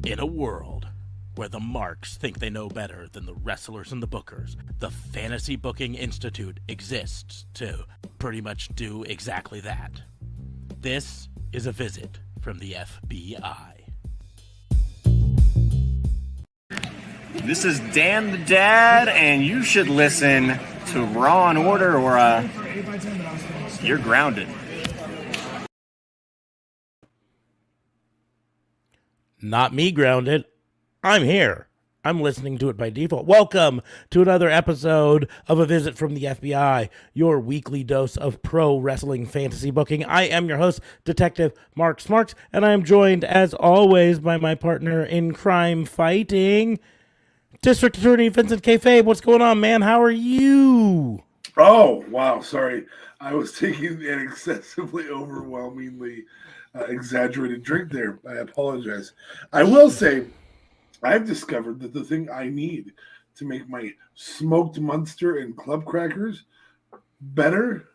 In a world where the marks think they know better than the wrestlers and the bookers, the Fantasy Booking Institute exists to pretty much do exactly that. This is a visit from the FBI. This is Dan the Dad, and you should listen to Raw and Order or you're grounded. Not me grounded. I'm here. I'm listening to it by default. Welcome to another episode of A Visit from the FBI, your weekly dose of pro wrestling fantasy booking. I am your host, Detective Mark Smarks, and I am joined, as always, by my partner in crime fighting, District Attorney Vincent Kayfabe. What's going on, man? How are you? Oh, wow. Sorry. I was taking an excessively overwhelmingly exaggerated drink there. I apologize. I will say, I've discovered that the thing I need to make my smoked Munster and club crackers better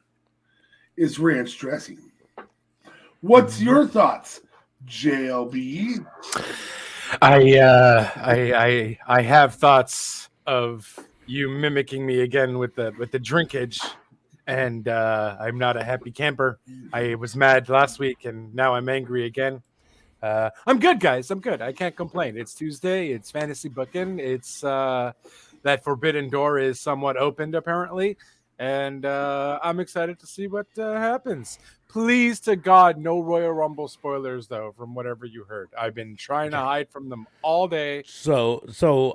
is ranch dressing. What's your thoughts, JLB? I have thoughts of you mimicking me again with the drinkage, and I'm not a happy camper. I was mad last week, and now I'm angry again. I'm good, guys. I'm good. I can't complain. It's Tuesday. It's fantasy booking. It's that forbidden door is somewhat opened apparently, and I'm excited to see what happens. Please to God, no Royal Rumble spoilers though, from whatever you heard. I've been trying to hide from them all day. So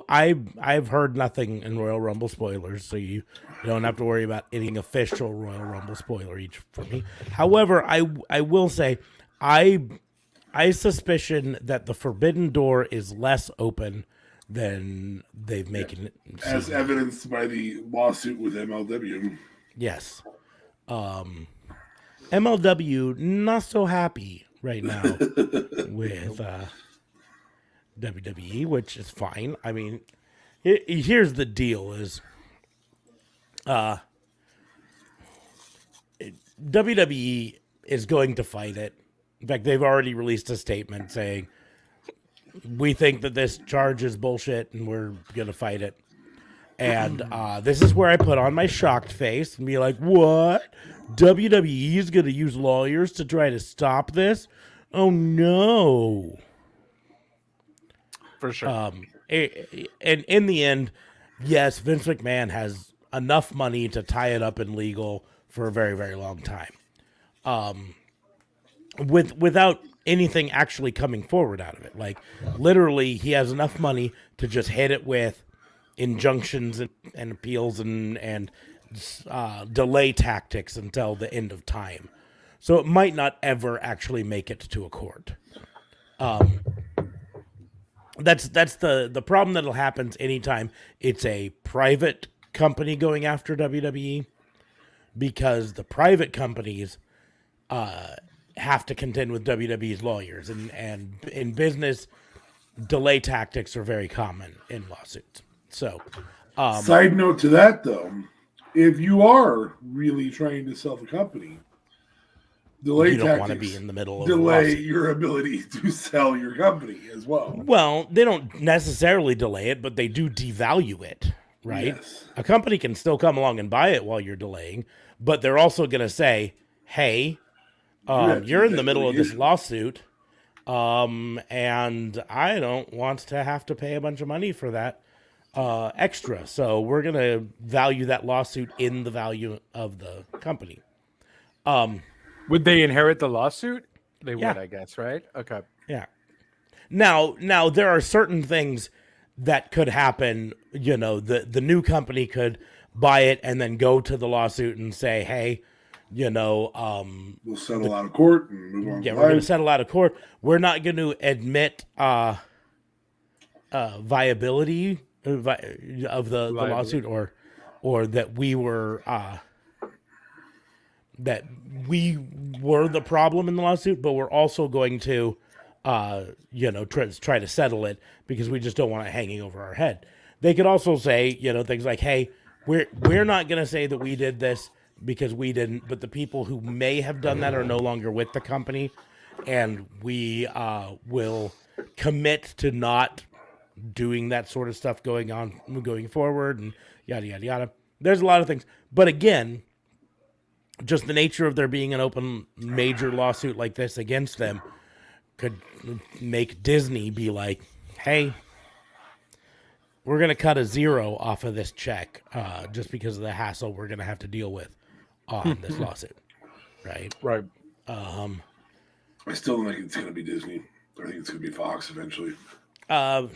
I've heard nothing in Royal Rumble spoilers, so you don't have to worry about anything official Royal Rumble spoiler each for me. However, I will say I suspicion that the forbidden door is less open than they've making it seem. As evidenced by the lawsuit with MLW. Yes. MLW not so happy right now with WWE, which is fine. I mean, here's the deal is WWE is going to fight it. In fact, they've already released a statement saying, we think that this charge is bullshit and we're going to fight it. And this is where I put on my shocked face and be like, what? WWE is going to use lawyers to try to stop this? Oh, no. For sure. And in the end, yes, Vince McMahon has enough money to tie it up in legal for a very, very long time. Without anything actually coming forward out of it. Like, literally, he has enough money to just hit it with injunctions and appeals and delay tactics until the end of time. So it might not ever actually make it to a court. That's the problem that'll happen anytime it's a private company going after WWE, because the private companies have to contend with WWE's lawyers, and in business, delay tactics are very common in lawsuits. So, Side note to that, though, if you are really trying to sell the company, delay you don't tactics want to be in the middle of delay a lawsuit. your ability to sell your company as well. Well, they don't necessarily delay it, but they do devalue it, right? Yes. A company can still come along and buy it while you're delaying, but they're also going to say, hey, you're in the middle of this lawsuit, and I don't want to have to pay a bunch of money for that extra. So we're going to value that lawsuit in the value of the company. Would they inherit the lawsuit? They Yeah. would, I guess, right? Okay. Yeah. Now there are certain things that could happen. You know, the new company could buy it and then go to the lawsuit and say, hey, you know, We'll settle out of court and move on. yeah, we're going to settle out of court. We're not going to admit viability of the lawsuit, or that we were the problem in the lawsuit, but we're also going to try to settle it because we just don't want it hanging over our head. They could also say, things like, hey, we're not going to say that we did this because we didn't, but the people who may have done that are no longer with the company, and we will commit to not doing that sort of stuff going forward, and yada yada yada. There's a lot of things, but again, just the nature of there being an open major lawsuit like this against them could make Disney be like, hey, we're going to cut a zero off of this check just because of the hassle we're going to have to deal with on this lawsuit. Right. Right. I still don't think it's going to be Disney. I think it's going to be Fox eventually. Fox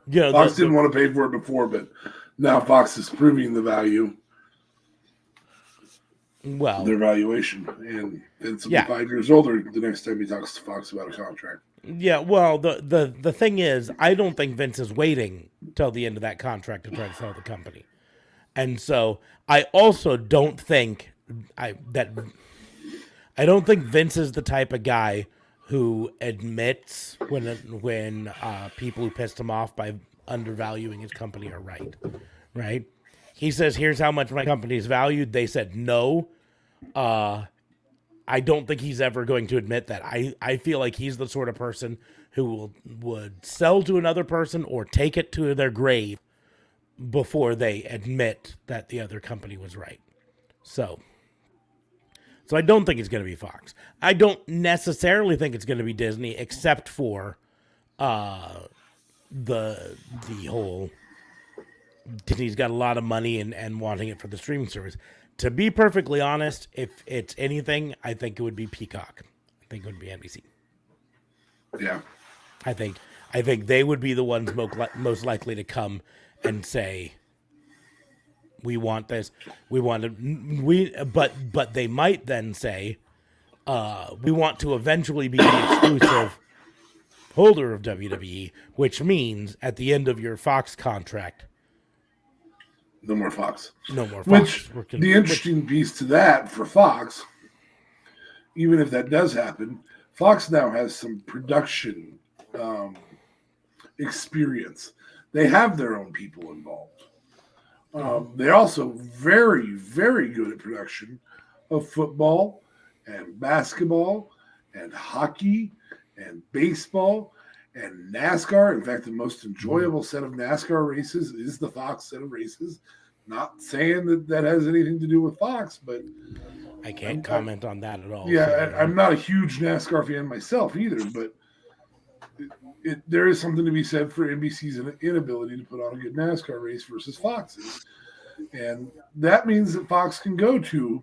Didn't want to pay for it before, but now Fox is proving the value. Well, their valuation, and Vince will be 5 years older the next time he talks to Fox about a contract. Yeah, well, the thing is, I don't think Vince is waiting till the end of that contract to try to sell the company, and so I also don't think I don't think Vince is the type of guy who admits when people who pissed him off by undervaluing his company are right, right? He says, here's how much my company is valued. They said no. I don't think he's ever going to admit that. I feel like he's the sort of person who would sell to another person or take it to their grave before they admit that the other company was right. So I don't think it's going to be Fox. I don't necessarily think it's going to be Disney, except for the whole Disney's got a lot of money and wanting it for the streaming service. To be perfectly honest, if it's anything, I think it would be Peacock. I think it would be NBC. Yeah. I think they would be the ones most likely to come and say, we want this. But they might then say, we want to eventually be the exclusive holder of WWE, which means at the end of your Fox contract, no more Fox. No more Fox. The interesting piece to that for Fox, even if that does happen, Fox now has some production experience. They have their own people involved. They're also very, very good at production of football and basketball and hockey and baseball and NASCAR. In fact, the most enjoyable set of NASCAR races is the Fox set of races. Not saying that has anything to do with Fox, but I can't comment on that at all. Yeah, I'm not a huge NASCAR fan myself either, but there is something to be said for NBC's inability to put on a good NASCAR race versus Fox's. And that means that Fox can go to,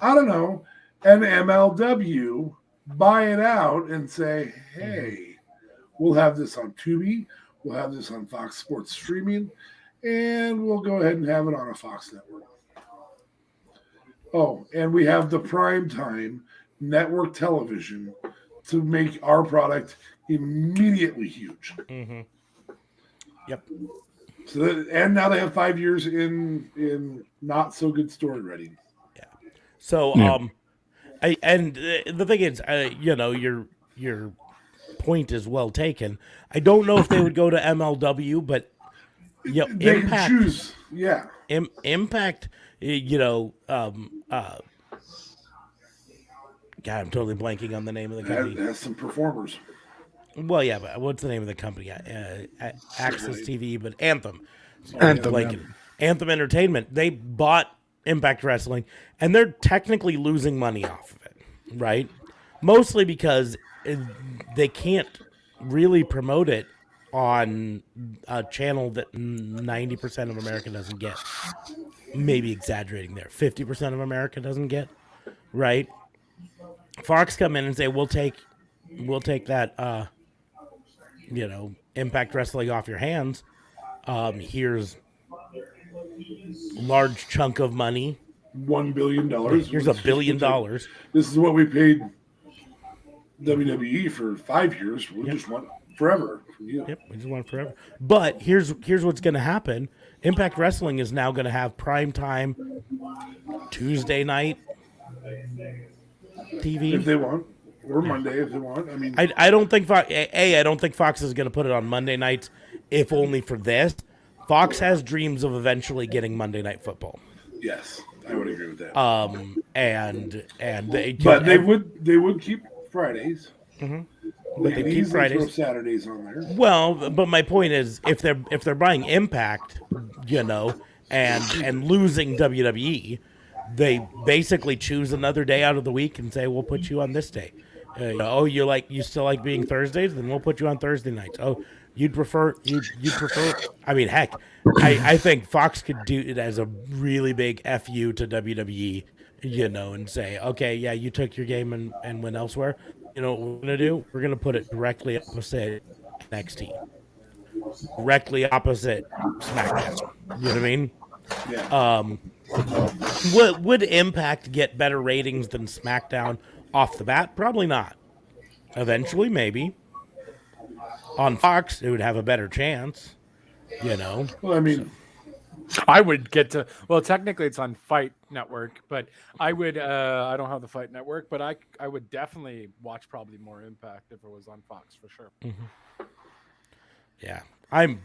I don't know, an MLW, buy it out, and say, hey, we'll have this on Tubi, we'll have this on Fox Sports Streaming, and we'll go ahead and have it on a Fox network. Oh, and we have the primetime network television to make our product immediately huge. Mm-hmm. Yep. So and now they have 5 years in not so good story writing. Yeah. So the thing is, your point is well taken. I don't know if they would go to MLW, but they Impact, can choose. Yeah. Impact. God, I'm totally blanking on the name of the company. It has some performers. Well, yeah, but what's the name of the company? Access TV, but Anthem. Anthem Entertainment. They bought Impact Wrestling, and they're technically losing money off of it, right? Mostly because they can't really promote it on a channel that 90% of America doesn't get. Maybe exaggerating there. 50% of America doesn't get, right? Fox come in and say, we'll take that, Impact Wrestling off your hands. Here's a large chunk of money. $1 billion. Here's $1 billion. This is what we paid WWE for 5 years. We just want forever from you. Yep, we just want forever. But here's what's going to happen. Impact Wrestling is now going to have primetime Tuesday night TV. If they want. Or Monday if they want. I mean, I don't think I don't think Fox is going to put it on Monday nights, if only for this. Fox has dreams of eventually getting Monday Night Football. Yes, I would agree with that. And they But they would keep Fridays. Mhm. They They could keep easily throw Fridays. Saturdays on there. Well, but my point is, if they're buying Impact, and losing WWE, they basically choose another day out of the week and say, we'll put you on this day. You still like being Thursdays? Then we'll put you on Thursday nights. Oh, you'd prefer. I mean, heck, I think Fox could do it as a really big fu to WWE, and say, okay, yeah, you took your game and went elsewhere. You know what we're gonna do? We're gonna put it directly opposite NXT, directly opposite SmackDown. You know what I mean? Yeah. Would Impact get better ratings than SmackDown off the bat? Probably not. Eventually, maybe. On Fox, it would have a better chance. Well, I mean, I would get to. Well, technically, it's on Fight Network, but I would. I don't have the Fight Network, but I would definitely watch probably more Impact if it was on Fox for sure. Yeah, I'm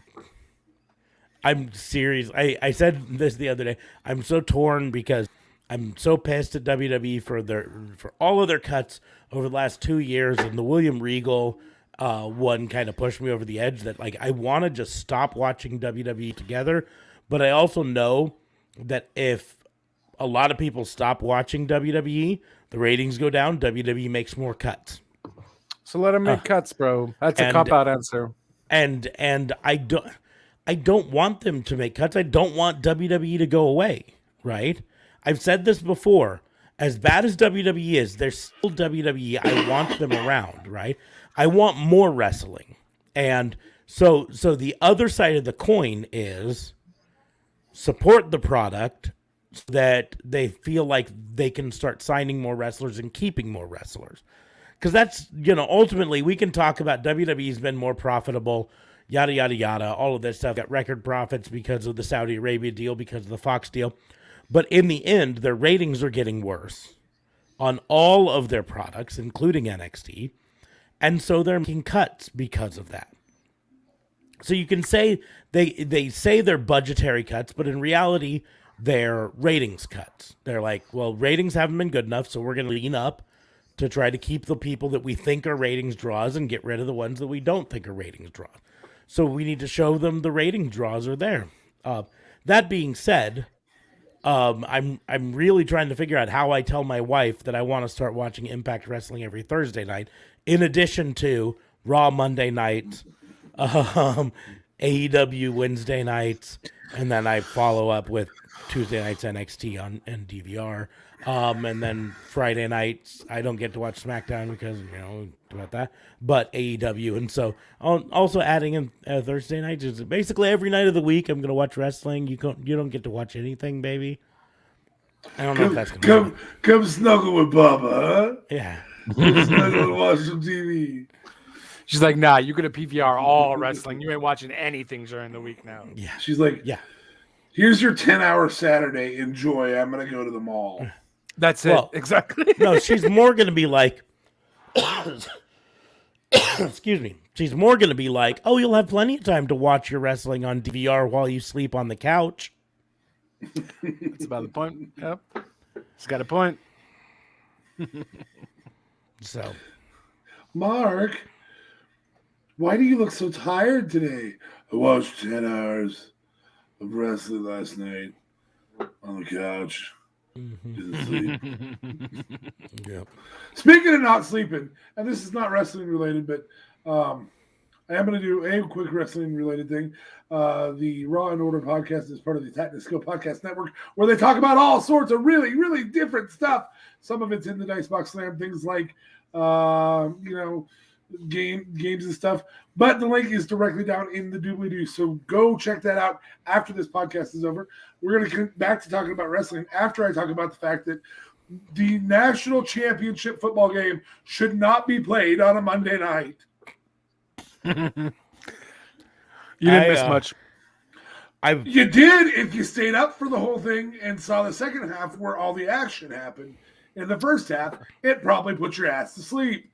serious. I said this the other day. I'm so torn because I'm so pissed at WWE for all of their cuts over the last 2 years, and the William Regal one kind of pushed me over the edge. That I want to just stop watching WWE together, but I also know that if a lot of people stop watching WWE, the ratings go down. WWE makes more cuts. So let them make cuts, bro. That's a and- cop-out answer. And I don't want them to make cuts. I don't want WWE to go away, right? I've said this before. As bad as WWE is, they're still WWE. I want them around, right? I want more wrestling. And so the other side of the coin is support the product so that they feel like they can start signing more wrestlers and keeping more wrestlers. Because that's, ultimately we can talk about WWE's been more profitable, yada, yada, yada, all of this stuff. Got record profits because of the Saudi Arabia deal, because of the Fox deal. But in the end, their ratings are getting worse on all of their products, including NXT. And so they're making cuts because of that. So you can say they say they're budgetary cuts, but in reality, they're ratings cuts. They're like, well, ratings haven't been good enough, so we're going to lean up to try to keep the people that we think are ratings draws and get rid of the ones that we don't think are ratings draws. So we need to show them the rating draws are there. That being said, I'm really trying to figure out how I tell my wife that I want to start watching Impact Wrestling every Thursday night, in addition to Raw Monday nights, AEW Wednesday nights, and then I follow up with Tuesday nights NXT on DVR. And then Friday nights, I don't get to watch SmackDown because, about that, but AEW. And so also adding in Thursday nights is basically every night of the week, I'm going to watch wrestling. You don't get to watch anything, baby. I don't know if that's going to come snuggle with Bubba, huh? Yeah. Come snuggle and watch some TV. She's like, nah, you could have PVR all wrestling. You ain't watching anything during the week now. Yeah. She's like, yeah. Here's your 10-hour Saturday. Enjoy. I'm going to go to the mall. That's it. Exactly. No, she's more going to be like, excuse me. She's more going to be like, oh, you'll have plenty of time to watch your wrestling on DVR while you sleep on the couch. That's about the point. Yep. She's got a point. So, Mark, why do you look so tired today? I watched 10 hours of wrestling last night on the couch. Didn't sleep. Yep. Speaking of not sleeping, and this is not wrestling related, but I am going to do a quick wrestling related thing. The Raw and Order podcast is part of the Tactical Podcast Network, where they talk about all sorts of really, really different stuff. Some of it's in the Dicebox Slam, things like games and stuff. But the link is directly down in the doobly-doo, so go check that out after this podcast is over. We're going to get back to talking about wrestling after I talk about the fact that the national championship football game should not be played on a Monday night. You didn't miss much. You did if you stayed up for the whole thing and saw the second half where all the action happened. In the first half, it probably put your ass to sleep.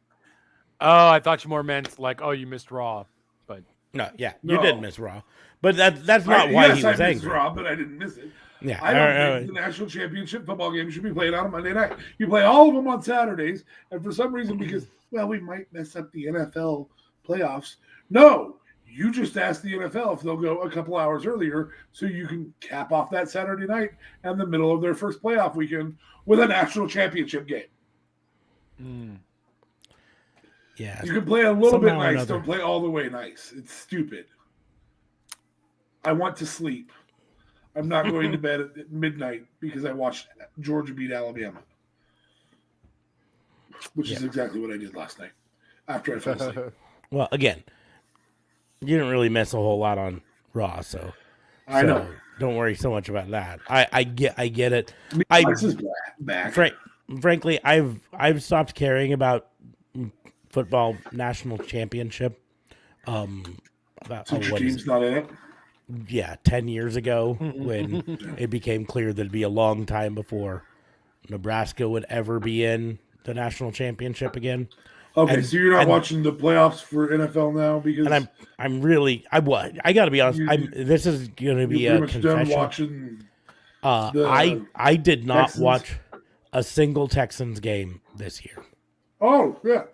Oh, I thought you more meant like, oh, you missed Raw. But No, yeah, you did miss Raw. But that's not why he was I angry. missed Raw, but I didn't miss it. Yeah, I don't think the national championship football game should be played on a Monday night. You play all of them on Saturdays, and for some reason, because we might mess up the NFL playoffs. No, you just ask the NFL if they'll go a couple hours earlier so you can cap off that Saturday night and the middle of their first playoff weekend with a national championship game. Yeah, you can play a little bit somehow or nice, another. don't play all the way nice. It's stupid. I want to sleep. I'm not going to bed at midnight because I watched Georgia beat Alabama, which is exactly what I did last night after I fell asleep. Well, again, you didn't really miss a whole lot on Raw, so I know. Don't worry so much about that. I get it. This is back. Frankly, I've stopped caring about football national championship. About Since your team's not in it. 10 years ago when it became clear that it'd be a long time before Nebraska would ever be in the national championship again. Okay, so you're not watching the playoffs for NFL now because and I got to be honest. This is going to be a confession. Watching I did not Texans? watch a single Texans game this year. Oh yeah.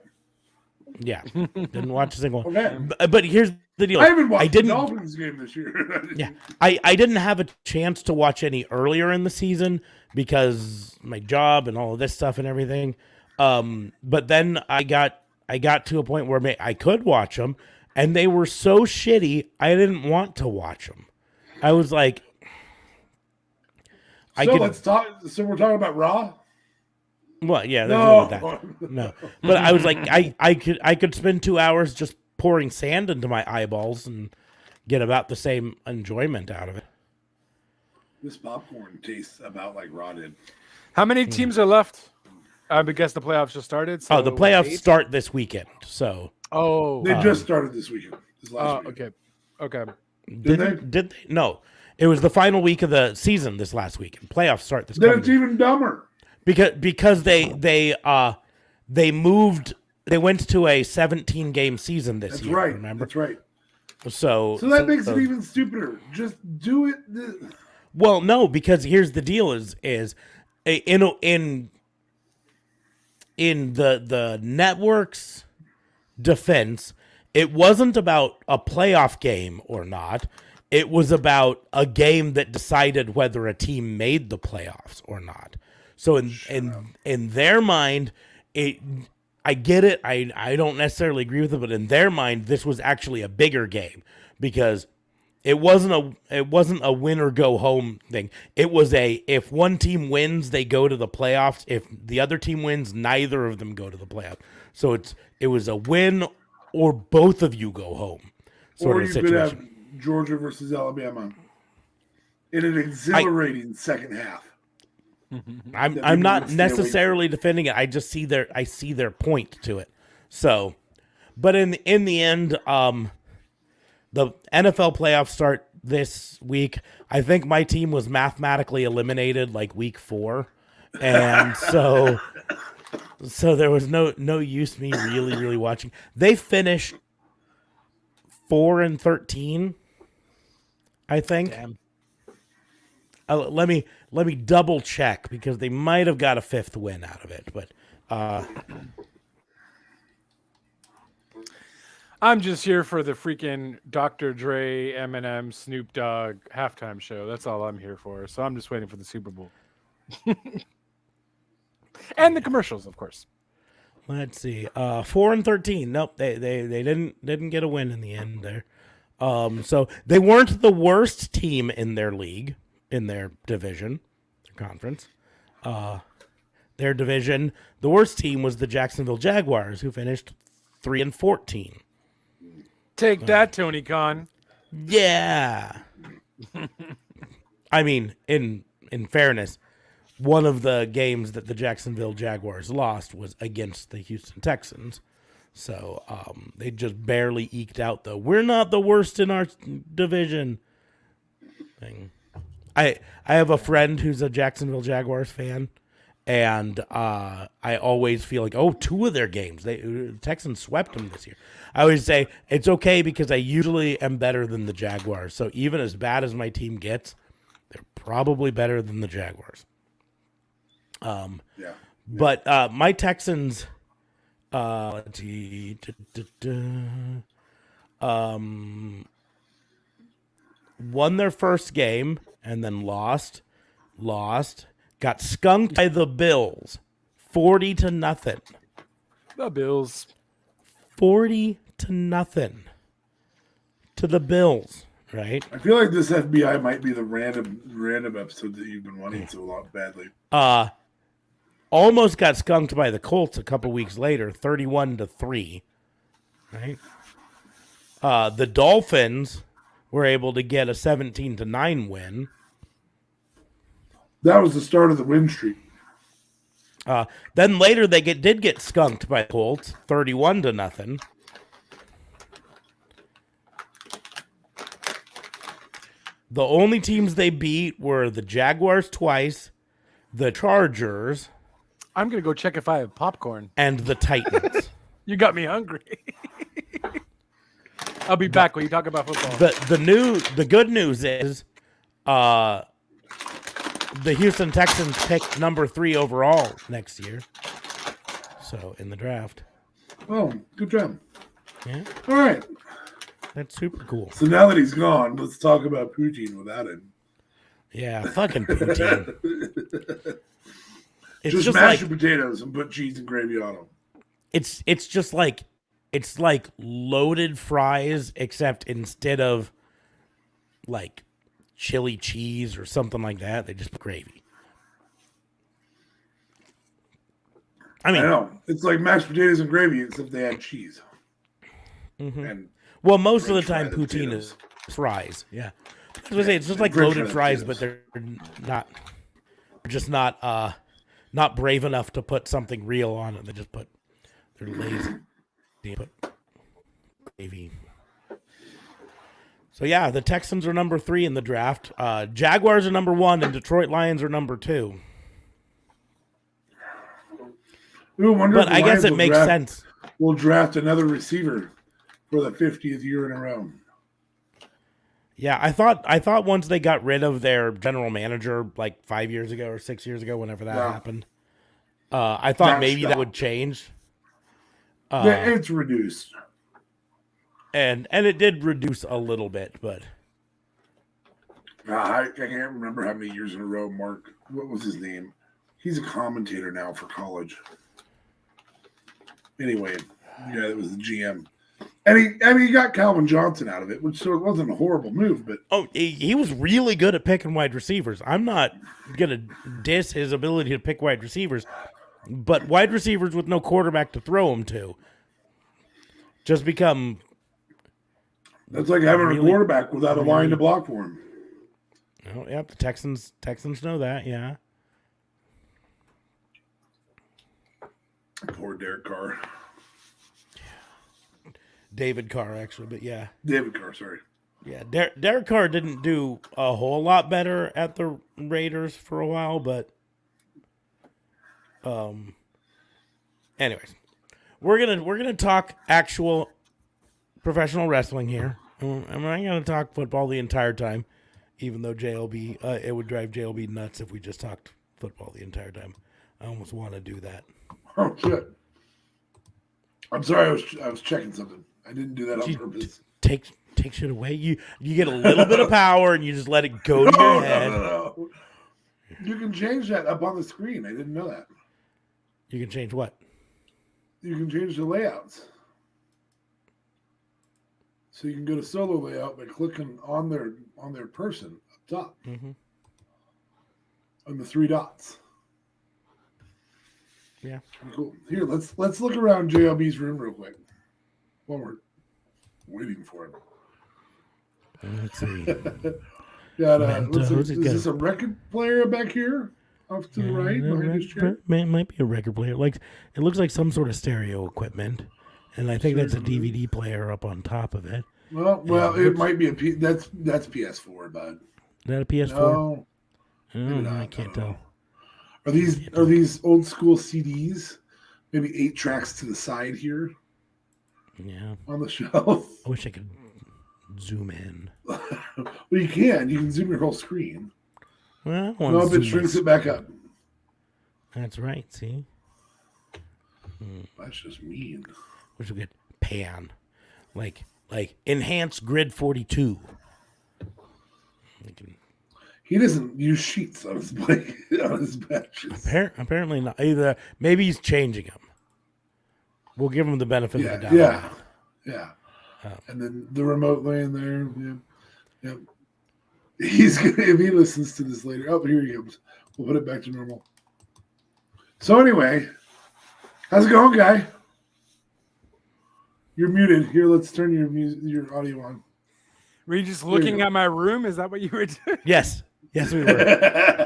Yeah, didn't watch a single one. Okay. But here's the deal. I haven't watched the Dolphins game this year. Yeah, I didn't have a chance to watch any earlier in the season because my job and all of this stuff and everything. But then I got to a point where I could watch them, and they were so shitty I didn't want to watch them. I was like, let's talk. So we're talking about Raw. Well, yeah, there's no. That. No, but I was like, I could spend 2 hours just pouring sand into my eyeballs and get about the same enjoyment out of it. This popcorn tastes about like Raw did. How many teams are left? I guess the playoffs just started. So the playoffs start this weekend. So they just started this weekend. This last week. Okay. Did they? No, it was the final week of the season this last weekend. Playoffs start this. Then it's even dumber. Because they moved. They went to a 17 game season this year. Right. Remember? That's right. So that makes it even stupider. Just do it. Well, no, because here's the deal: is in the network's defense, it wasn't about a playoff game or not. It was about a game that decided whether a team made the playoffs or not. So in their mind, I get it. I don't necessarily agree with it, but in their mind, this was actually a bigger game because it wasn't a win or go home thing. It was if one team wins, they go to the playoffs. If the other team wins, neither of them go to the playoffs. So it was a win or both of you go home sort of situation. Could have Georgia versus Alabama in an exhilarating second half. I'm not necessarily defending it. I just see their point to it. So, but in the end, the NFL playoffs start this week. I think my team was mathematically eliminated like week 4, and so there was no use me really watching. They finished 4-13, I think. Damn. Let me double check because they might have got a 5th win out of it, but I'm just here for the freaking Dr. Dre, Eminem, Snoop Dogg halftime show. That's all I'm here for. So I'm just waiting for the Super Bowl and the commercials, of course. let's see. 4-13. Nope, they didn't get a win in the end there. So they weren't the worst team in their league. In their division, their conference, their division, the worst team was the Jacksonville Jaguars, who finished 3-14. Take that, Tony Khan. Yeah. I mean, in fairness, one of the games that the Jacksonville Jaguars lost was against the Houston Texans. So they just barely eked out the "we're not the worst in our division" thing. I have a friend who's a Jacksonville Jaguars fan, and I always feel like, 2 of their games, the Texans swept them this year. I always say it's okay because I usually am better than the Jaguars. So even as bad as my team gets, they're probably better than the Jaguars. Yeah. But my Texans, let's see, won their first game and then lost, got skunked by the Bills, 40-0. The Bills. 40-0 to the Bills, right? I feel like this FBI might be the random episode that you've been wanting so long badly. Almost got skunked by the Colts a couple weeks later, 31-3. Right? The Dolphins were able to get a 17-9 win. That was the start of the win streak. Then later they did get skunked by the Colts, 31-0. The only teams they beat were the Jaguars twice, the Chargers, I'm gonna go check if I have popcorn. and the Titans. You got me hungry. I'll be back when you talk about football. The good news is the Houston Texans picked number 3 overall next year. So in the draft. Oh, good job. Yeah, All right. that's super cool. So now that he's gone, let's talk about Poutine without him. Yeah, fucking poutine. It's Just just mash like your potatoes and put cheese and gravy on them. it's just like it's like loaded fries, except instead of like chili cheese or something like that, they just put gravy. I I mean, know. It's like mashed potatoes and gravy, except they add cheese. And well, most of the French time fried poutine potatoes. is fries. Yeah, I was gonna say it's just like French loaded fried fries, but potatoes. they're just not brave enough to put something real on it. They're lazy. They put gravy. So yeah, the Texans are number 3 in the draft. Jaguars are number 1, and Detroit Lions are number 2. Ooh, I wonder But if the I guess Lions it will makes draft- sense. We'll draft another receiver for the 50th year in a row. Yeah, I thought once they got rid of their general manager like 5 years ago or 6 years ago, whenever that Wow. happened, I thought Matt maybe that Stahl. would change. Yeah, it's reduced. And it did reduce a little bit, but I can't remember how many years in a row. Mark, what was his name? He's a commentator now for college. Anyway, yeah, it was the GM. And he got Calvin Johnson out of it, which sort of wasn't a horrible move, but he was really good at picking wide receivers. I'm not gonna diss his ability to pick wide receivers, but wide receivers with no quarterback to throw them to just become. that's like having Really- a quarterback without a line to block for him. Oh, yep, the Texans know that. Yeah, Poor Derek Carr. David Carr actually, but yeah. David Carr, sorry. Yeah, Derek Carr didn't do a whole lot better at the Raiders for a while, but anyways, we're gonna talk actual professional wrestling here. I'm not gonna talk football the entire time, even though JLB it would drive JLB nuts if we just talked football the entire time. I almost want to do that. Oh shit! I'm sorry, I was checking something. I didn't do that on You purpose. Take shit away. You get a little bit of power and you just let it go to your head. No. You can change that up on the screen. I didn't know that. You can change what? You can change the layouts. So you can go to solo layout by clicking on their person up top Mm-hmm. on the 3 dots. Yeah. Pretty cool. Here, let's look around JLB's room real quick while we're waiting for him. Let's see. Got Mentos, is he's got this a record player back here off to the right behind his chair? Might be a record player. Like it looks like some sort of stereo equipment, and I think that's a DVD player up on top of it. Well, it might be that's PS4, bud. Is that a PS4? No, Oh, not. I can't tell. Are these old school CDs? Maybe 8 tracks to the side here Yeah, on the shelf. I wish I could zoom in. Well, you can zoom your whole screen. Well, I wanna No, zoom it shrinks my- it back up. That's right. See, That's just mean. which will get pan, like enhance grid 42. We can- He doesn't use sheets on his blanket, on his batches. Apparently not. Either maybe he's changing them. We'll give him the benefit of the doubt. Yeah. And then the remote laying there. Yeah. He's gonna, if he listens to this later. Oh, here he comes. We'll put it back to normal. So anyway, how's it going, guy? You're muted. Here, let's turn your audio on. Were you just looking at my room? Is that what you were doing? Yes, we were.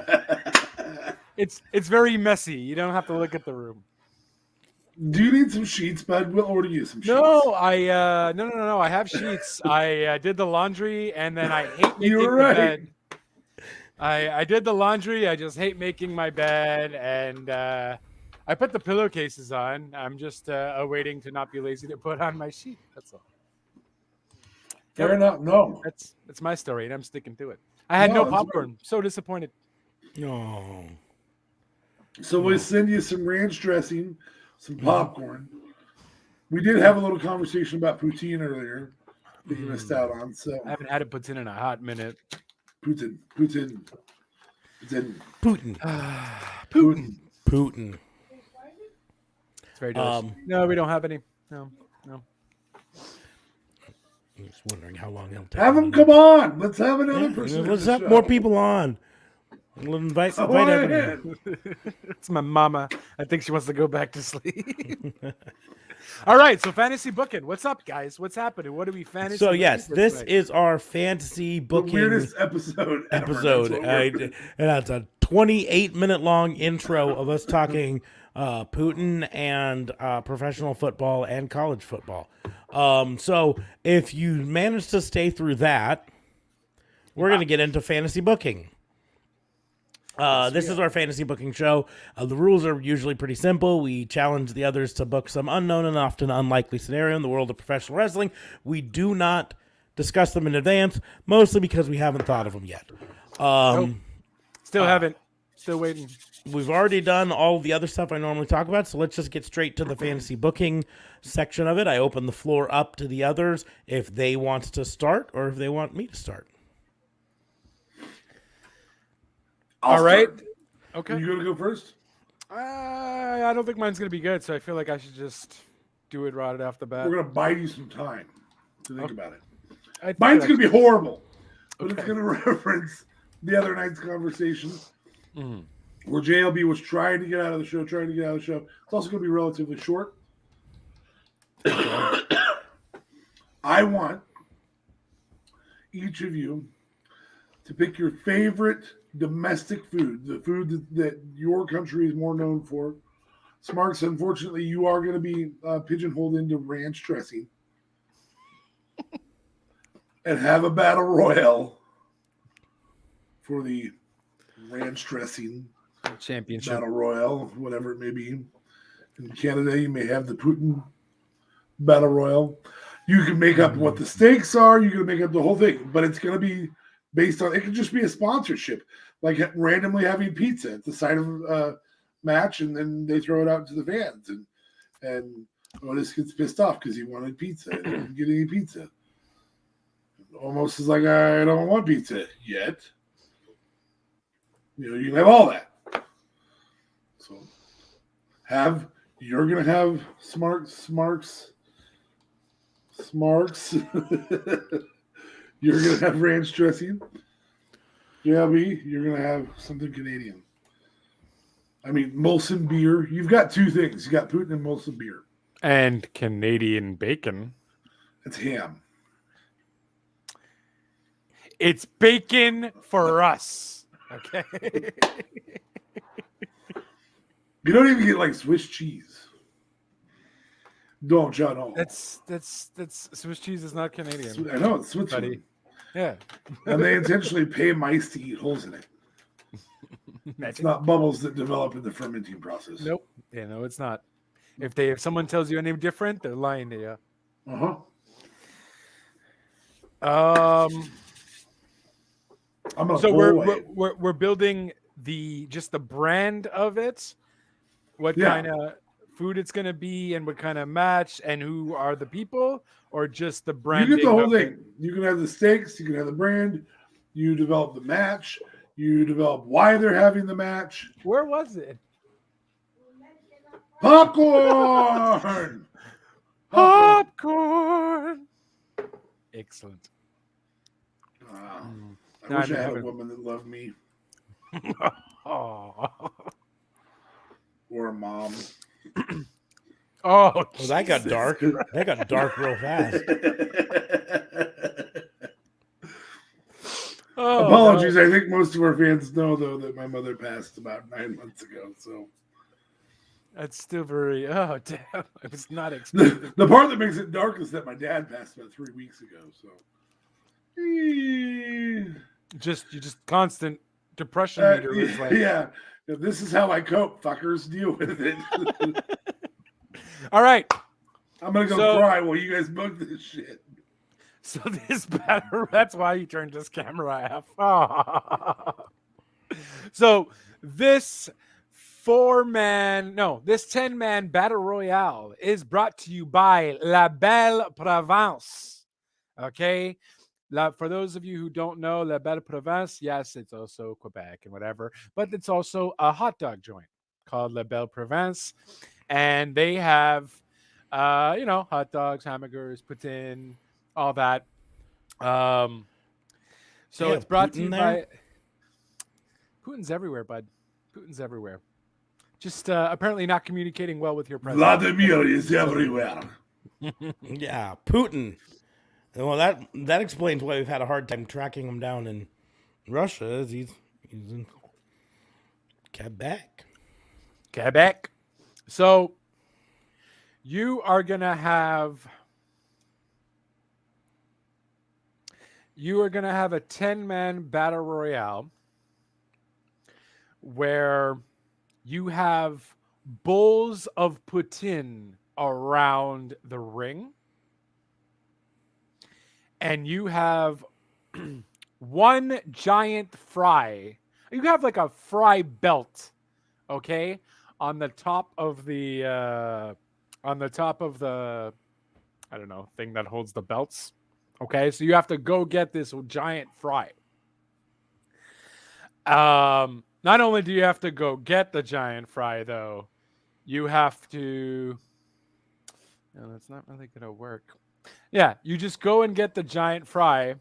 It's very messy. You don't have to look at the room. Do you need some sheets, bud? We'll order you some sheets. No, no. I have sheets. I did the laundry, and then I hate making You're the right. bed. I did the laundry. I just hate making my bed, and I put the pillowcases on. I'm just awaiting to not be lazy to put on my sheet. That's all. Fair enough. No. That's my story, and I'm sticking to it. I had No, no that's popcorn. So disappointed. No. So we'll send you some ranch dressing, some popcorn. We did have a little conversation about poutine earlier that you missed out on. So I haven't had it put in a hot minute. Putin. Putin. It's very delicious. No, we don't have any. No. I'm just wondering how long it'll take. Have them come on. Let's have another Yeah, person. let's at the have show. more people on. We'll invite Go everyone. ahead. It's my mama. I think she wants to go back to sleep. All right, so fantasy booking. What's up, guys? What's happening? What do we fantasy? So looking yes, for this tonight? is our fantasy The booking weirdest episode ever. episode. That's what we're- And that's a 28-minute long intro of us talking Putin and professional football and college football. So if you manage to stay through that, we're going to get into fantasy booking. This is our fantasy booking show. The rules are usually pretty simple. We challenge the others to book some unknown and often unlikely scenario in the world of professional wrestling. We do not discuss them in advance, mostly because we haven't thought of them yet. Still haven't. Still waiting. We've already done all of the other stuff I normally talk about, so let's just get straight to the fantasy booking section of it. I open the floor up to the others if they want to start or if they want me to start. I'll All right. start. Okay. You going to go first? I don't think mine's gonna be good, so I feel like I should just do it right off the bat. We're going to buy you some time to think about it. I think Mine's that going to be horrible, but it's Okay. going to reference the other night's conversation Mhm. where JLB was trying to get out of the show. It's also going to be relatively short. I want each of you to pick your favorite domestic food, the food that your country is more known for. Smarks, unfortunately, you are going to be pigeonholed into ranch dressing. And have a battle royale for the ranch dressing Championship. battle royale, whatever it may be. In Canada, you may have the Putin battle royale. You can make up what the stakes are. You can make up the whole thing, but it's going to be based on. It could just be a sponsorship, like randomly having pizza at the side of a match, and then they throw it out to the fans, and Otis gets pissed off because he wanted pizza and didn't get any pizza. Almost is like, I don't want pizza yet. You know, you can have all that. So you're going to have Smarks. You're going to have ranch dressing. JLB, you're going to have something Canadian. I mean, Molson beer. You've got two things. You got Putin and Molson beer. And Canadian bacon. It's ham. It's bacon for us. Okay. You don't even get like Swiss cheese. Don't you know? That's Swiss cheese is not Canadian. I know it's Switzerland. Buddy. Yeah. And they intentionally pay mice to eat holes in it. It's not bubbles that develop in the fermenting process. Nope. Yeah, no, it's not. If someone tells you any different, they're lying to you. Uh-huh. I'm gonna So pull away. we're building just the brand of it, what Yeah. kind of food it's gonna be, and what kind of match, and who are the people, or just the You branding. get the whole of it? thing. You can have the stakes. You can have the brand. You develop the match. You develop why they're having the match. Where was it? Popcorn. Popcorn. Excellent. I No, wish I'm I had a having- woman that loved me Oh. or a mom. Oh, Well, that got Jesus. dark. That got dark real fast. Oh, Apologies. I think most of our fans know, though, that my mother passed about 9 months ago. So That's still very. Oh, damn! I was not expecting. the part that makes it dark is that my dad passed about 3 weeks ago. So just constant depression meter is like. yeah, this is how I cope. Fuckers, deal with it. All right. I'm gonna go So- cry while you guys book this shit. So this battle, that's why you turned this camera off. So this 10-man battle royale is brought to you by La Belle Province. Okay. For those of you who don't know, La Belle Province, yes, it's also Quebec and whatever, but it's also a hot dog joint called La Belle Province. And they have, hot dogs, hamburgers, poutine, all that. So They it's have brought to you Putin by there? Putin's everywhere, bud. Putin's everywhere. Just apparently not communicating well with your president. Vladimir is everywhere. Yeah, Putin. Well, that explains why we've had a hard time tracking him down in Russia. Is he's in Quebec. Quebec. So you are gonna have a 10-man battle royale where you have bowls of poutine around the ring, and you have one giant fry. You have like a fry belt, okay, on the top of the I don't know, thing that holds the belts. Okay, so you have to go get this giant fry. Not only do you have to go get the giant fry, though, you have to. No, that's not really gonna work. Yeah, you just go and get the giant fry,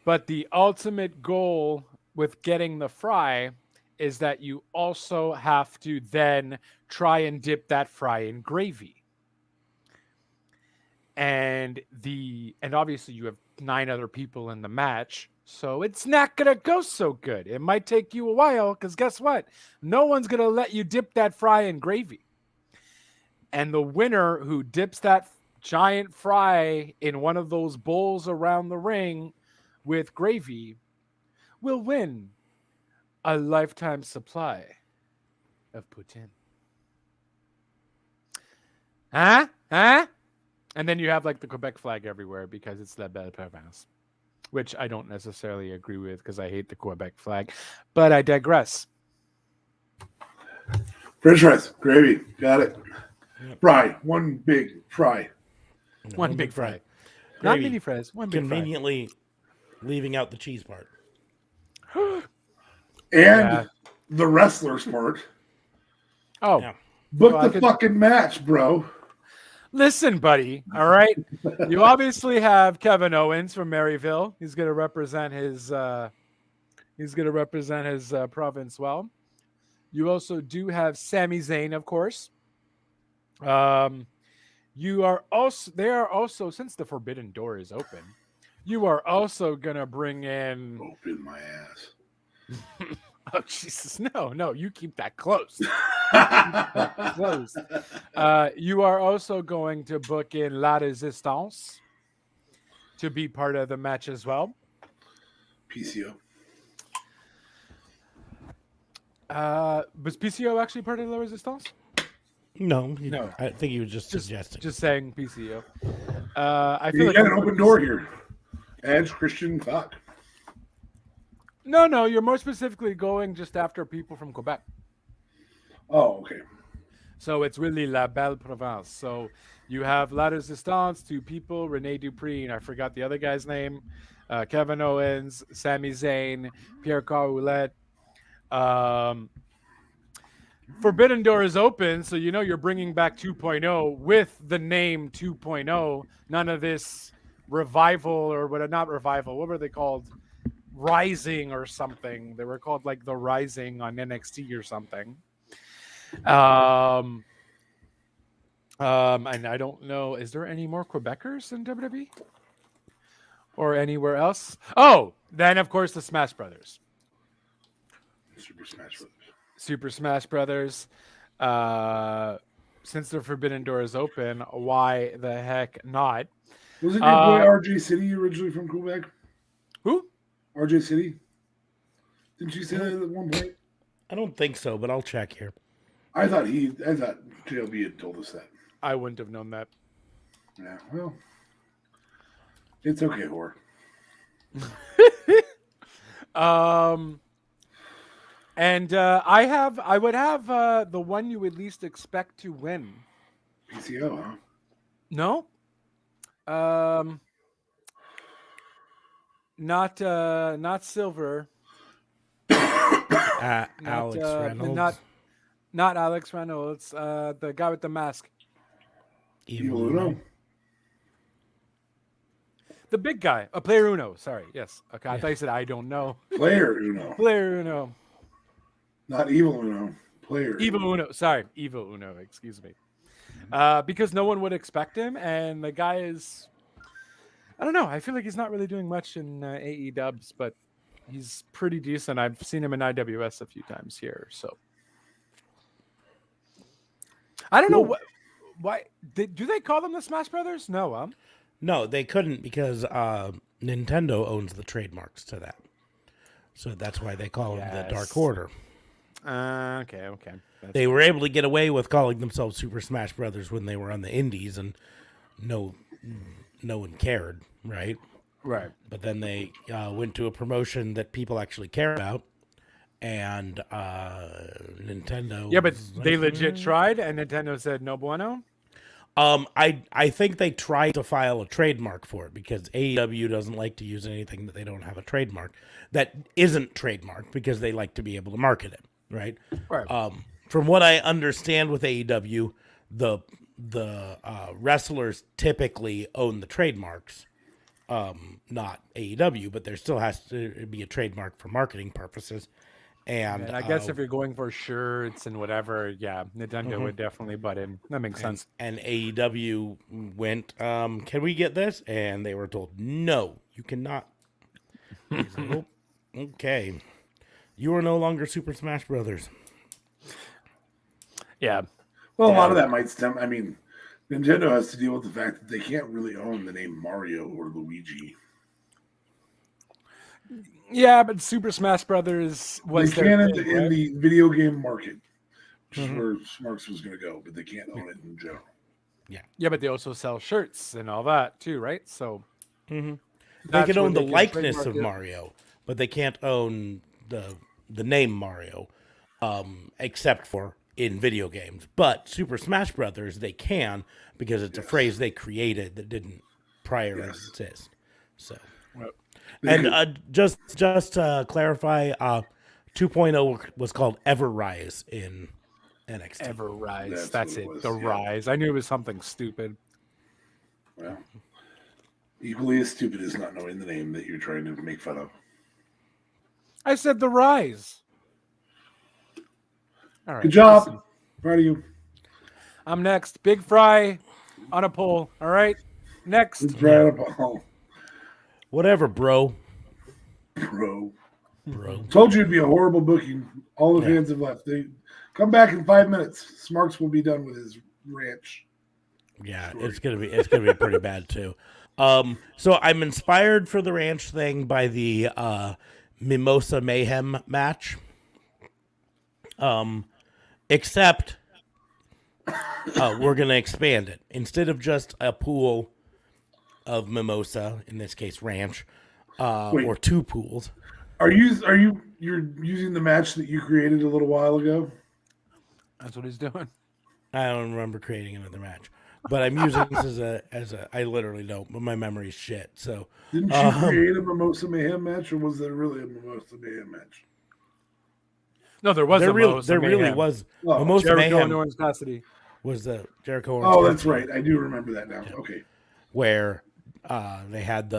but the ultimate goal with getting the fry is that you also have to then try and dip that fry in gravy. And obviously you have 9 other people in the match, so it's not gonna go so good. It might take you a while, because guess what? No one's gonna let you dip that fry in gravy. And the winner who dips that giant fry in one of those bowls around the ring with gravy will win a lifetime supply of poutine. Huh? And then you have like the Quebec flag everywhere because it's La Belle Province, which I don't necessarily agree with because I hate the Quebec flag, but I digress. French fries, gravy, got it. Fry, one big fry. One big fry. Not Gravy. mini fries, one big fry. Conveniently leaving out the cheese part. And Yeah. the wrestlers part. Oh, Yeah. Book Well, I the could- fucking match, bro. listen, buddy. All right. You obviously have Kevin Owens from Maryville. He's going to represent his province well. You also do have Sami Zayn, of course. They are also, since the Forbidden Door is open, you are also going to bring in. Open my ass. Oh, Jesus. No, you keep that close. Close. You are also going to book in La Resistance to be part of the match as well. PCO. Was PCO actually part of La Resistance? No, No. I think he was just suggesting. Just saying PCO. I feel You like got an open door here. Edge, Christian, fuck. No, you're more specifically going just after people from Quebec. Oh, okay. So it's really La Belle Province. So you have La Resistance, two people, Rene Dupree, and I forgot the other guy's name, Kevin Owens, Sami Zayn, Pierre Carroulet. Um, Forbidden Door is open, so you know you're bringing back 2.0 with the name 2.0. None of this revival or what? Not revival. What were they called? Rising or something. They were called like the Rising on NXT or something. And I don't know. Is there any more Quebecers in WWE or anywhere else? Oh, then of course the Smash Brothers. Super Smash Brothers. Super Smash Brothers. Since the Forbidden Door is open, why the heck not? Was it your boy RJ City originally from Quebec? Who? RJ City? Didn't you say that at one point? I don't think so, but I'll check here. I thought JLB had told us that. I wouldn't have known that. Yeah, well, it's okay, whore. And I would have the one you would least expect to win. PCO, huh? No. Not Silver. Alex Reynolds. Not Alex Reynolds. The guy with the mask. Evil Uno. The big guy. Player Uno. Sorry. Yes. Okay. I thought you said I don't know. Player Uno. Player Uno. Not Evil Uno. Player. Evil Uno. Sorry. Evil Uno. Excuse me. Because no one would expect him, and the guy is. I don't know. I feel like he's not really doing much in AE dubs, but he's pretty decent. I've seen him in IWS a few times here, so. I don't know why do they call them the Smash Brothers? No, No, they couldn't because Nintendo owns the trademarks to that. So that's why they call them the Dark Order. Okay. They were able to get away with calling themselves Super Smash Brothers when they were on the indies, and no one cared, right? Right. But then they went to a promotion that people actually care about, and Nintendo. Yeah, but they legit tried, and Nintendo said no bueno. I think they tried to file a trademark for it because AEW doesn't like to use anything that they don't have a trademark that isn't trademarked because they like to be able to market it, right? Right. From what I understand with AEW, the wrestlers typically own the trademarks, not AEW, but there still has to be a trademark for marketing purposes. And I guess if you're going for shirts and whatever, yeah, Nintendo would definitely butt in. That makes sense. And AEW went, can we get this? And they were told, no, you cannot. Like, oh, okay. You are no longer Super Smash Brothers. Yeah. Well, a lot of that might stem. I mean, Nintendo has to deal with the fact that they can't really own the name Mario or Luigi. Yeah, but Super Smash Brothers was they can in the video game market, which is where Smarks was going to go, but they can't own it in general. Yeah, but they also sell shirts and all that too, right? So they can own the likeness of Mario, but they can't own the name Mario, except for in video games. But Super Smash Brothers, they can because it's a phrase they created that didn't prior exist. So. And just to clarify, 2.0 was called Everrise in NXT. Everrise, that's it. The Rise. I knew it was something stupid. Well, equally as stupid as not knowing the name that you're trying to make fun of. I said the Rise. All right. Good job. Listen. Proud of you. I'm next. Big Fry on a pole. All right. Next. Big Fry on a pole. Whatever, bro. Bro. Told you it'd be a horrible booking. All the fans have left. They come back in 5 minutes. Smarks will be done with his ranch. Yeah, story. it's gonna be pretty bad too. So I'm inspired for the ranch thing by the Mimosa Mayhem match. Except we're gonna expand it. Instead of just a pool of Mimosa, in this case ranch, or two pools. you're using the match that you created a little while ago? That's what he's doing. I don't remember creating another match, but I'm using this as a. I literally don't, but my memory's shit. So Didn't you create a Mimosa Mayhem match, or was there really a Mimosa Mayhem match? No, there was there a really, Mimosa there really Mayhem. was. Oh, Mimosa Jericho Mayhem and Orange Cassidy. was the Jericho. Oh, Orange that's Cassidy, right. I do remember that now. Okay. Where they had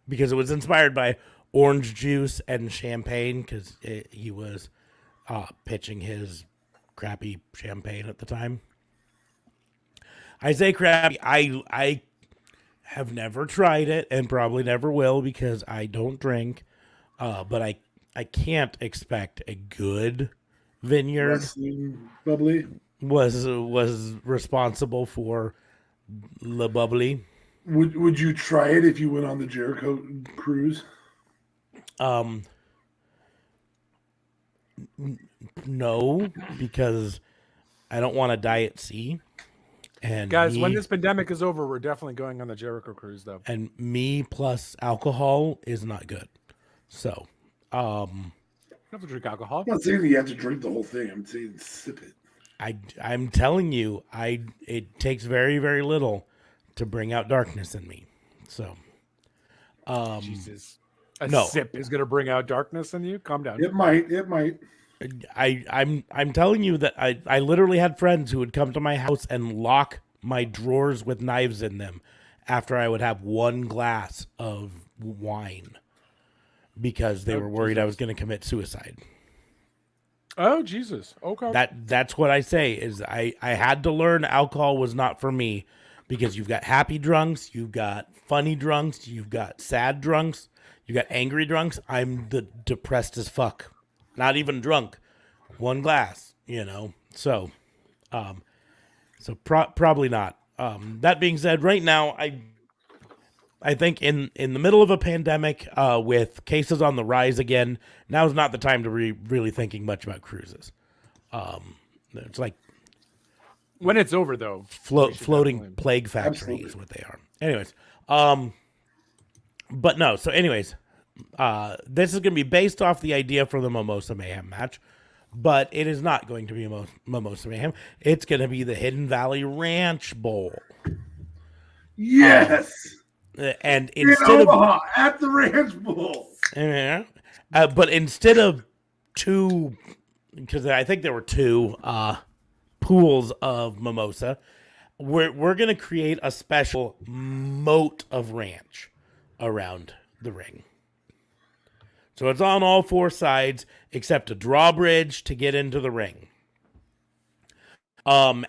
because it was inspired by orange juice and champagne because he was pitching his crappy champagne at the time. I say crappy. I have never tried it and probably never will because I don't drink. But I can't expect a good vineyard Wrestling bubbly. was responsible for the bubbly. Would you try it if you went on the Jericho cruise? No, because I don't want a Diet C. And Guys, when this pandemic is over, we're definitely going on the Jericho cruise, though. and me plus alcohol is not good. So, You don't have to drink alcohol. I'm not saying that you have to drink the whole thing. I'm saying sip it. I'm telling you, it takes very, very little to bring out darkness in me. So, Jesus. A no. sip is going to bring out darkness in you? Calm down. It might. It might. I'm telling you that I literally had friends who would come to my house and lock my drawers with knives in them after I would have one glass of wine because they were worried I was going to commit suicide. Oh, Jesus. Okay. That's what I say is I had to learn alcohol was not for me because you've got happy drunks, you've got funny drunks, you've got sad drunks, you got angry drunks. I'm the depressed as fuck. Not even drunk. One glass, So, probably not. That being said, right now I think in the middle of a pandemic, with cases on the rise again, now's not the time to be really thinking much about cruises. It's like when it's over, though. floating definitely- plague factory Absolutely. is what they are. Anyways, but no. So, anyways, this is going to be based off the idea for the Mimosa Mayhem match, but it is not going to be Mimosa Mayhem. It's going to be the Hidden Valley Ranch Bowl. Yes. And In instead of Omaha at the Ranch Bowl. yeah, but instead of two, because I think there were two pools of mimosa, we're gonna create a special moat of ranch around the ring. So it's on all four sides except a drawbridge to get into the ring. And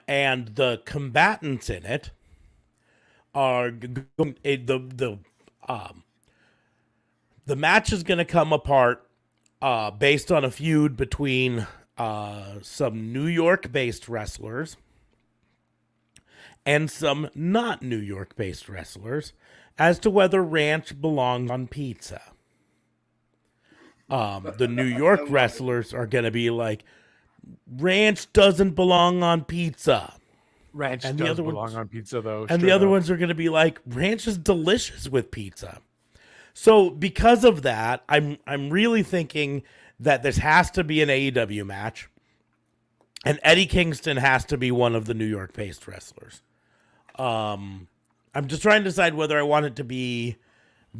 the combatants in it are the match is going to come apart based on a feud between some New York-based wrestlers and some not New York-based wrestlers as to whether ranch belongs on pizza. The New York wrestlers are going to be like, ranch doesn't belong on pizza. Ranch And the does other belong ones- on pizza, though. And the straight other up. ones are going to be like, ranch is delicious with pizza. So because of that, I'm really thinking that this has to be an AEW match. And Eddie Kingston has to be one of the New York-based wrestlers. I'm just trying to decide whether I want it to be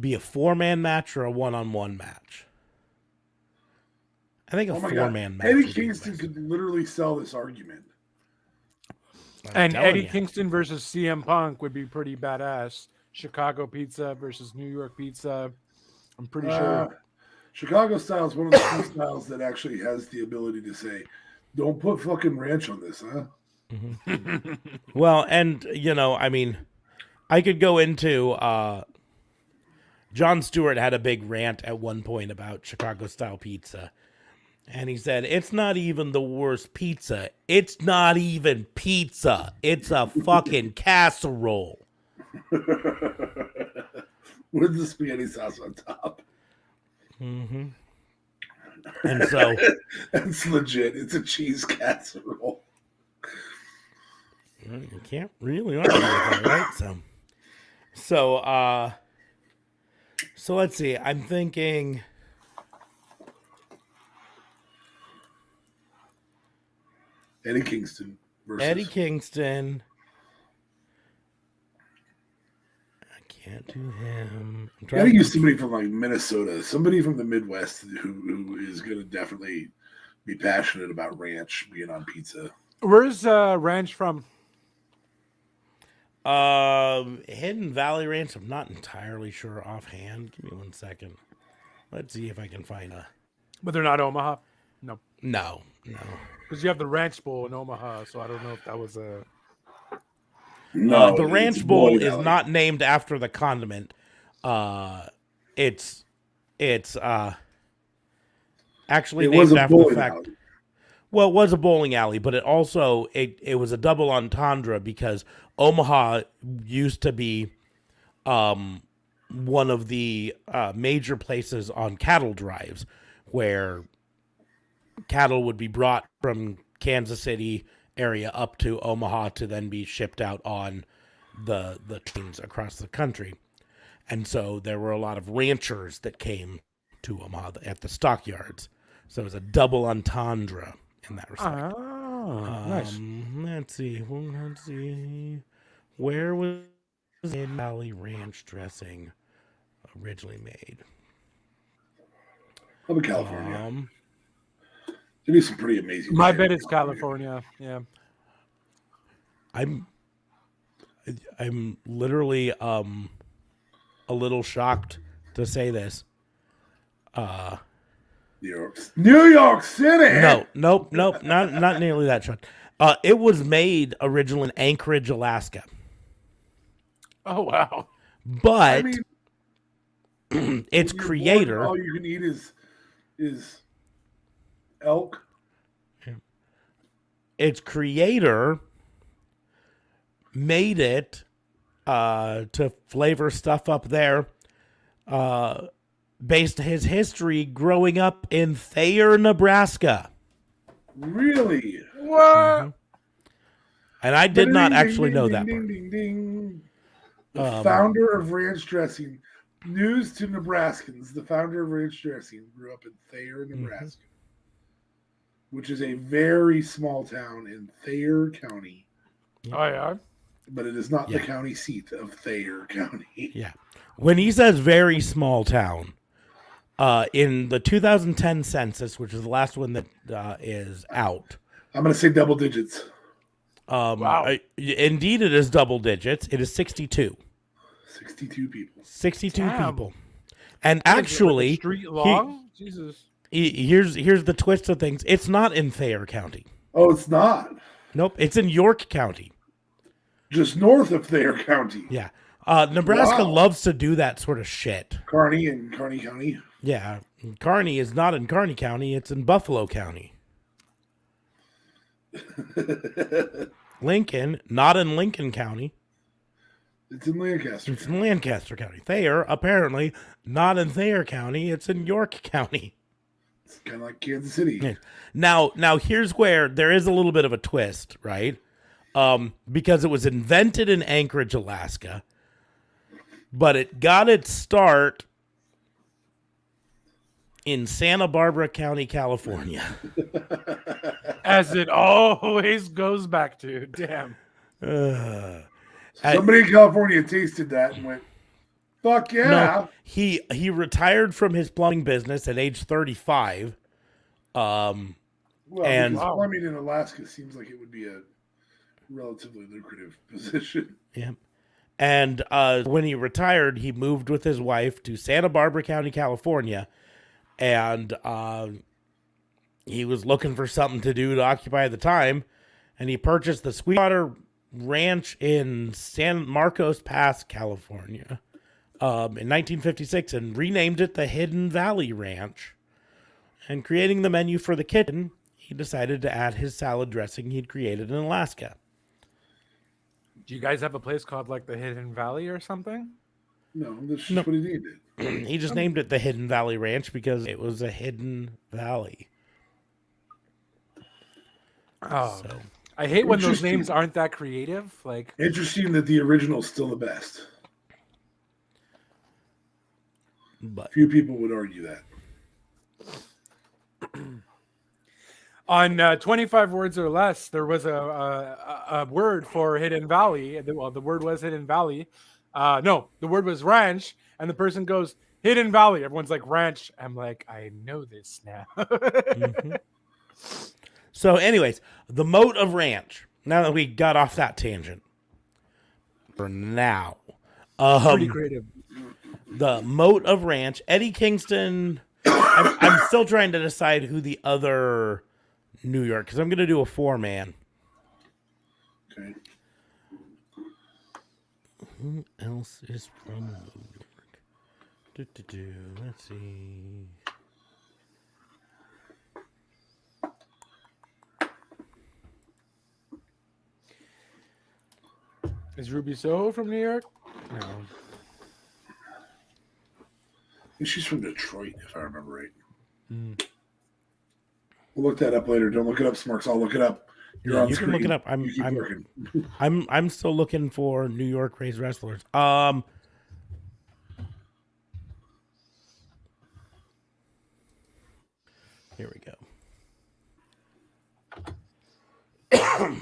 a four-man match or a one-on-one match. I think a Oh my four-man God. match. Eddie would be Kingston best. could literally sell this argument. I'm And telling Eddie ya. Kingston versus CM Punk would be pretty badass. Chicago pizza versus New York pizza. I'm pretty sure. Chicago style is one of the few styles that actually has the ability to say, "Don't put fucking ranch on this, huh?" Well, and I mean, I could go into Jon Stewart had a big rant at one point about Chicago style pizza. And he said, it's not even the worst pizza. It's not even pizza. It's a fucking casserole. With the spaghetti sauce on top. And so, That's legit. It's a cheese casserole. you can't really argue with that, right? So let's see. I'm thinking Eddie Kingston versus Eddie Kingston. I can't do him. I'm gotta use somebody from like Minnesota, somebody from the Midwest who is gonna definitely be passionate about ranch being on pizza. Where's Ranch from? Hidden Valley Ranch. I'm not entirely sure offhand. Give me 1 second. Let's see if I can find a. But they're not Omaha. No, No. because you have the Ranch Bowl in Omaha, so I don't know if that was a. No, The it's Ranch Bowl Boy is Valley. not named after the condiment. It's actually It named was a after the bowling fact. alley. Well, it was a bowling alley, but it also it was a double entendre because Omaha used to be one of the major places on cattle drives where cattle would be brought from Kansas City area up to Omaha to then be shipped out on the trains across the country. And so there were a lot of ranchers that came to Omaha at the stockyards. So it was a double entendre in that respect. Oh, nice. Let's see. Where was Hidden Valley Ranch dressing originally made? Up in California. Um, They do some pretty amazing. My shit bet in it's California. Yeah. I'm literally a little shocked to say this. New York City. Nope, not nearly that shot. It was made originally in Anchorage, Alaska, Oh wow. but I mean, its when you're creator, born, all you can eat is elk. its creator made it to flavor stuff up there, based his history growing up in Thayer, Nebraska. Really? What? And I did not Ding, actually ding, know ding, that ding, part. ding, ding. The Um, founder of ranch dressing. News to Nebraskans. The founder of ranch dressing grew up in Thayer, Mm-hmm. Nebraska, which is a very small town in Thayer County, Oh yeah. but it is not the Yeah. county seat of Thayer County. Yeah. When he says very small town, in the 2010 census, which is the last one that is out, I'm going to say double digits. Wow. Indeed, it is double digits. It is 62. 62 people. 62 Damn. people. And What is it, like a actually, street long. Jesus. here's the twist of things. It's not in Thayer County. Oh, it's not. Nope, it's in York County. Just north of Thayer County. Yeah. Nebraska Wow. loves to do that sort of shit. Kearney and Kearney County. Yeah. Kearney is not in Kearney County, it's in Buffalo County. Lincoln, not in Lincoln County, It's in Lancaster. it's in Lancaster County. Thayer, apparently, not in Thayer County, it's in York County. It's kind of like Kansas City. Yeah. Now here's where there is a little bit of a twist, right? Because it was invented in Anchorage, Alaska, but it got its start in Santa Barbara County, California. As it always goes back to. Damn. Somebody in California tasted that and went, "Fuck yeah!" No, he retired from his plumbing business at age 35. Well, and- because plumbing in Alaska seems like it would be a relatively lucrative position. Yeah. And when he retired, he moved with his wife to Santa Barbara County, California. And he was looking for something to do to occupy the time. And he purchased the Sweetwater Ranch in San Marcos Pass, California, in 1956 and renamed it the Hidden Valley Ranch. And creating the menu for the kitchen, he decided to add his salad dressing he'd created in Alaska. Do you guys have a place called like the Hidden Valley or something? No, that's just No. what he needed. He just named it the Hidden Valley Ranch because it was a hidden valley. Oh, So, I hate when those Interesting. names aren't that creative. Like, Interesting that the original's still the best. but Few people would argue that. On 25 words or less, there was a word for Hidden Valley. Well, the word was Hidden Valley. No, the word was ranch, and the person goes Hidden Valley. Everyone's like ranch. I'm like, I know this now. Mhm. So, anyways, the moat of ranch. Now that we got off that tangent, for now, Pretty creative. the moat of ranch. Eddie Kingston. I'm still trying to decide who the other New York, because I'm going to do a 4-man. Okay. Who else is from New York? Let's see. Is Ruby Soho from New York? No. I think she's from Detroit, if I remember right. We'll look that up later. Don't look it up, Smarks. I'll look it up. You're Yeah, on you screen. can look it up. You keep working. I'm still looking for New York raised wrestlers. Here we go.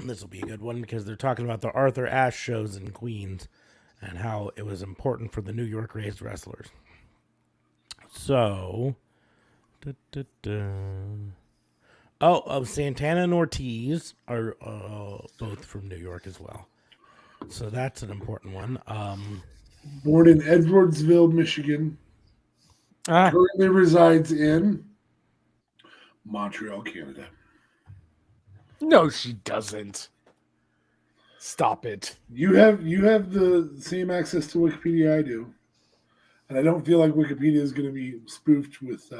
This will be a good one because they're talking about the Arthur Ashe shows in Queens and how it was important for the New York raised wrestlers. So, Santana and Ortiz are both from New York as well. So that's an important one. Born in Edwardsville, Michigan. Currently resides in Montreal, Canada. No, she doesn't. Stop it. You have the same access to Wikipedia I do, and I don't feel like Wikipedia is going to be spoofed with.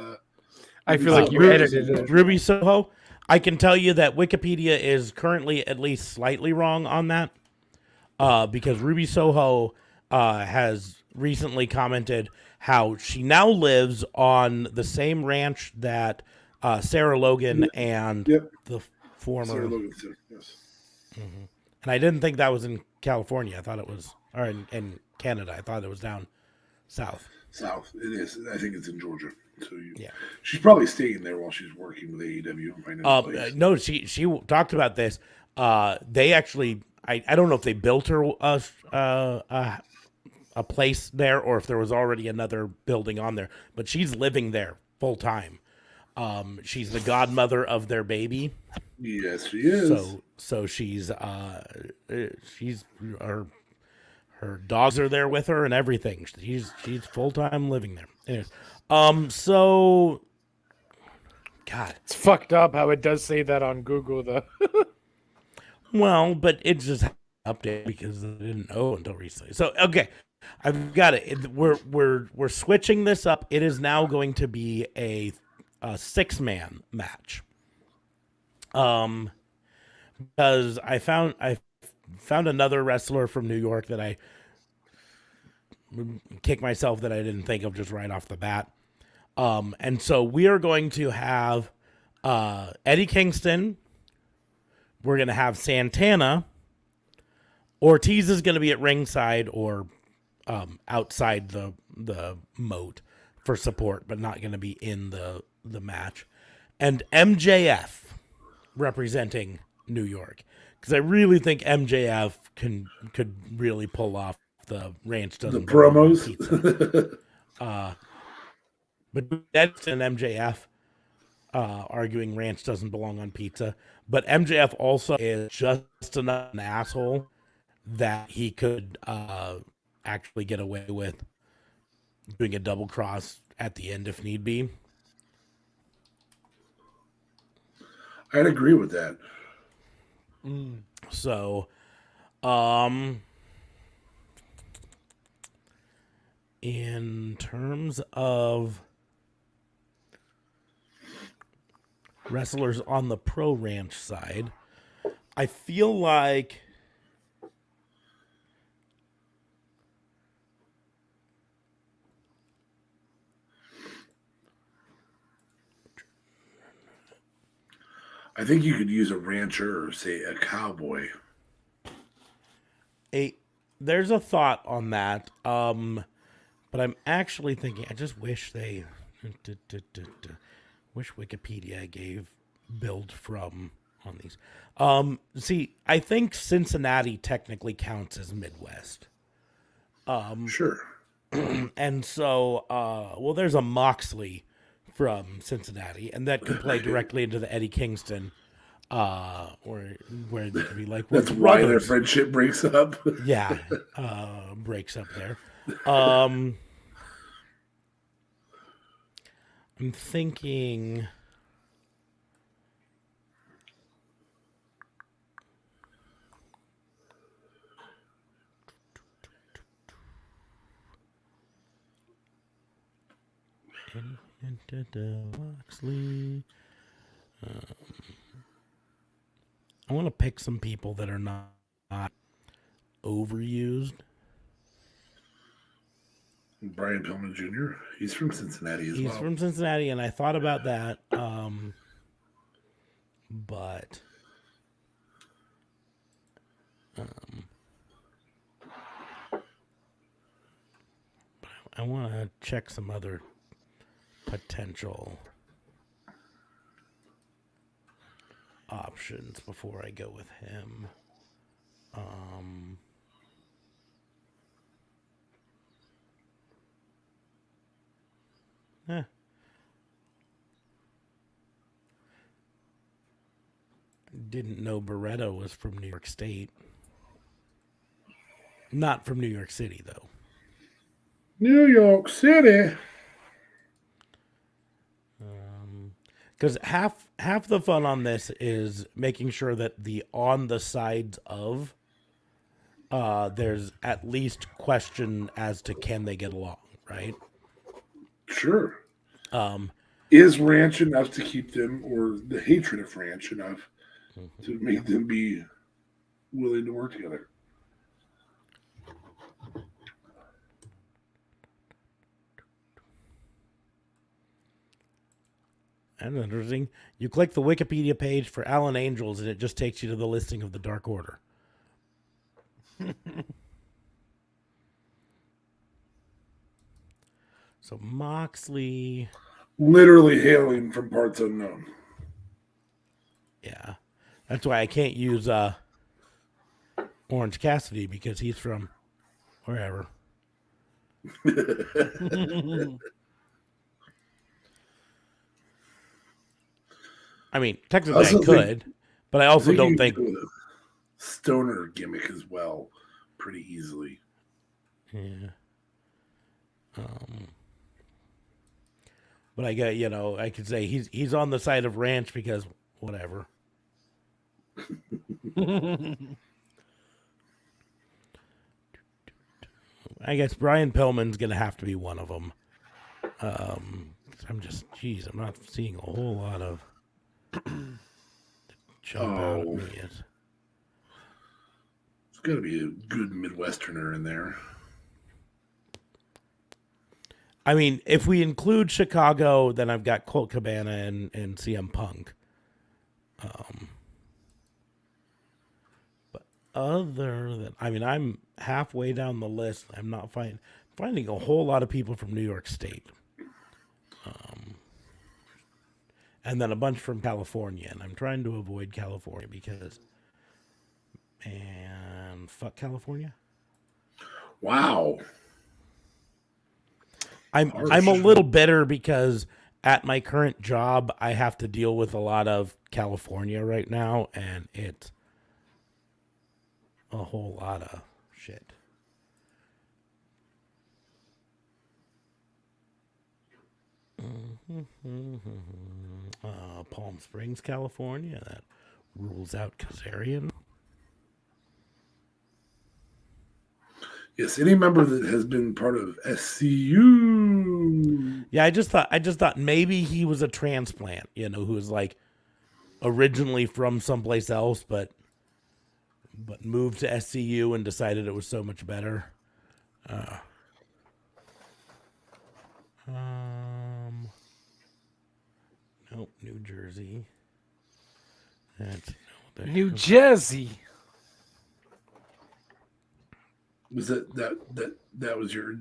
I feel like you edited it. Ruby Soho. I can tell you that Wikipedia is currently at least slightly wrong on that, because Ruby Soho has recently commented how she now lives on the same ranch that Sarah Logan and the former. Sarah Logan, yes. Mm-hmm. And I didn't think that was in California. I thought it was, or in Canada. I thought it was down south. South, it is. I think it's in Georgia. So yeah, she's probably staying there while she's working with AEW. No, she talked about this. They actually, I don't know if they built her a place there or if there was already another building on there, but she's living there full time. She's the godmother of their baby. Yes, she is. So she's her dogs are there with her and everything. She's full time living there. Anyways, so God, it's fucked up how it does say that on Google though. Well, but it just updated because I didn't know until recently. So okay, I've got it. We're switching this up. It is now going to be a 6-man match. Because I found another wrestler from New York that I kick myself that I didn't think of just right off the bat. And so we are going to have Eddie Kingston. We're going to have Santana. Ortiz is going to be at ringside or outside the moat for support, but not going to be in the match. And MJF representing New York, because I really think MJF could really pull off the ranch doesn't the promos. But that's an MJF arguing ranch doesn't belong on pizza. But MJF also is just an asshole that he could actually get away with doing a double cross at the end if need be. I'd agree with that. So, in terms of wrestlers on the pro ranch side, I feel like I think you could use a rancher or say a cowboy. There's a thought on that. But I'm actually thinking I just wish wish Wikipedia gave build from on these. See, I think Cincinnati technically counts as Midwest. Sure. And so, well, there's a Moxley from Cincinnati, and that could play directly into the Eddie Kingston, where they could be like, That's we're why their brothers. friendship breaks up. Yeah, breaks up there. I'm thinking. Moxley. I want to pick some people that are not overused. Brian Pillman Jr. He's from Cincinnati as well. He's from Cincinnati, and I thought about that, but I want to check some other potential options before I go with him. Didn't know Barreto was from New York State. Not from New York City, though. New York City. Because half the fun on this is making sure that the on the sides of there's at least question as to can they get along, right? Sure. Is ranch enough to keep them, or the hatred of ranch enough to make them be willing to work together? That's interesting. You click the Wikipedia page for Allen Angels, and it just takes you to the listing of the Dark Order. So Moxley, Literally hailing from parts unknown. yeah, that's why I can't use Orange Cassidy because he's from wherever. I mean, technically I could, but I also don't think stoner gimmick as well, pretty easily. Yeah. But I get, I could say he's on the side of ranch because whatever. I guess Brian Pillman's gonna have to be one of them. I'm not seeing a whole lot of jump out at me yet. There's got to be a good Midwesterner in there. I mean, if we include Chicago, then I've got Colt Cabana and CM Punk. But other than, I'm halfway down the list. I'm not finding a whole lot of people from New York State. And then a bunch from California. And I'm trying to avoid California because, man, fuck California. Wow. I'm a little bitter because at my current job, I have to deal with a lot of California right now, and it's a whole lot of shit. Palm Springs, California, that rules out Kazarian. Yes, any member that has been part of SCU. Yeah, I just thought maybe he was a transplant, who was like originally from someplace else, but moved to SCU and decided it was so much better. Nope, New Jersey. New Jersey. Was that was your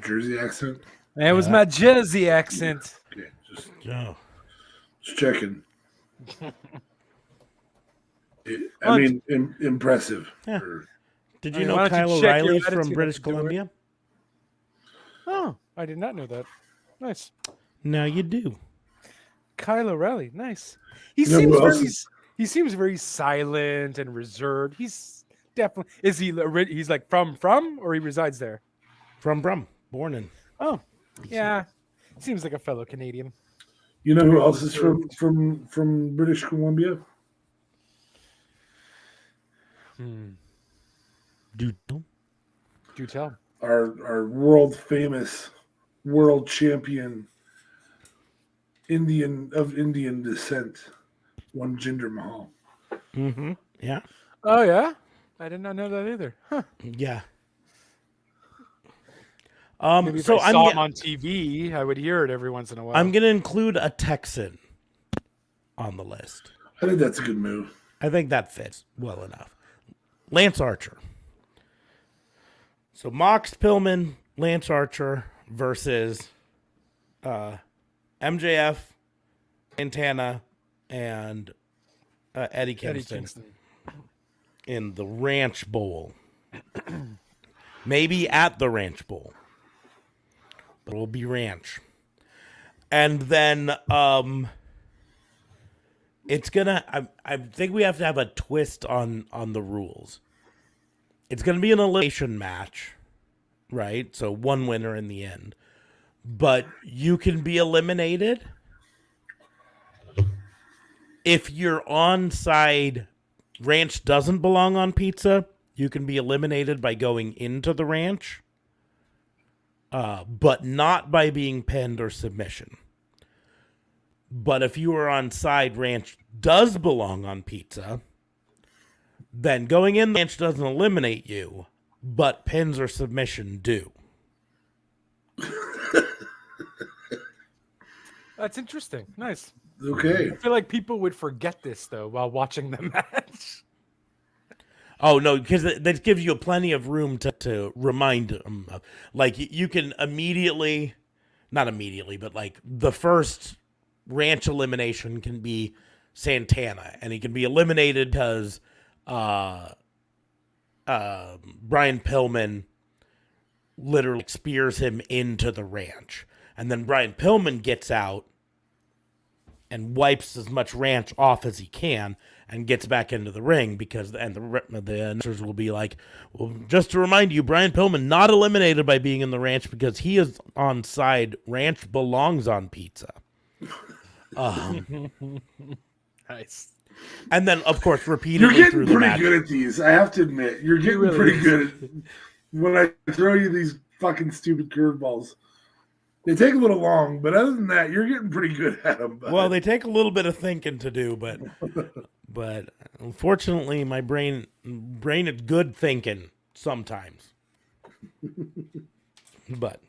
Jersey accent? That was my Jersey accent. Okay, just Oh. checking. I mean, impressive. Yeah. Or- Did I you mean, know why don't you Kyle check your O'Reilly's from attitude British up to do it? Columbia? Oh, I did not know that. Nice. Now you do. Kyle O'Reilly, nice. He You know who seems else very is- he seems very silent and reserved. He's definitely he's like from or he resides there. From Brum. Born in. Oh, yeah. Seems like a fellow Canadian. You know who else is from British Columbia? Do Do tell. Our world famous, world champion Indian descent, one Jinder Mahal. Mm-hmm. Yeah. Oh yeah, I did not know that either. Huh. Yeah. Maybe if So I I'm saw ge- him on TV, I would hear it every once in a while. I'm gonna include a Texan on the list. I think that's a good move. I think that fits well enough. Lance Archer. So Mox Pillman, Lance Archer versus MJF, Santana, and Eddie Kingston in the Ranch Bowl. Maybe at the Ranch Bowl. But it'll be Ranch. And then it's gonna I think we have to have a twist on the rules. It's gonna be an elimination match, right? So one winner in the end. But you can be eliminated if your on-side ranch doesn't belong on pizza. You can be eliminated by going into the ranch, but not by being pinned or submission. But if you are on side ranch does belong on pizza, then going in the ranch doesn't eliminate you, but pins or submission do. That's interesting. Nice. Okay. I feel like people would forget this though while watching the match. Oh, no, because that gives you plenty of room to remind them. Like, you can immediately, not immediately, but like the first ranch elimination can be Santana, and he can be eliminated because Brian Pillman literally spears him into the ranch. And then Brian Pillman gets out and wipes as much ranch off as he can and gets back into the ring because the announcers will be like, well, just to remind you, Brian Pillman not eliminated by being in the ranch because he is on side. Ranch belongs on pizza. Nice. And then, of course, You're repeatedly getting through the pretty match. good at these. I have to admit, you're getting really pretty is. good at when I throw you these fucking stupid curveballs. They take a little long, but other than that, you're getting pretty good at them. Bud. Well, they take a little bit of thinking to do, but unfortunately, my brain is good thinking sometimes. But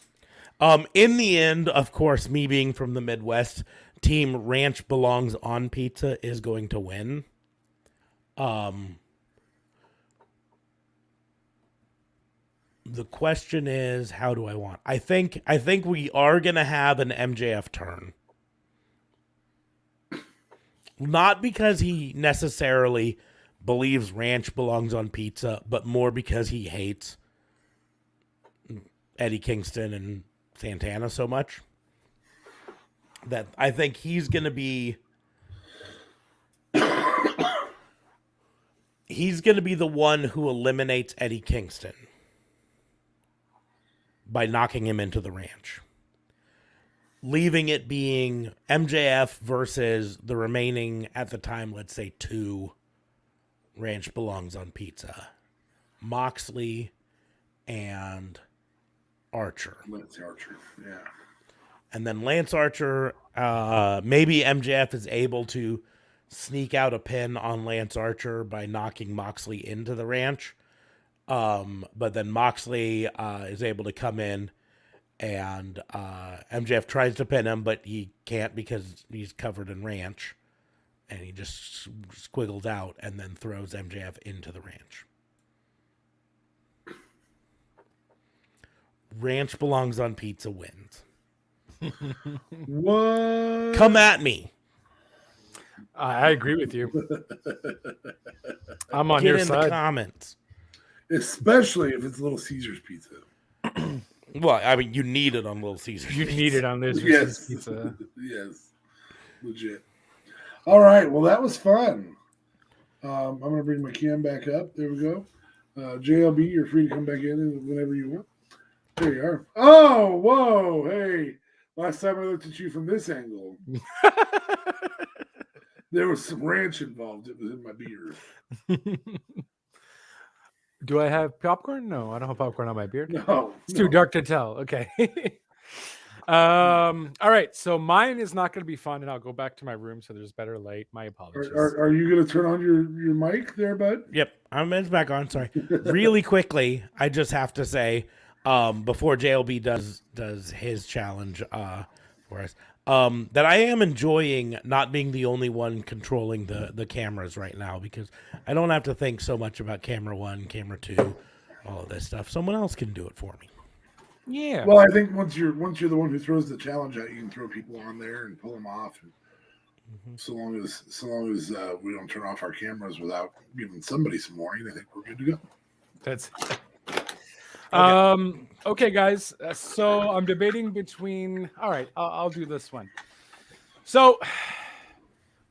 in the end, of course, me being from the Midwest, Team Ranch Belongs on Pizza is going to win. The question is, how do I want? I think we are gonna have an MJF turn. Not because he necessarily believes ranch belongs on pizza, but more because he hates Eddie Kingston and Santana so much. That I think he's gonna be the one who eliminates Eddie Kingston by knocking him into the ranch, leaving it being MJF versus the remaining, at the time, let's say 2 ranch belongs on pizza, Moxley and Archer. Lance Archer, yeah. And then Lance Archer, maybe MJF is able to sneak out a pin on Lance Archer by knocking Moxley into the ranch. But then Moxley is able to come in, and MJF tries to pin him, but he can't because he's covered in ranch, and he just squiggles out and then throws MJF into the ranch. Ranch belongs on pizza wins. What? Come at me. I agree with you. I'm on Get your in the side. comments. Especially if it's Little Caesars pizza. Well, I mean, you need it on Little Caesars. You pizza. need it on this Yes. pizza. Yes. Legit. All right. Well, that was fun. I'm going to bring my cam back up. There we go. JLB, you're free to come back in whenever you want. There you are. Oh, whoa. Hey. Last time I looked at you from this angle, there was some ranch involved. It was in my beard. Do I have popcorn? No, I don't have popcorn on my beard. No. It's too dark to tell. Okay. All right. So mine is not going to be fun, and I'll go back to my room so there's better light. My apologies. Are you going to turn on your mic there, bud? Yep, it's back on. Sorry. Really quickly, I just have to say, before JLB does his challenge for us, that I am enjoying not being the only one controlling the cameras right now, because I don't have to think so much about camera 1, camera 2, all of this stuff. Someone else can do it for me. Yeah. Well, I think once you're the one who throws the challenge out, you can throw people on there and pull them off. And so long as we don't turn off our cameras without giving somebody some warning, I think we're good to go. That's okay, guys. So I'm debating between. All right, I'll do this one. So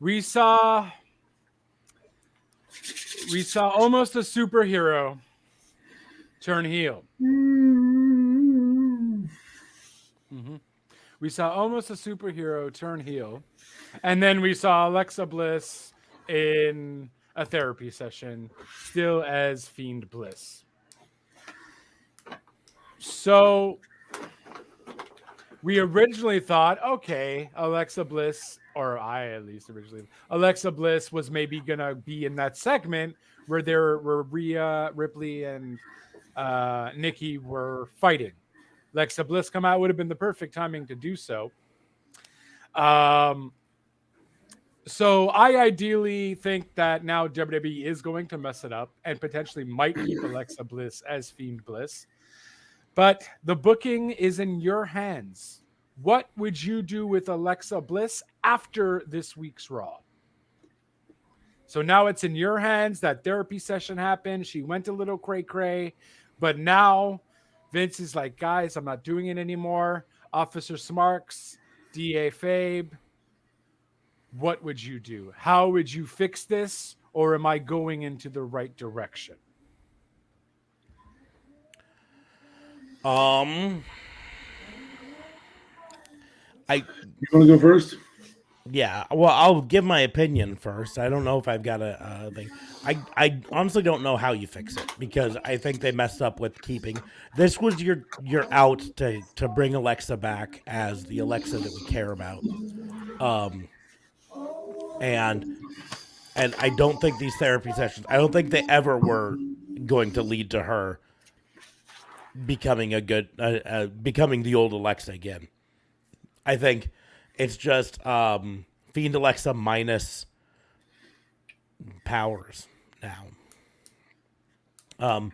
we saw almost a superhero turn heel. We saw almost a superhero turn heel, and then we saw Alexa Bliss in a therapy session, still as Fiend Bliss. So we originally thought, okay, Alexa Bliss, or I at least originally, Alexa Bliss was maybe gonna be in that segment where Rhea Ripley and Nikki were fighting. Alexa Bliss come out would have been the perfect timing to do so. So I ideally think that now WWE is going to mess it up and potentially might keep Alexa Bliss as Fiend Bliss. But the booking is in your hands. What would you do with Alexa Bliss after this week's Raw? So now it's in your hands. That therapy session happened. She went a little cray-cray. But now Vince is like, guys, I'm not doing it anymore. Officer Smarks, DA Fabe, what would you do? How would you fix this? Or am I going into the right direction? You want to go first? Yeah, well, I'll give my opinion first. I don't know if I've got a thing. I honestly don't know how you fix it, because I think they messed up with keeping. This was your out to bring Alexa back as the Alexa that we care about. And I don't think these therapy sessions, I don't think they ever were going to lead to her becoming becoming the old Alexa again. I think it's just Fiend Alexa minus powers now.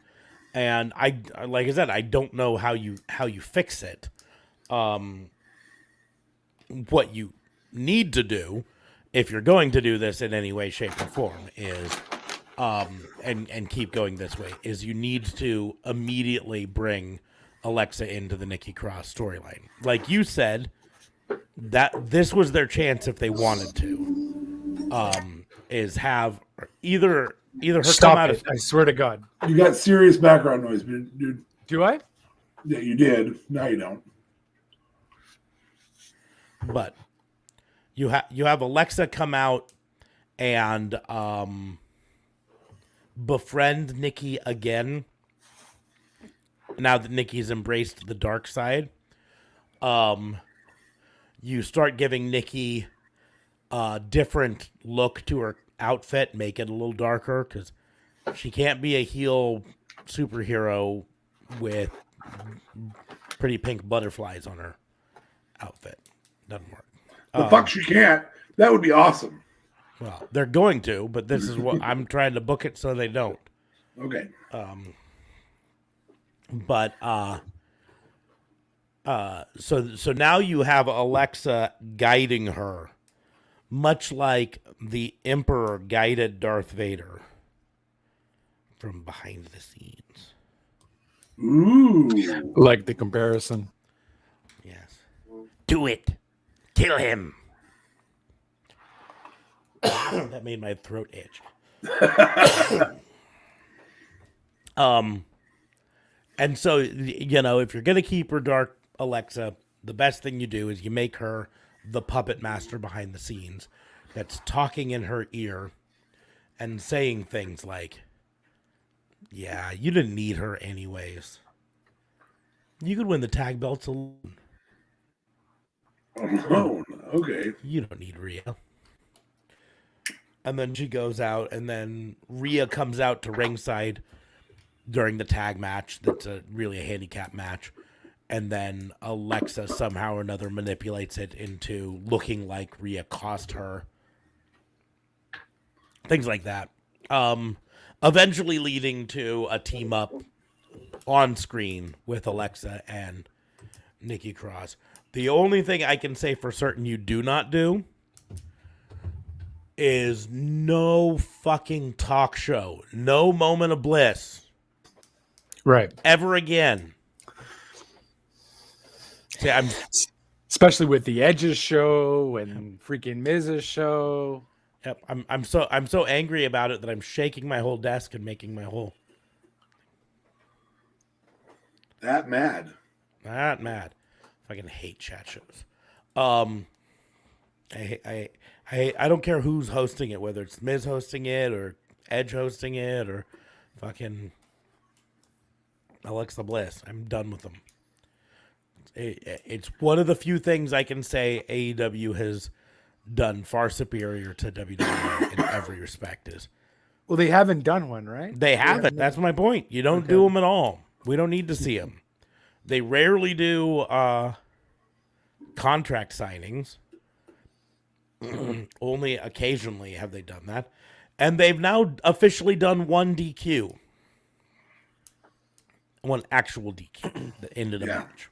And I, like I said, I don't know how you fix it. What you need to do, if you're going to do this in any way, shape, or form, is and keep going this way, is you need to immediately bring Alexa into the Nikki Cross storyline. Like you said, that this was their chance if they wanted to, is have either her Stop come out it. I swear to God. You got serious background noise, dude. Do I? Yeah, you did. Now you don't. but you have Alexa come out and befriend Nikki again. Now that Nikki's embraced the dark side, you start giving Nikki a different look to her outfit, make it a little darker, because she can't be a heel superhero with pretty pink butterflies on her outfit. Doesn't work. The fuck she can't. That would be awesome. Well, they're going to, but this is what I'm trying to book it so they don't. Okay. So now you have Alexa guiding her much like the Emperor guided Darth Vader from behind the scenes. Ooh. Like the comparison. Yes. Do it. Kill him. That made my throat itch. And so, you know, if you're going to keep her dark, Alexa, the best thing you do is you make her the puppet master behind the scenes that's talking in her ear and saying things like, yeah, you didn't need her anyways. You could win the tag belts alone. Oh, okay. You don't need Rhea. And then she goes out, and then Rhea comes out to ringside during the tag match. That's really a handicap match. And then Alexa somehow or another manipulates it into looking like Rhea cost her. Things like that. Eventually leading to a team up on screen with Alexa and Nikki Cross. The only thing I can say for certain you do not do is no fucking talk show, no moment of bliss Right. ever again. See, Especially with the Edge's show and freaking Miz's show. yep, I'm so angry about it that I'm shaking my whole desk and making my whole That mad. not mad. Fucking hate chat shows. I don't care who's hosting it, whether it's Miz hosting it or Edge hosting it or fucking Alexa Bliss. I'm done with them. It's one of the few things I can say AEW has done far superior to WWE in every respect. Is Well, they haven't done one, right? they haven't. That's my point. You don't do them at all. We don't need to see them. They rarely do contract signings. Only occasionally have they done that. And they've now officially done one DQ. One actual DQ. The end of the Yeah. match.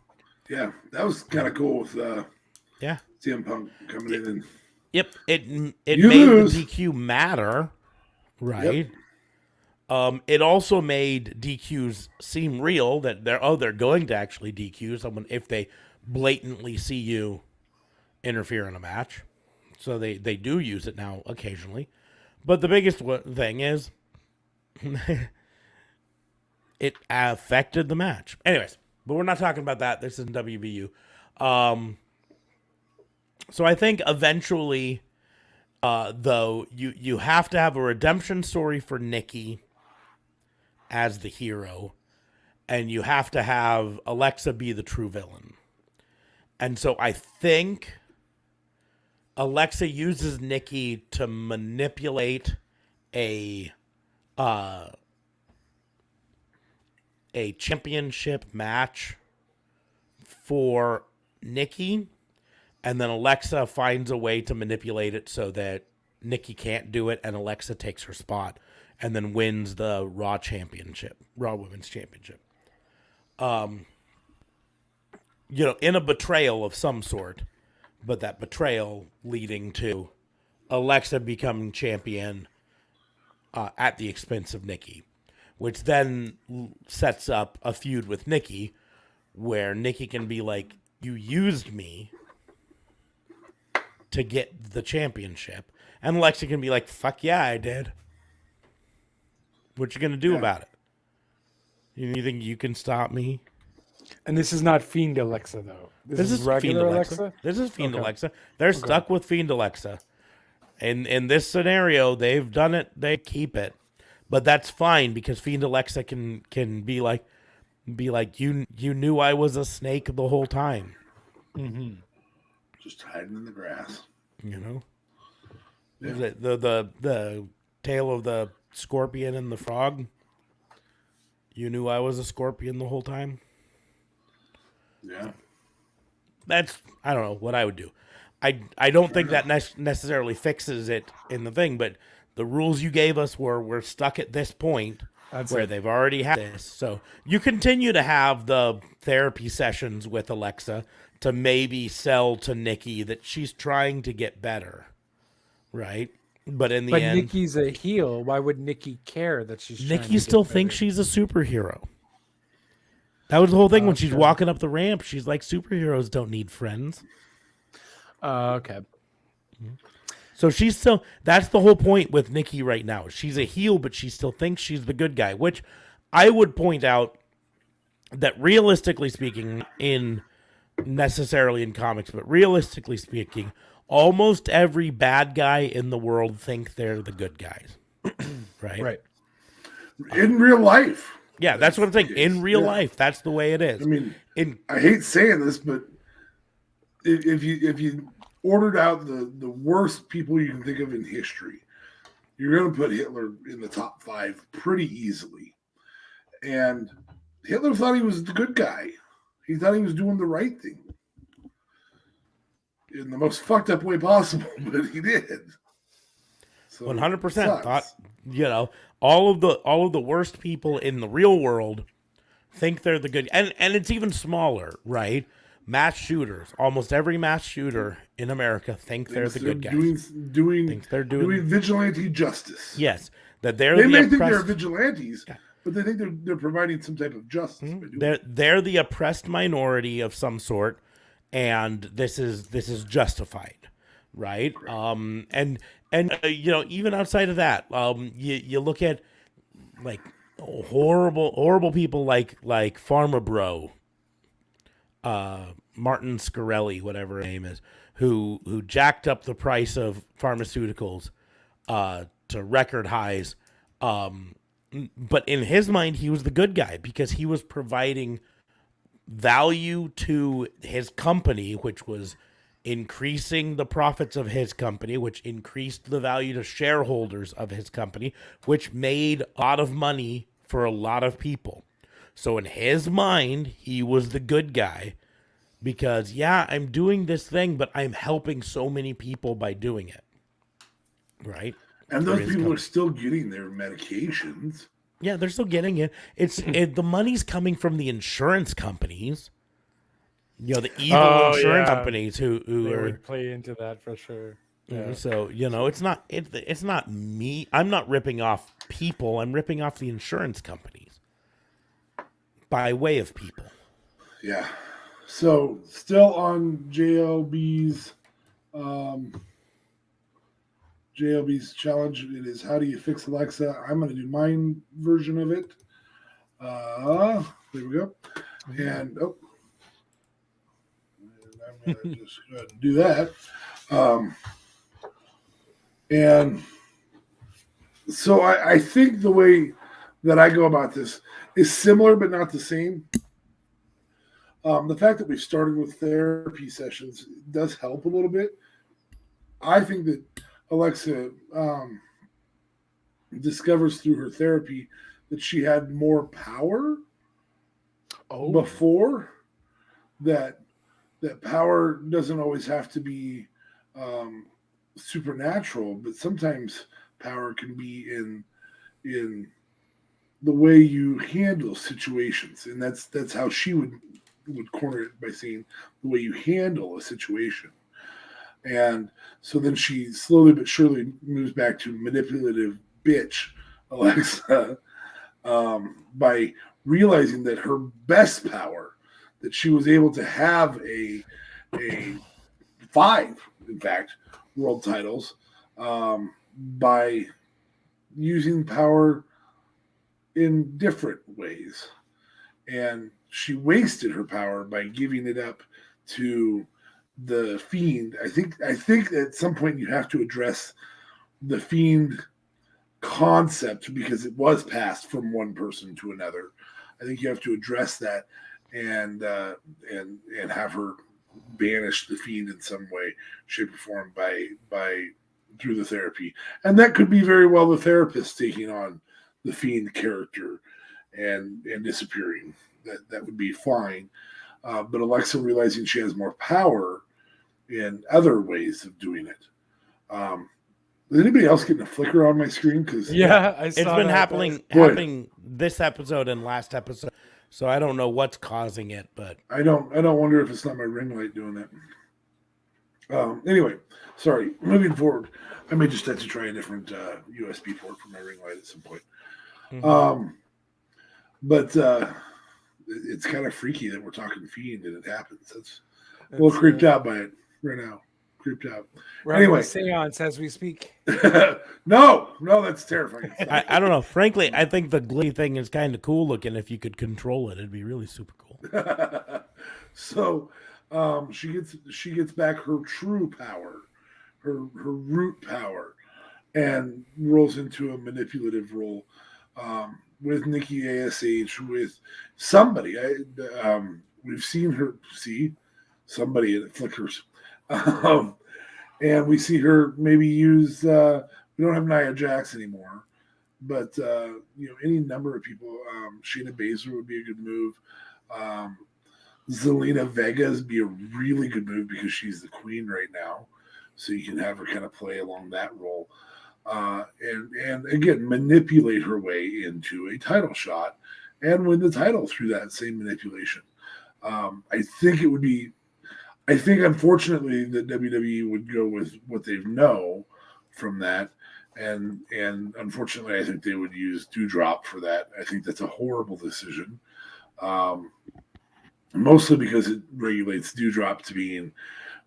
Yeah, that was kind of cool with Yeah. CM Punk coming in and Yep. It You made lose. the DQ matter. Right. It also made DQs seem real, that they're going to actually DQ someone if they blatantly see you interfere in a match. So they do use it now occasionally. But the biggest thing is it affected the match. Anyways, but we're not talking about that. This isn't WVU. So I think eventually, though, you have to have a redemption story for Nikki as the hero, and you have to have Alexa be the true villain. And so I think Alexa uses Nikki to manipulate a championship match for Nikki, and then Alexa finds a way to manipulate it so that Nikki can't do it, and Alexa takes her spot and then wins the Raw Women's Championship. In a betrayal of some sort, but that betrayal leading to Alexa becoming champion at the expense of Nikki, which then sets up a feud with Nikki where Nikki can be like, you used me to get the championship. And Alexa can be like, fuck yeah, I did. What you going to do about it? You think you can stop me? And this is not Fiend Alexa, though. This is regular Fiend Alexa? This is Fiend Okay. Alexa. They're stuck with Fiend Alexa. And in this scenario, they've done it. They keep it. But that's fine because Fiend Alexa can be like you knew I was a snake the whole time. just hiding in the grass. You know? Yeah. Is it the tale of the scorpion and the frog? You knew I was a scorpion the whole time? Yeah. That's, I don't know what I would do. I don't think that necessarily fixes it in the thing, but the rules you gave us we're stuck at this point where they've already had this. So you continue to have the therapy sessions with Alexa to maybe sell to Nikki that she's trying to get better. right? But in the But end, Nikki's a heel. Why would Nikki care that she's trying Nikki to still get thinks better? she's a superhero. That was the whole thing when she's Okay. walking up the ramp. She's like, superheroes don't need friends. Okay. So she's still, that's the whole point with Nikki right now. She's a heel, but she still thinks she's the good guy, which I would point out that realistically speaking, necessarily in comics, but realistically speaking, almost every bad guy in the world think they're the good guys. Right? Right. In real life. Yeah, that's what I'm saying. In real Yeah. life, that's the way it is. I mean, In I hate saying this, but if you ordered out the worst people you can think of in history, you're going to put Hitler in the top 5 pretty easily. And Hitler thought he was the good guy. He thought he was doing the right thing in the most fucked up way possible, but he did. So 100% sucks. thought, you know, all of the worst people in the real world think they're the good, and it's even smaller, right? Mass shooters, almost every mass shooter in America think they're the good guys. Doing Think they're doing vigilante justice. yes, that they're They the may think they're oppressed. vigilantes, but they think they're providing some type of justice. by doing it. They're the oppressed minority of some sort, and this is justified, right? And you know, even outside of that, you look at like horrible people like Pharma Bro, Martin Scarelli, whatever her name is, who jacked up the price of pharmaceuticals to record highs. But in his mind, he was the good guy because he was providing value to his company, which was increasing the profits of his company, which increased the value to shareholders of his company, which made a lot of money for a lot of people. So in his mind, he was the good guy because, yeah, I'm doing this thing, but I'm helping so many people by doing it. Right? And For those his people company. are still getting their medications. Yeah, they're still getting it. The money's coming from the insurance companies. You know, the evil Oh, insurance yeah. companies who They are. would play into that for sure. Yeah. So you know, it's not me. I'm not ripping off people. I'm ripping off the insurance companies by way of people. Yeah. So still on JLB's challenge. It is, how do you fix Alexa? I'm going to do my version of it. There we go. And I'm going to just go ahead and do that. And so I think the way that I go about this is similar but not the same. The fact that we started with therapy sessions does help a little bit. I think that Alexa discovers through her therapy that she had more power before. That power doesn't always have to be supernatural, but sometimes power can be in the way you handle situations, and that's how she would corner it, by saying the way you handle a situation. And so then she slowly but surely moves back to manipulative bitch Alexa by realizing that her best power, that she was able to have a 5, in fact, world titles by using power in different ways. And she wasted her power by giving it up to the Fiend. I think at some point you have to address the Fiend concept because it was passed from one person to another. I think you have to address that and have her banish the Fiend in some way, shape, or form by through the therapy. And that could be very well the therapist taking on the Fiend character and disappearing. That would be fine. But Alexa realizing she has more power in other ways of doing it. Is anybody else getting a flicker on my screen? Because Yeah, I It's saw been that. happening this episode and last episode, so I don't know what's causing it, but I don't wonder if it's not my ring light doing it. Anyway, sorry. Moving forward, I may just have to try a different USB port for my ring light at some point. Mhm. But it's kind of freaky that we're talking Fiend and it happens. That's a little creeped out by it right now. Creeped out. We're having Anyway. a seance as we speak. no, that's terrifying. I don't know. Frankly, I think the Glee thing is kind of cool looking. If you could control it, it'd be really super cool. So she gets back her true power, her root power, and rolls into a manipulative role with Nikki ASH, with somebody. We've seen her see somebody and it flickers. And we see her maybe use we don't have Nia Jax anymore, but any number of people. Shayna Baszler would be a good move. Zelina Vega would be a really good move because she's the queen right now, so you can have her kind of play along that role, and again manipulate her way into a title shot and win the title through that same manipulation. I think, unfortunately, that WWE would go with what they know from that, and unfortunately, I think they would use Doudrop for that. I think that's a horrible decision, mostly because it regulates Doudrop to being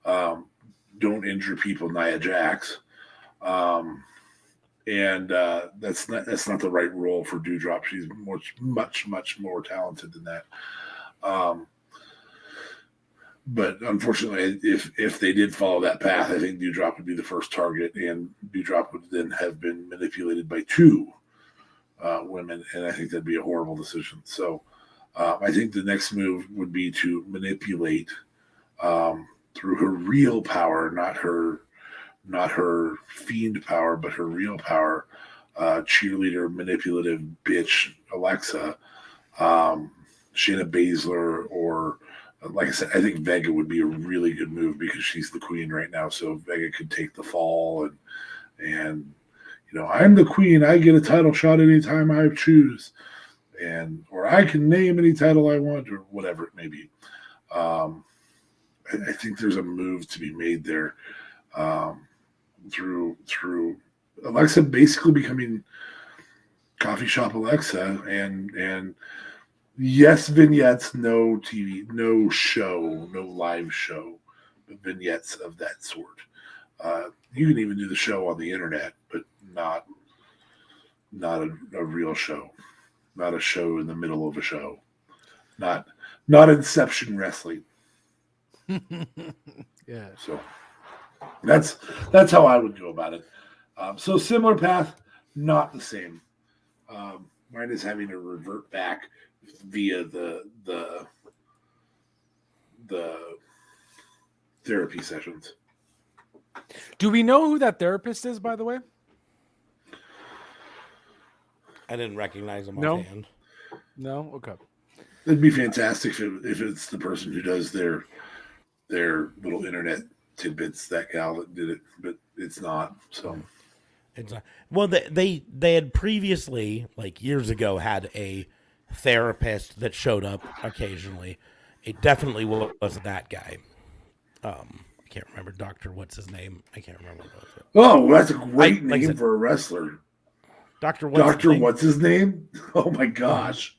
don't injure people, Nia Jax, and that's not the right role for Doudrop. She's much more talented than that. But unfortunately, if they did follow that path, I think Doudrop would be the first target, and Doudrop would then have been manipulated by two women, and I think that'd be a horrible decision. So I think the next move would be to manipulate through her real power, not her fiend power, but her real power, cheerleader, manipulative bitch Alexa, Shayna Baszler, or like I said, I think Vega would be a really good move because she's the queen right now. So Vega could take the fall, and I'm the queen. I get a title shot anytime I choose, or I can name any title I want, or whatever it may be. I think there's a move to be made there through Alexa basically becoming coffee shop Alexa, and yes, vignettes, no TV, no show, no live show, but vignettes of that sort. You can even do the show on the internet, but not a real show, not a show in the middle of a show, not Inception wrestling. Yeah. So that's how I would go about it. So similar path, not the same. Mine is having to revert back via the therapy sessions. Do we know who that therapist is, by the way? I didn't recognize him No. offhand. No? Okay. It'd be fantastic if it's the person who does their little internet tidbits, that gal that did it, but it's not. So It's not. Well, they had previously, like years ago, had a therapist that showed up occasionally. It definitely wasn't that guy. I can't remember what's his name. I can't remember what it was. oh, that's a great like I name said, for a wrestler. Doctor What's his name? Oh my gosh.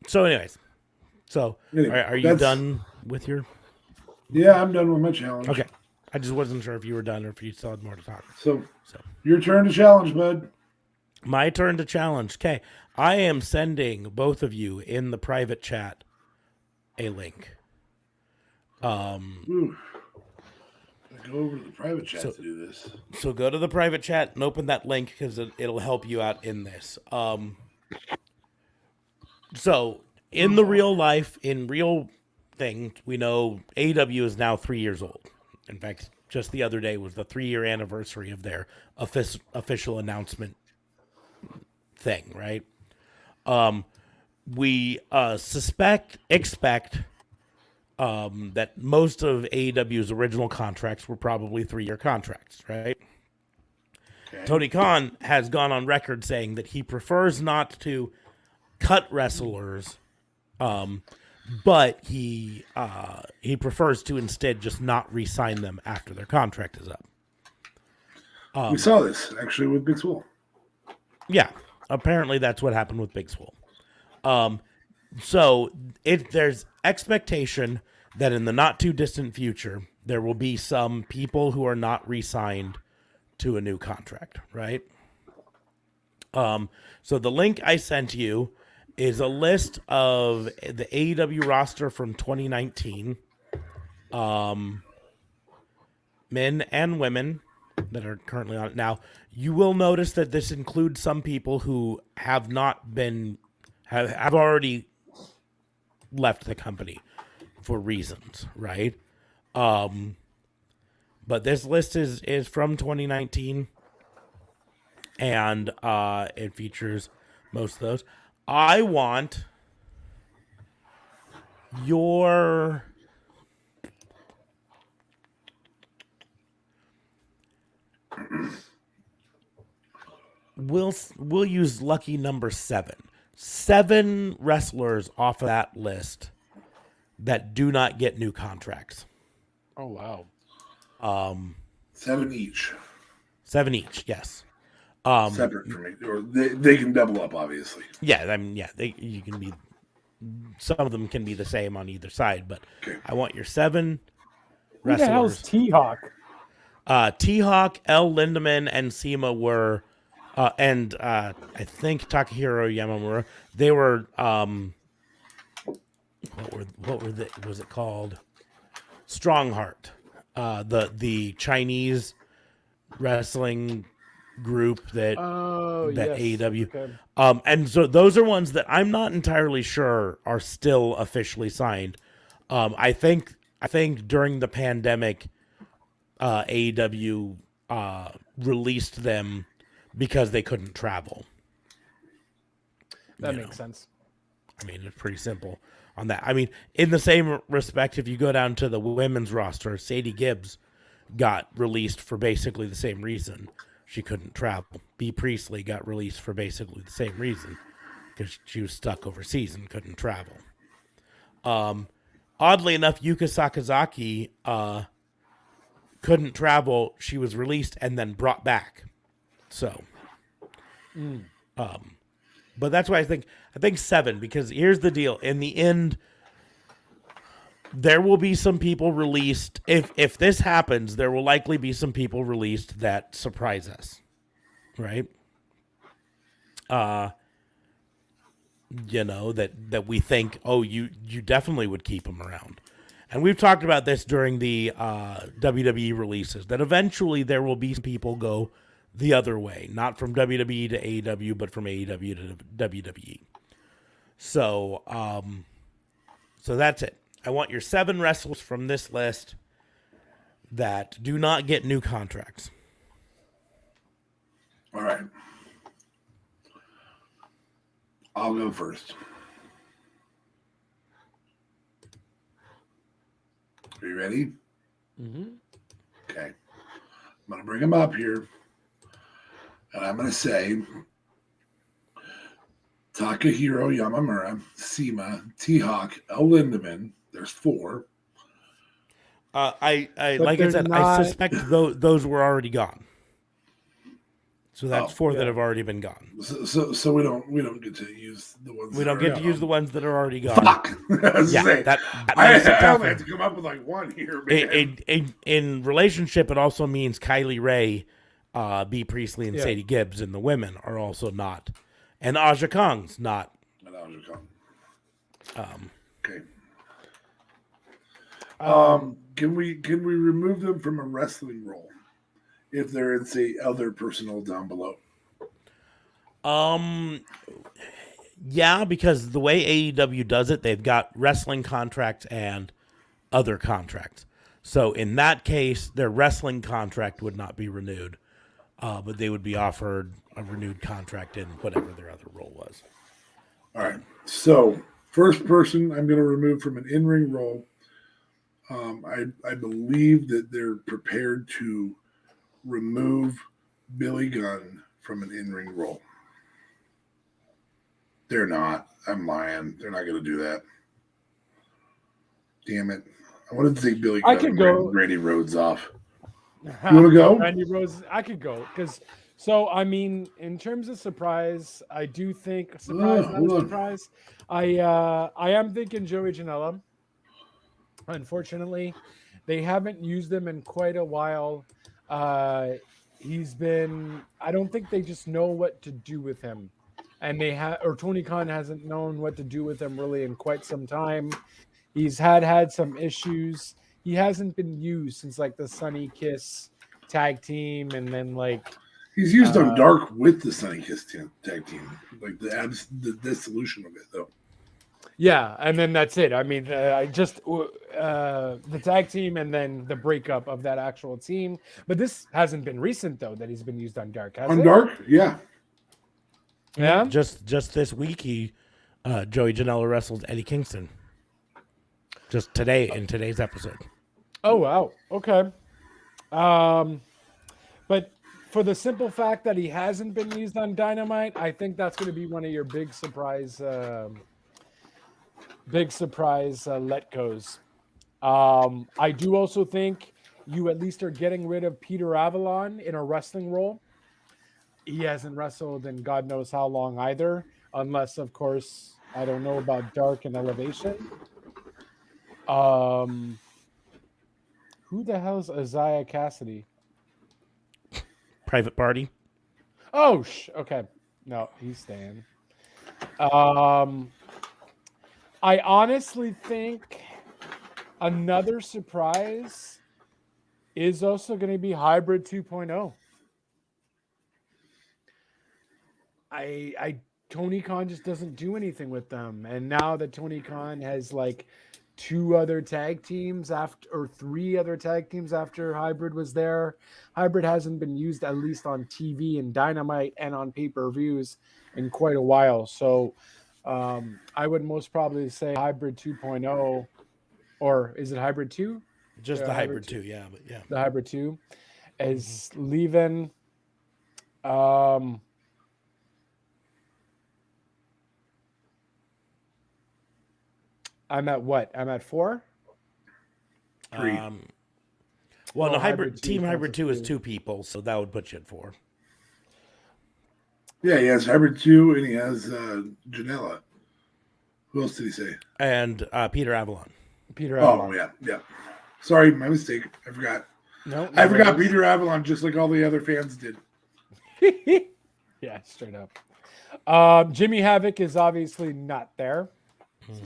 So, anyways, Anyway, are you that's- done with your? Yeah, I'm done with my challenge. Okay, I just wasn't sure if you were done or if you still had more to talk. So So your turn to challenge, bud. my turn to challenge. Okay, I am sending both of you in the private chat a link. Ooh. Go over to the private chat So- to do this. So go to the private chat and open that link because it'll help you out in this. So in the real life, in real thing, we know AEW is now 3 years old. In fact, just the other day was the 3-year anniversary of their official announcement thing, right? We expect that most of AEW's original contracts were probably 3-year contracts, right? Okay. Tony Khan has gone on record saying that he prefers not to cut wrestlers but he prefers to instead just not re-sign them after their contract is up. We saw this actually with Big Swole. Yeah, apparently that's what happened with Big Swole. So there's expectation that in the not too distant future there will be some people who are not re-signed to a new contract, right? So the link I sent you is a list of the AEW roster from 2019, men and women that are currently on it now. You will notice that this includes some people who have not been have already left the company for reasons, right? But this list is from 2019, and it features most of those. I want your we'll use lucky number 7. 7 wrestlers off of that list that do not get new contracts. Oh wow. 7 each. 7 each, yes. Separate from me. Or they can double up, obviously. Yeah, I mean, yeah, you can be. Some of them can be the same on either side, but Okay. I want your 7 Who the hell's wrestlers. T-Hawk? T-Hawk, L. Lindemann, and Sema were, and I think Takahiro Yamamura. They were. What were they? Was it called? Strongheart, the Chinese wrestling group that Oh, that yes. AEW. Okay. And so those are ones that I'm not entirely sure are still officially signed. I think during the pandemic, AEW released them because they couldn't travel. That You makes know. sense. I mean, it's pretty simple on that. I mean, in the same respect, if you go down to the women's roster, Sadie Gibbs got released for basically the same reason. She couldn't travel. Bea Priestley got released for basically the same reason because she was stuck overseas and couldn't travel. Oddly enough, Yuka Sakazaki couldn't travel. She was released and then brought back. So, but that's why I think 7, because here's the deal. In the end, there will be some people released. If this happens, there will likely be some people released that surprise us, right? That we think, oh, you definitely would keep them around. And we've talked about this during the WWE releases, that eventually there will be some people go the other way, not from WWE to AEW, but from AEW to WWE. So, so that's it. I want your 7 wrestlers from this list that do not get new contracts. All right. I'll go first. Are you ready? Mm-hmm. Okay. I'm going to bring them up here. And I'm going to say Takahiro Yamamura, Sema, T-Hawk, L. Lindemann. There's 4. I But like I they're said, not- I suspect those were already gone. So that's Oh, 4 that yeah. have already been gone. So we don't get to use the ones. We that don't are get to gone. use the ones that are already gone. Fuck. I was Yeah, saying, that I makes it only tougher. had to come up with like one here, man. In relationship, it also means Kylie Ray, Bea Priestley, and Yeah. Sadie Gibbs, and the women are also not, and Aja Kong's not. And that was your comment. Okay. Can we remove them from a wrestling role if they're in say other personnel down below? Yeah, because the way AEW does it, they've got wrestling contracts and other contracts. So in that case, their wrestling contract would not be renewed, but they would be offered a renewed contract in whatever their other role was. All right. So first person I'm going to remove from an in-ring role. I believe that they're prepared to remove Billy Gunn from an in-ring role. They're not. I'm lying. They're not going to do that. Damn it! I wanted to take Billy I Gunn could and go. Randy Rhodes off. You want to go? Randy Rose, I could go because. So I mean, in terms of surprise, I do think surprise, not hold a on. surprise. I am thinking Joey Janela. Unfortunately, they haven't used him in quite a while. He's been. I don't think they just know what to do with him, and they have or Tony Khan hasn't known what to do with him really in quite some time. He's had some issues. He hasn't been used since like the Sunny Kiss tag team, and then like He's used on Dark with the Sunny Kiss tag team, like the dissolution of it, though. yeah, and then that's it. I mean, I just the tag team, and then the breakup of that actual team. But this hasn't been recent though that he's been used on Dark. Has On it? Dark, yeah. Yeah. Just this week, Joey Janela wrestled Eddie Kingston. Just today in today's episode. Oh wow. Okay. But for the simple fact that he hasn't been used on Dynamite, I think that's going to be one of your big surprise letgos. I do also think you at least are getting rid of Peter Avalon in a wrestling role. He hasn't wrestled in God knows how long either, unless of course I don't know about Dark and Elevation. Who the hell is Isaiah Cassidy? Private Party. Oh, okay. No, he's staying. I honestly think another surprise is also going to be Hybrid 2.0. Tony Khan just doesn't do anything with them, and now that Tony Khan has like three other tag teams after Hybrid was there. Hybrid hasn't been used at least on TV and Dynamite and on pay-per-views in quite a while. So I would most probably say Hybrid 2.0, or is it Hybrid 2? Just the Hybrid 2, yeah, but yeah. The Hybrid 2 is leaving. I'm at what? I'm at 4? 3. Well, no, Hybrid Team 2 Hybrid 2 is counts as 2 people, so that would put you at 4. Yeah, he has Hybrid 2 and he has Janela. Who else did he say? And Peter Avalon. Peter Avalon. Oh, yeah. Sorry, my mistake. I forgot. No, I forgot Peter Avalon just like all the other fans did. Yeah, straight up. Jimmy Havoc is obviously not there,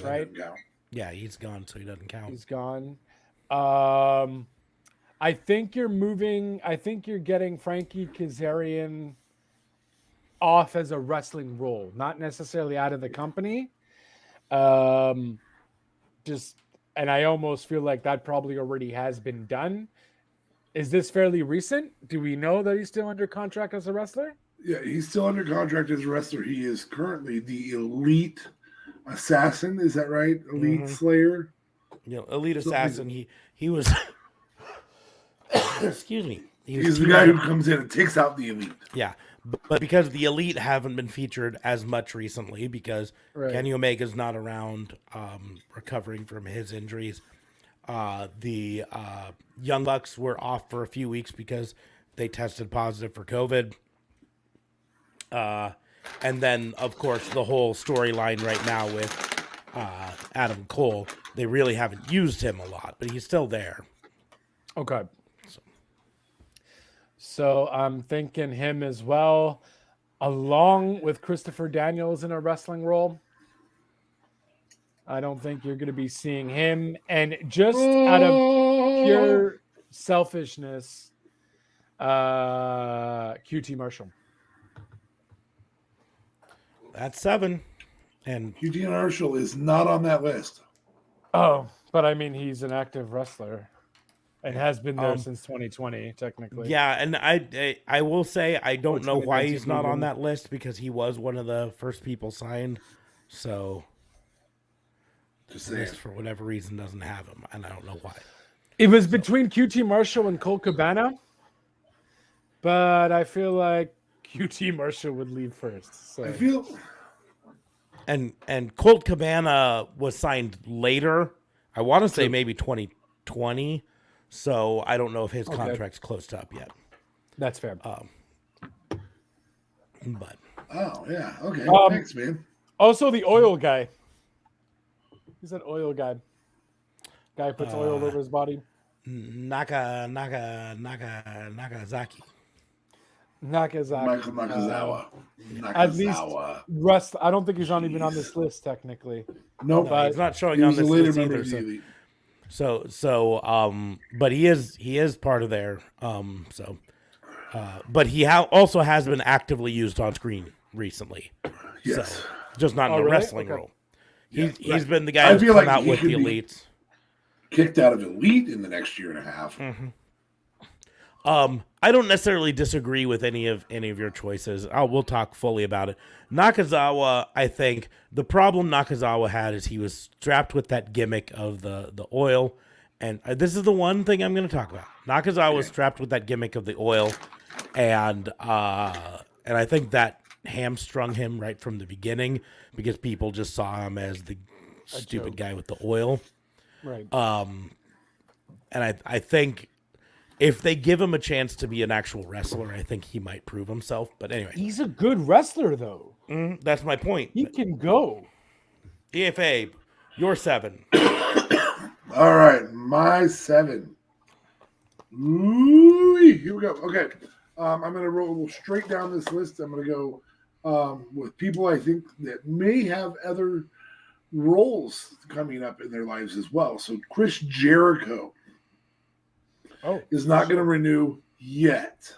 right? Yeah, he's gone, so he doesn't count. He's gone. I think you're getting Frankie Kazarian off as a wrestling role, not necessarily out of the company. And I almost feel like that probably already has been done. Is this fairly recent? Do we know that he's still under contract as a wrestler? Yeah, he's still under contract as a wrestler. He is currently the Elite Assassin. Is that right? Elite Slayer. You know, Elite Assassin. He was. Excuse me. He's the guy who comes in and takes out the Elite. Yeah, but because the Elite haven't been featured as much recently, because Kenny Omega's not around, recovering from his injuries. The Young Bucks were off for a few weeks because they tested positive for COVID. And then, of course, the whole storyline right now with Adam Cole, they really haven't used him a lot, but he's still there. Okay. So I'm thinking him as well, along with Christopher Daniels in a wrestling role. I don't think you're going to be seeing him. And just out of pure selfishness, QT Marshall. That's 7. And QT Marshall is not on that list. Oh, but I mean, he's an active wrestler and has been there since 2020, technically. yeah, and I will say I don't know why he's not on 2019. that list, because he was one of the first people signed. So Just the saying. list, for whatever reason, doesn't have him, and I don't know why. It was between QT Marshall and Colt Cabana, but I feel like QT Marshall would leave first. So I feel And Colt Cabana was signed later. I want to say maybe 2020. So I don't know if his Okay. contract's closed up yet. That's fair. But Oh yeah. Okay. Um, Thanks, man. Also, the oil guy. He's an oil guy. Guy who puts oil over his body. Nakazaki. Nakazaki. Michael Nakazawa. At least Nakazawa. Rust. I don't think he's not even on this list technically. Nope. No, he's not showing He on was a this later list member either. of the Elite. But he is part of there. But he also has been actively used on screen recently. Yes. So, just not in Oh, the really? wrestling Okay. role. Yeah, He's been the I guy who's feel come like out he with could the be- elites. Kicked out of Elite in the next year and a half. I don't necessarily disagree with any of your choices. We'll talk fully about it. Nakazawa, I think the problem Nakazawa had is he was strapped with that gimmick of the oil, and this is the one thing I'm going to talk about. Nakazawa was strapped with that gimmick of the oil, and I think that hamstrung him right from the beginning because people just saw him as the stupid guy with the oil. Right. And I think if they give him a chance to be an actual wrestler, I think he might prove himself. But anyway, He's a good wrestler, though. that's my point. He can go. EFA, you're 7. All right, my 7. Ooh, here we go. Okay, I'm gonna roll straight down this list. I'm gonna go with people I think that may have other roles coming up in their lives as well. So Chris Jericho Oh, is not going to renew yet.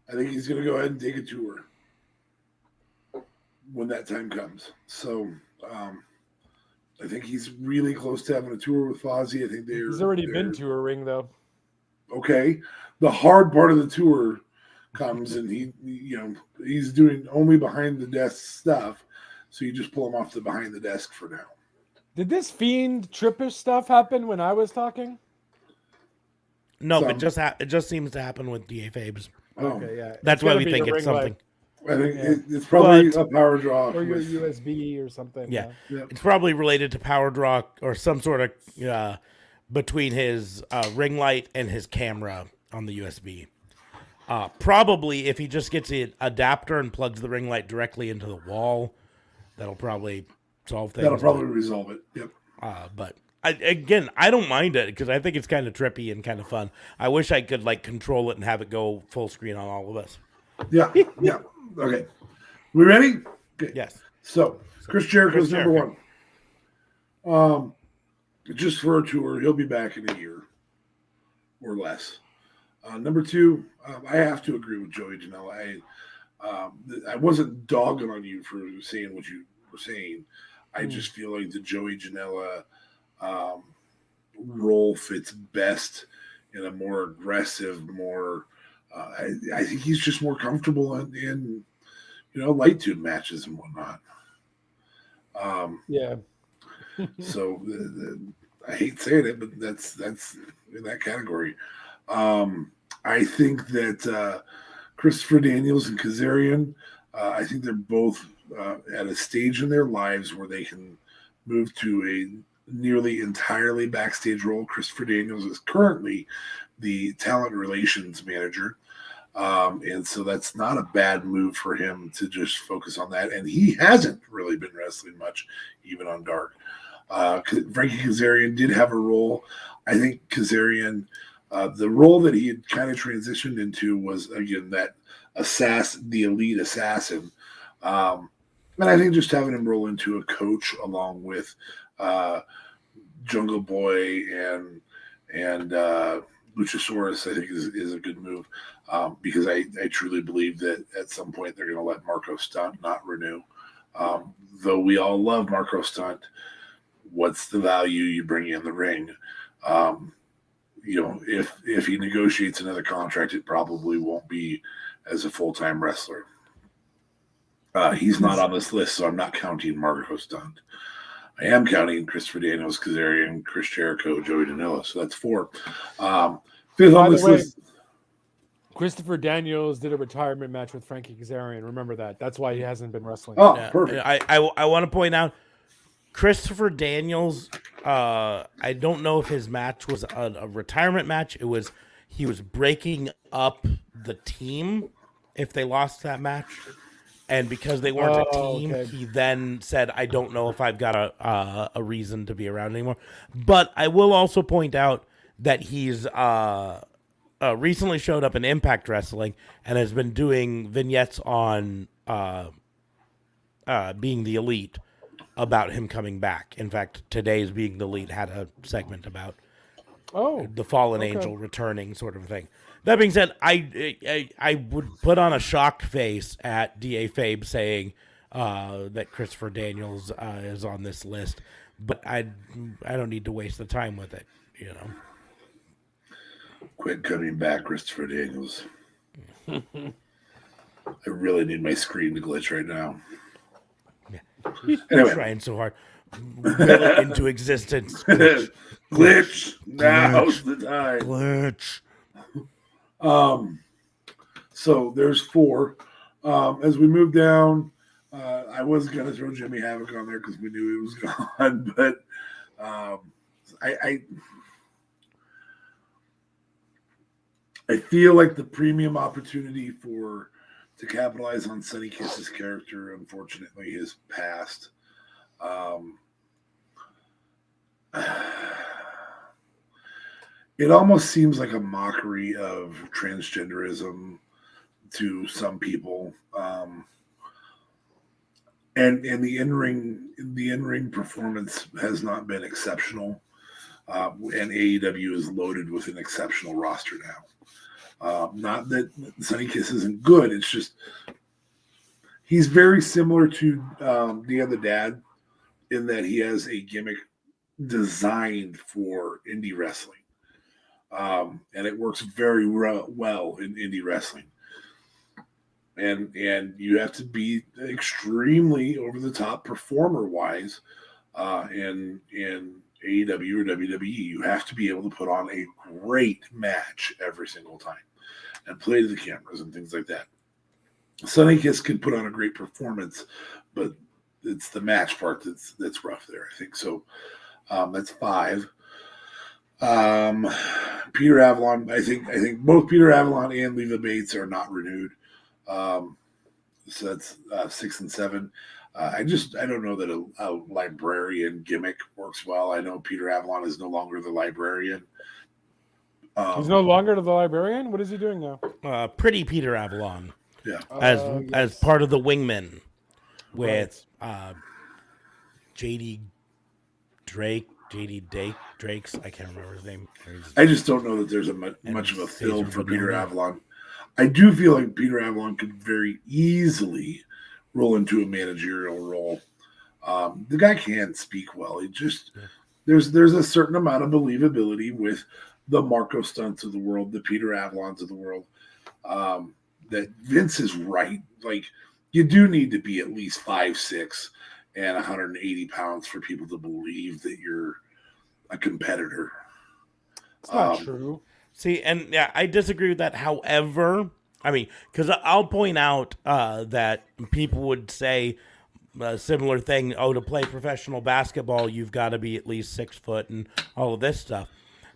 I think he's going to go ahead and take a tour when that time comes. So I think he's really close to having a tour with Fozzy. I think he's already been to a ring, though. okay. The hard part of the tour comes, and he's doing only behind the desk stuff. So you just pull him off the behind the desk for now. Did this Fiend Trippish stuff happen when I was talking? No, Some. it just seems to happen with DA Fabes. Okay, yeah. That's It's why gotta we be think a it's ring something. I think Yeah. it's probably But- a power draw. or your with- USB or something. Yeah. Yeah. It's probably related to power draw or some sort of between his ring light and his camera on the USB. Probably if he just gets an adapter and plugs the ring light directly into the wall, that'll probably solve things. That'll probably resolve it. Yep. But I don't mind it because I think it's kind of trippy and kind of fun. I wish I could control it and have it go full screen on all of us. Yeah. Yeah. Okay. We ready? Okay. Yes. So Chris Jericho's Chris number 1. Just for a tour, he'll be back in a year or less. Number 2, I have to agree with Joey Janela. I wasn't dogging on you for saying what you were saying. I just feel like the Joey Janela role fits best in a more aggressive, more. I think he's just more comfortable in light tube matches and whatnot. Yeah. So I hate saying it, but that's in that category. I think that Christopher Daniels and Kazarian, I think they're both at a stage in their lives where they can move to a nearly entirely backstage role. Christopher Daniels is currently the talent relations manager. And so that's not a bad move for him to just focus on that. And he hasn't really been wrestling much, even on Dark. Frankie Kazarian did have a role. I think Kazarian, the role that he had kind of transitioned into was, again, that the elite assassin. And I think just having him roll into a coach along with Jungle Boy and Luchasaurus, I think is a good move. Because I truly believe that at some point they're going to let Marco Stunt not renew. Though we all love Marco Stunt, what's the value you bring in the ring? If he negotiates another contract, it probably won't be as a full-time wrestler. He's not on this list, so I'm not counting Marco Stunt. I am counting Christopher Daniels, Kazarian, Chris Jericho, Joey Janela. So that's 4. Fifth By on the this way, list. Christopher Daniels did a retirement match with Frankie Kazarian. Remember that. That's why he hasn't been wrestling. Oh, Yeah. perfect. I want to point out Christopher Daniels I don't know if his match was a retirement match. He was breaking up the team if they lost that match. And because they weren't a team, okay. he then said, "I don't know if I've got a reason to be around anymore." But I will also point out that he's recently showed up in Impact Wrestling and has been doing vignettes on Being the Elite about him coming back. In fact, today's Being the Elite had a segment about the fallen angel returning, sort of thing. That being said, I would put on a shocked face at DA Fabe saying that Christopher Daniels is on this list, but I don't need to waste the time with it, you know. Quit coming back, Christopher Daniels. I really need my screen to glitch right now. Anyway. Trying so hard. Will it into existence. Glitch. Now's the time. Glitch. So there's 4. As we move down, I was gonna throw Jimmy Havoc on there because we knew he was gone, but I feel like the premium opportunity to capitalize on Sonny Kiss's character, unfortunately, has passed. It almost seems like a mockery of transgenderism to some people, and the in-ring performance has not been exceptional, and AEW is loaded with an exceptional roster now. Not that Sonny Kiss isn't good; it's just he's very similar to Dan the Dad in that he has a gimmick designed for indie wrestling. And it works very well in indie wrestling. And you have to be extremely over the top performer wise in AEW or WWE. You have to be able to put on a great match every single time and play to the cameras and things like that. Sonny Kiss can put on a great performance, but it's the match part that's rough there, I think. So that's 5. Peter Avalon, I think both Peter Avalon and Leva Bates are not renewed. So that's 6 and 7. I don't know that a librarian gimmick works well. I know Peter Avalon is no longer the librarian. He's no longer the librarian? What is he doing now? Pretty Peter Avalon. Yeah. As part of the Wingmen with JD Drakes. I can't remember his name. I just don't know that there's much of a fill for Peter Avalon. I do feel like Peter Avalon could very easily roll into a managerial role. The guy can speak well. It just there's a certain amount of believability with the Marco Stunts of the world, the Peter Avalons of the world. That Vince is right. Like, you do need to be at least 5'6" and 180 pounds for people to believe that you're a competitor. It's not true. See, and yeah, I disagree with that. However, I mean, because I'll point out that people would say a similar thing. Oh, to play professional basketball, you've got to be at least 6 foot and all of this stuff.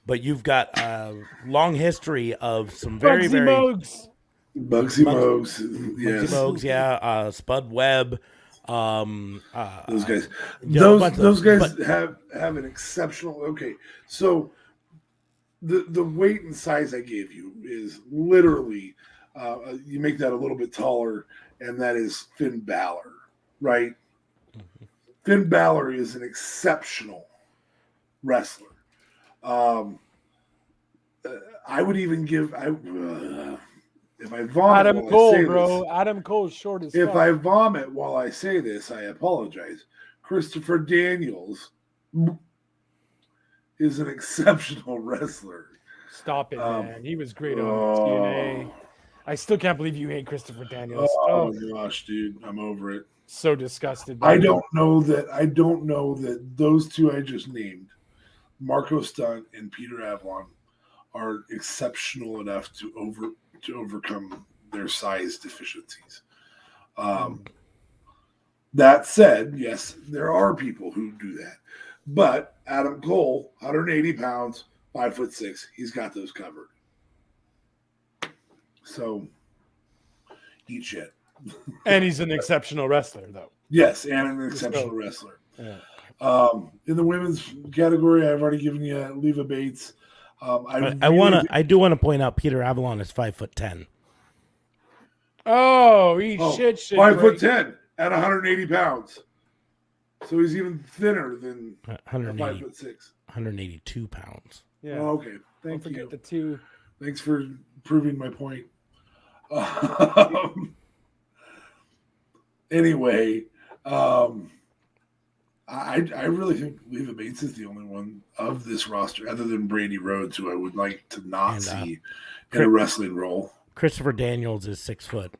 But you've got a long history of some very, very Bugsy Mogs, yes. Bugsy Mogs, yeah. Spud Webb. Those guys. Yeah, those guys have an exceptional. Okay, so the weight and size I gave you is literally you make that a little bit taller, and that is Finn Balor, right? Mm-hmm. Finn Balor is an exceptional wrestler. I would even give if I vomit Adam Cole, bro. Adam Cole's short as fuck. If I vomit while I say this, I apologize. Christopher Daniels is an exceptional wrestler. Stop it, man. He was great on TNA. I still can't believe you hate Christopher Daniels. Oh gosh, dude, I'm over it. So disgusted. I don't know that those two I just named, Marco Stunt and Peter Avalon, are exceptional enough to overcome their size deficiencies. That said, yes, there are people who do that. But Adam Cole, 180 pounds, 5'6", he's got those covered. So, eat shit. And he's an exceptional wrestler, though. Yes, and an exceptional wrestler. Yeah. In the women's category, I've already given you Leva Bates. I do want to point out Peter Avalon is 5'10". Oh, eat shit. 5'10" at 180 pounds. So he's even thinner than 180, 5'6". 182 pounds. Yeah. Oh, okay, Don't thank forget you. the two. Thanks for proving my point. Anyway, I really think Leva Bates is the only one of this roster, other than Brandy Rhodes, who I would like to not And, see in a wrestling role. Christopher Daniels is 6 foot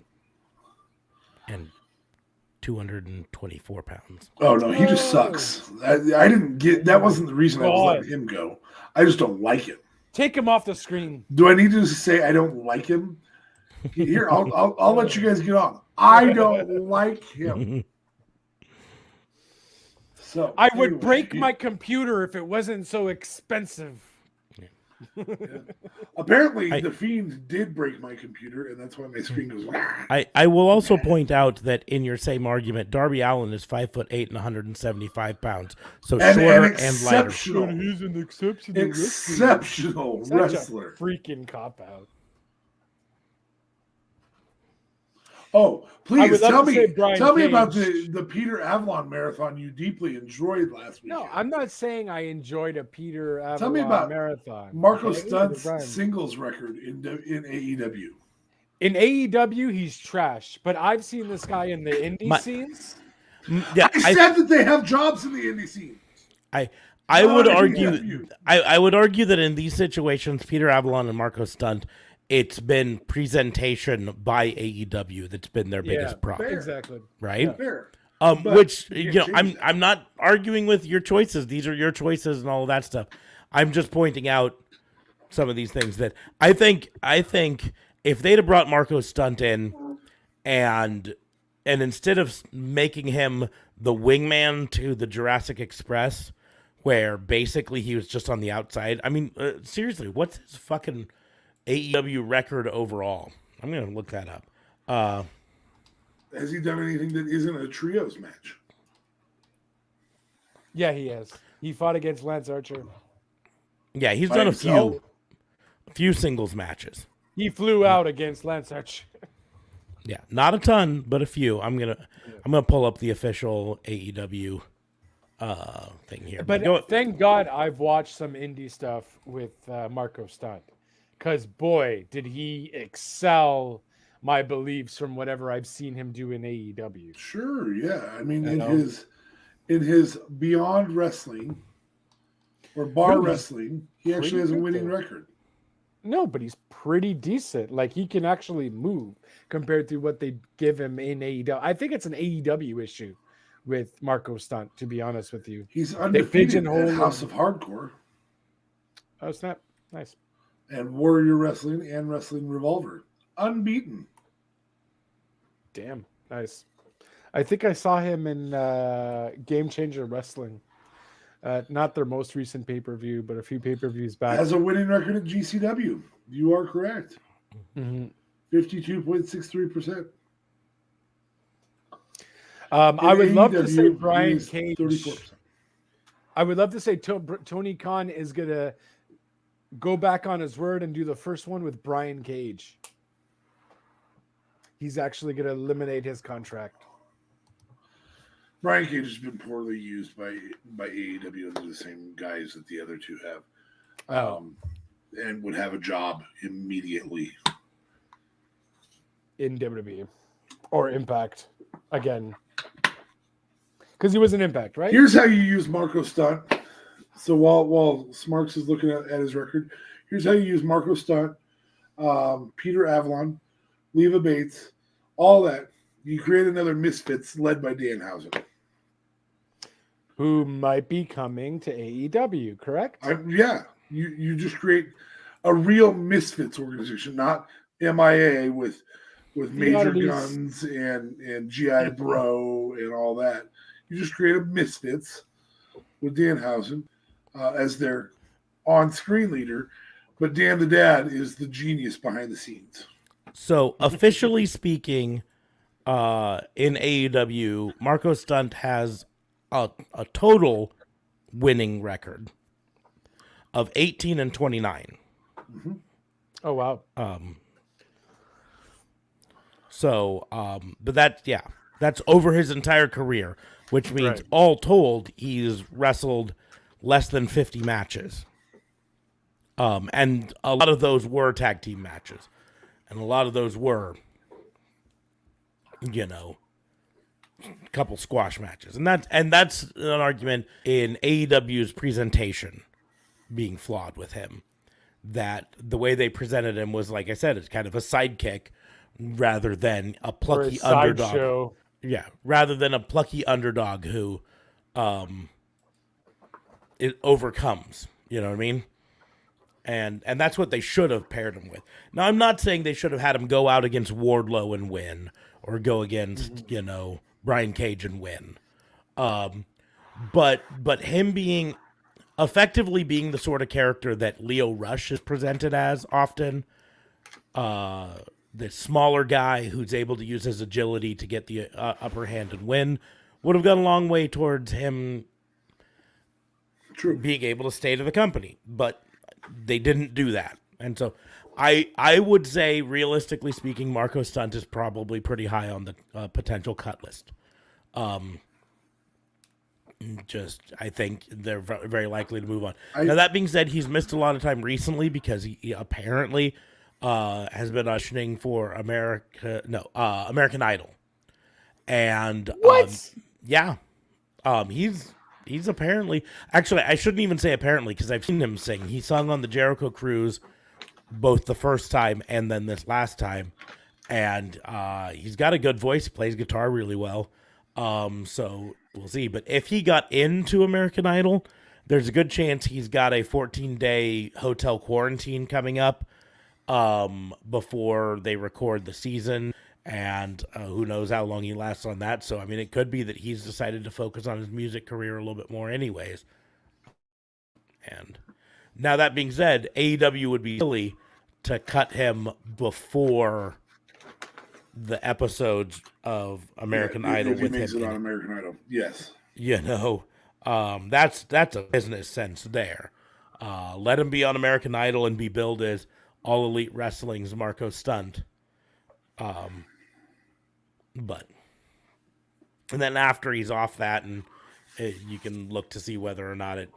and 224 pounds. Oh no, he just sucks. I didn't get that. Wasn't the reason I was letting him go. I just don't like him. Take him off the screen. Do I need to say I don't like him? Here, I'll let you guys get on. I don't like him. So I would break my computer if it wasn't so expensive. Yeah. Apparently, the Fiend did break my computer, and that's why my screen goes. I will also point out that in your same argument, Darby Allin is 5'8" and 175 pounds, so shorter and lighter. He's an Exceptional wrestler. Freaking cop out. Oh, please tell me Cage. about the Peter Avalon marathon you deeply enjoyed last week. No, I'm not saying I enjoyed a Peter Avalon Tell me about marathon. Marco Stunt's singles record in AEW. In AEW, he's trash, but I've seen this guy in the indie scenes. Yeah, I said that they have jobs in the indie scene. I would argue. I would argue that in these situations, Peter Avalon and Marco Stunt, it's been presentation by AEW that's been their biggest problem. Exactly. Right? Yeah, fair. Which I'm not arguing with your choices. These are your choices and all of that stuff. I'm just pointing out some of these things that I think if they'd have brought Marco Stunt in and instead of making him the wingman to the Jurassic Express, where basically he was just on the outside. I mean, seriously, what's his fucking AEW record overall? I'm going to look that up. Has he done anything that isn't a trios match? Yeah, he has. He fought against Lance Archer. Yeah, he's By done himself? a few singles matches. He flew out against Lance Archer. Yeah, not a ton, but a few. I'm gonna pull up the official AEW thing here. But thank God I've watched some indie stuff with Marco Stunt, because boy, did he excel my beliefs from whatever I've seen him do in AEW. Sure, yeah. I mean, in his Beyond Wrestling or Bar Wrestling, he actually has a winning record. No, but he's pretty decent. Like, he can actually move compared to what they give him in AEW. I think it's an AEW issue with Marco Stunt, to be honest with you. He's undefeated at pigeonhole House of Hardcore Oh, snap. Nice. and Warrior Wrestling and Wrestling Revolver. Unbeaten. Damn. Nice. I think I saw him in Game Changer Wrestling. Not their most recent pay-per-view, but a few pay-per-views back. Has a winning record at GCW. You are correct. Mm-hmm. 52.63%. I would love to say AEW, Brian he's Cage. 34%. I would love to say Tony Khan is going to go back on his word and do the first one with Brian Cage. He's actually going to eliminate his contract. Brian Cage has been poorly used by AEW under the same guys that the other two have. And would have a job immediately. In WWE or Impact again. Because he was an Impact, right? Here's how you use Marco Stunt. So while Smarks is looking at his record, here's how you use Marco Stunt, Peter Avalon, Leva Bates, all that. You create another Misfits led by Danhausen. Who might be coming to AEW, correct? Yeah. You just create a real Misfits organization, not MIA with Major Guns and GI Bro and all that. You just create a Misfits with Danhausen as their on-screen leader, but Dan the Dad is the genius behind the scenes. So officially speaking, in AEW, Marco Stunt has a total winning record of 18-29. Oh wow. But that's over his entire career, which means Right. all told, he's wrestled less than 50 matches. And a lot of those were tag team matches. And a lot of those were, a couple squash matches. And that's an argument in AEW's presentation being flawed with him. That the way they presented him was, like I said, it's kind of a sidekick rather than a Or a plucky underdog. sideshow. Yeah, rather than a plucky underdog who it overcomes. You know what I mean? And that's what they should have paired him with. Now, I'm not saying they should have had him go out against Wardlow and win, or go against Brian Cage and win. But him effectively being the sort of character that Leo Rush is presented as often, the smaller guy who's able to use his agility to get the upper hand and win, would have gone a long way towards him being able to stay to the company. But they didn't do that. And so I would say, realistically speaking, Marco Stunt is probably pretty high on the potential cut list. I think they're very likely to move on. Now, that being said, he's missed a lot of time recently because he apparently has been auditioning for American Idol. And What? He's apparently, actually, I shouldn't even say apparently, because I've seen him sing. He sung on the Jericho Cruise both the first time and then this last time. And he's got a good voice. He plays guitar really well. So we'll see. But if he got into American Idol, there's a good chance he's got a 14-day hotel quarantine coming up before they record the season. And who knows how long he lasts on that. So, I mean, it could be that he's decided to focus on his music career a little bit more anyways. And now, that being said, AEW would be silly to cut him before the episodes of American Idol if he with makes him. it on American Idol. Yes. That's a business sense there. Let him be on American Idol and be billed as All Elite Wrestling's Marco Stunt. And then after he's off that, and you can look to see whether or not it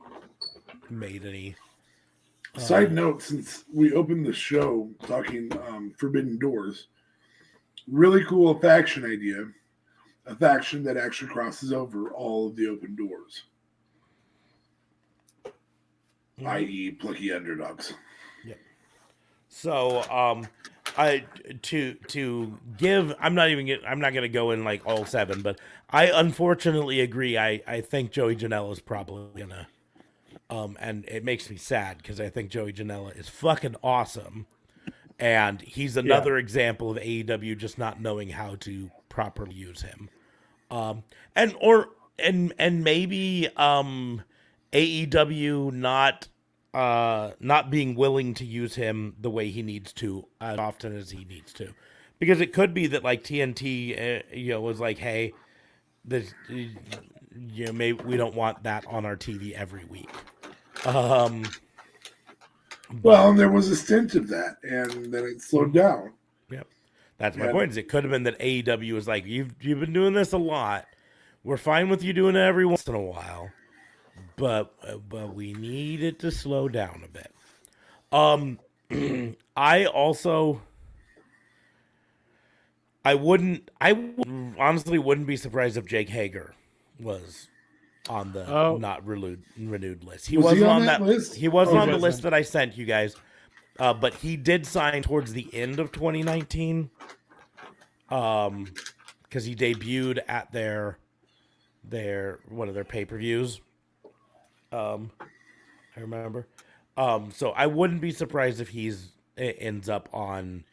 made any. Side note, since we opened the show talking Forbidden Doors, really cool faction idea. A faction that actually crosses over all of the open doors. I.e. plucky underdogs. Yeah. So, I'm not going to go in like all 7, but I unfortunately agree. I think Joey Janela is probably gonna, and it makes me sad because I think Joey Janela is fucking awesome, and he's another example of AEW just not knowing how to properly use him, and maybe AEW not being willing to use him the way he needs to as often as he needs to, because it could be that like TNT was like, hey, this maybe we don't want that on our TV every week. Well, and there was a stint of that, and then it slowed down. Yep, that's my point. Is it could have been that AEW was like, you've been doing this a lot. We're fine with you doing it every once in a while, but we need it to slow down a bit. I honestly wouldn't be surprised if Jake Hager was on the not renewed list. He wasn't on that list. He wasn't on the list that I sent you guys, but he did sign towards the end of 2019, because he debuted at their one of their pay-per-views. I remember. So I wouldn't be surprised if ends up on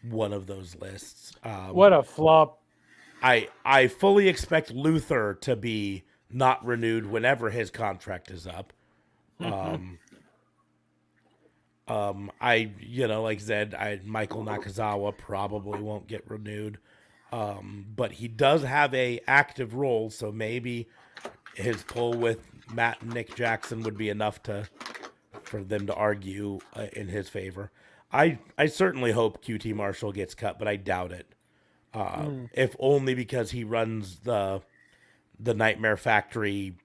one of those lists. What a flop. I fully expect Luther to be not renewed whenever his contract is up. Like I said, Michael Nakazawa probably won't get renewed. But he does have a active role, so maybe his pull with Matt and Nick Jackson would be enough for them to argue in his favor. I certainly hope QT Marshall gets cut, but I doubt it. If only because he runs the Nightmare Factory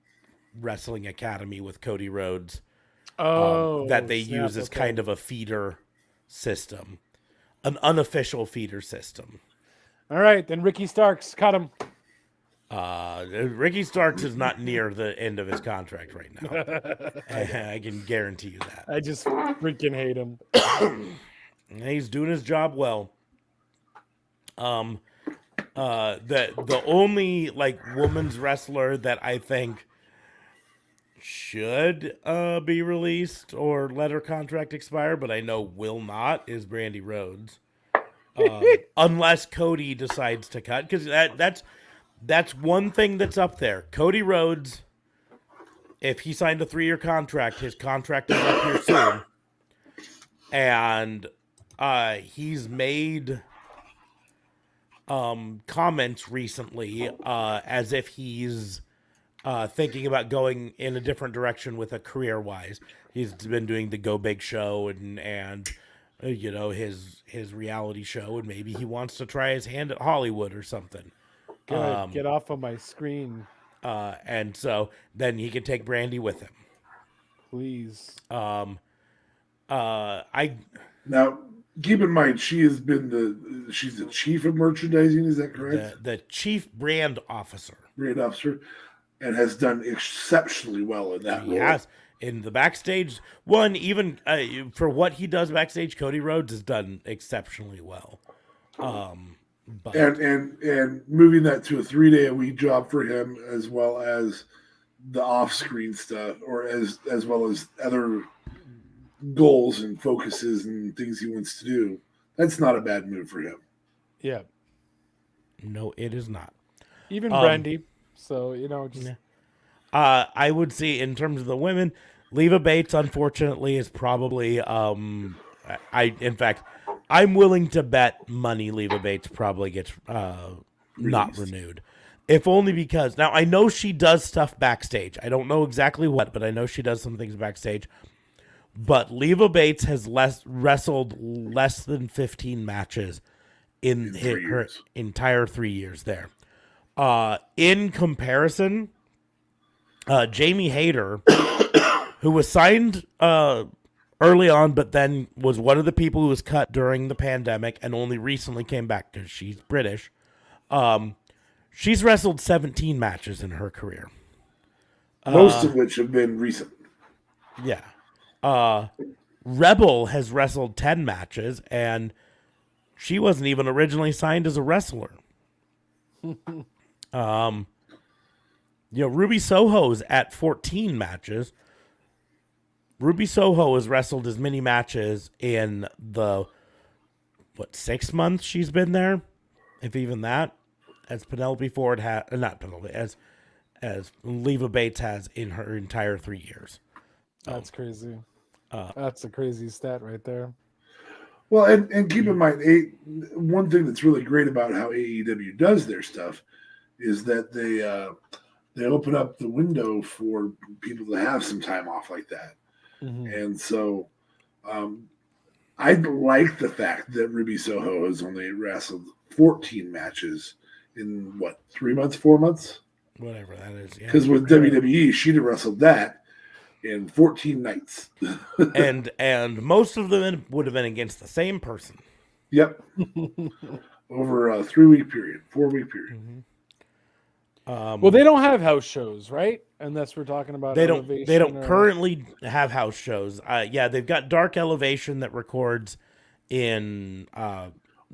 Wrestling Academy with Cody Rhodes. That they use as kind of a feeder system, an unofficial feeder system. All right, then Ricky Starks, cut him. Ricky Starks is not near the end of his contract right now. I can guarantee you that. I just freaking hate him. He's doing his job well. The only women's wrestler that I think should be released or let her contract expire, but I know will not, is Brandy Rhodes. Unless Cody decides to cut, because that's one thing that's up there. Cody Rhodes, if he signed a 3-year contract, his contract is up here soon, and he's made comments recently as if he's thinking about going in a different direction with a career-wise. He's been doing the Go Big show and his reality show, and maybe he wants to try his hand at Hollywood or something. Good. Get off of my screen, and so then he can take Brandy with him. please. Now keep in mind she's the chief of merchandising. Is that correct? The chief brand officer. Brand officer, and has done exceptionally well in that role. Yes. In the backstage one, even for what he does backstage, Cody Rhodes has done exceptionally well. But And moving that to a 3-day-a-week job for him, as well as the off-screen stuff, or as well as other goals and focuses and things he wants to do. That's not a bad move for him. Yeah. no, it is not. Even Brandy. So, just... Yeah. I would see in terms of the women, Leva Bates, unfortunately, is probably I'm willing to bet money Leva Bates probably gets not renewed. If only because now I know she does stuff backstage. I don't know exactly what, but I know she does some things backstage. But Leva Bates has wrestled less than 15 matches in her entire 3 years there. In comparison, Jamie Hayter, who was signed early on, but then was one of the people who was cut during the pandemic and only recently came back because she's British. She's wrestled 17 matches in her career. Most of which have been recent. Yeah. Rebel has wrestled 10 matches, and she wasn't even originally signed as a wrestler. Ruby Soho's at 14 matches. Ruby Soho has wrestled as many matches in the 6 months she's been there, if even that, as Penelope Ford has, not Penelope, as Leva Bates has in her entire 3 years. That's crazy. That's a crazy stat right there. Well, and keep in mind, one thing that's really great about how AEW does their stuff is that they open up the window for people to have some time off like that. Mm-hmm. And so I like the fact that Ruby Soho has only wrestled 14 matches in 3 months, 4 months? Whatever that is. Because with WWE, she'd have wrestled that in 14 nights. and most of them would have been against the same person. Yep. Over a 3-week period, 4-week period. Mm-hmm. Well, they don't have house shows, right? Unless we're talking about they Elevation. They don't currently have house shows. They've got Dark Elevation that records in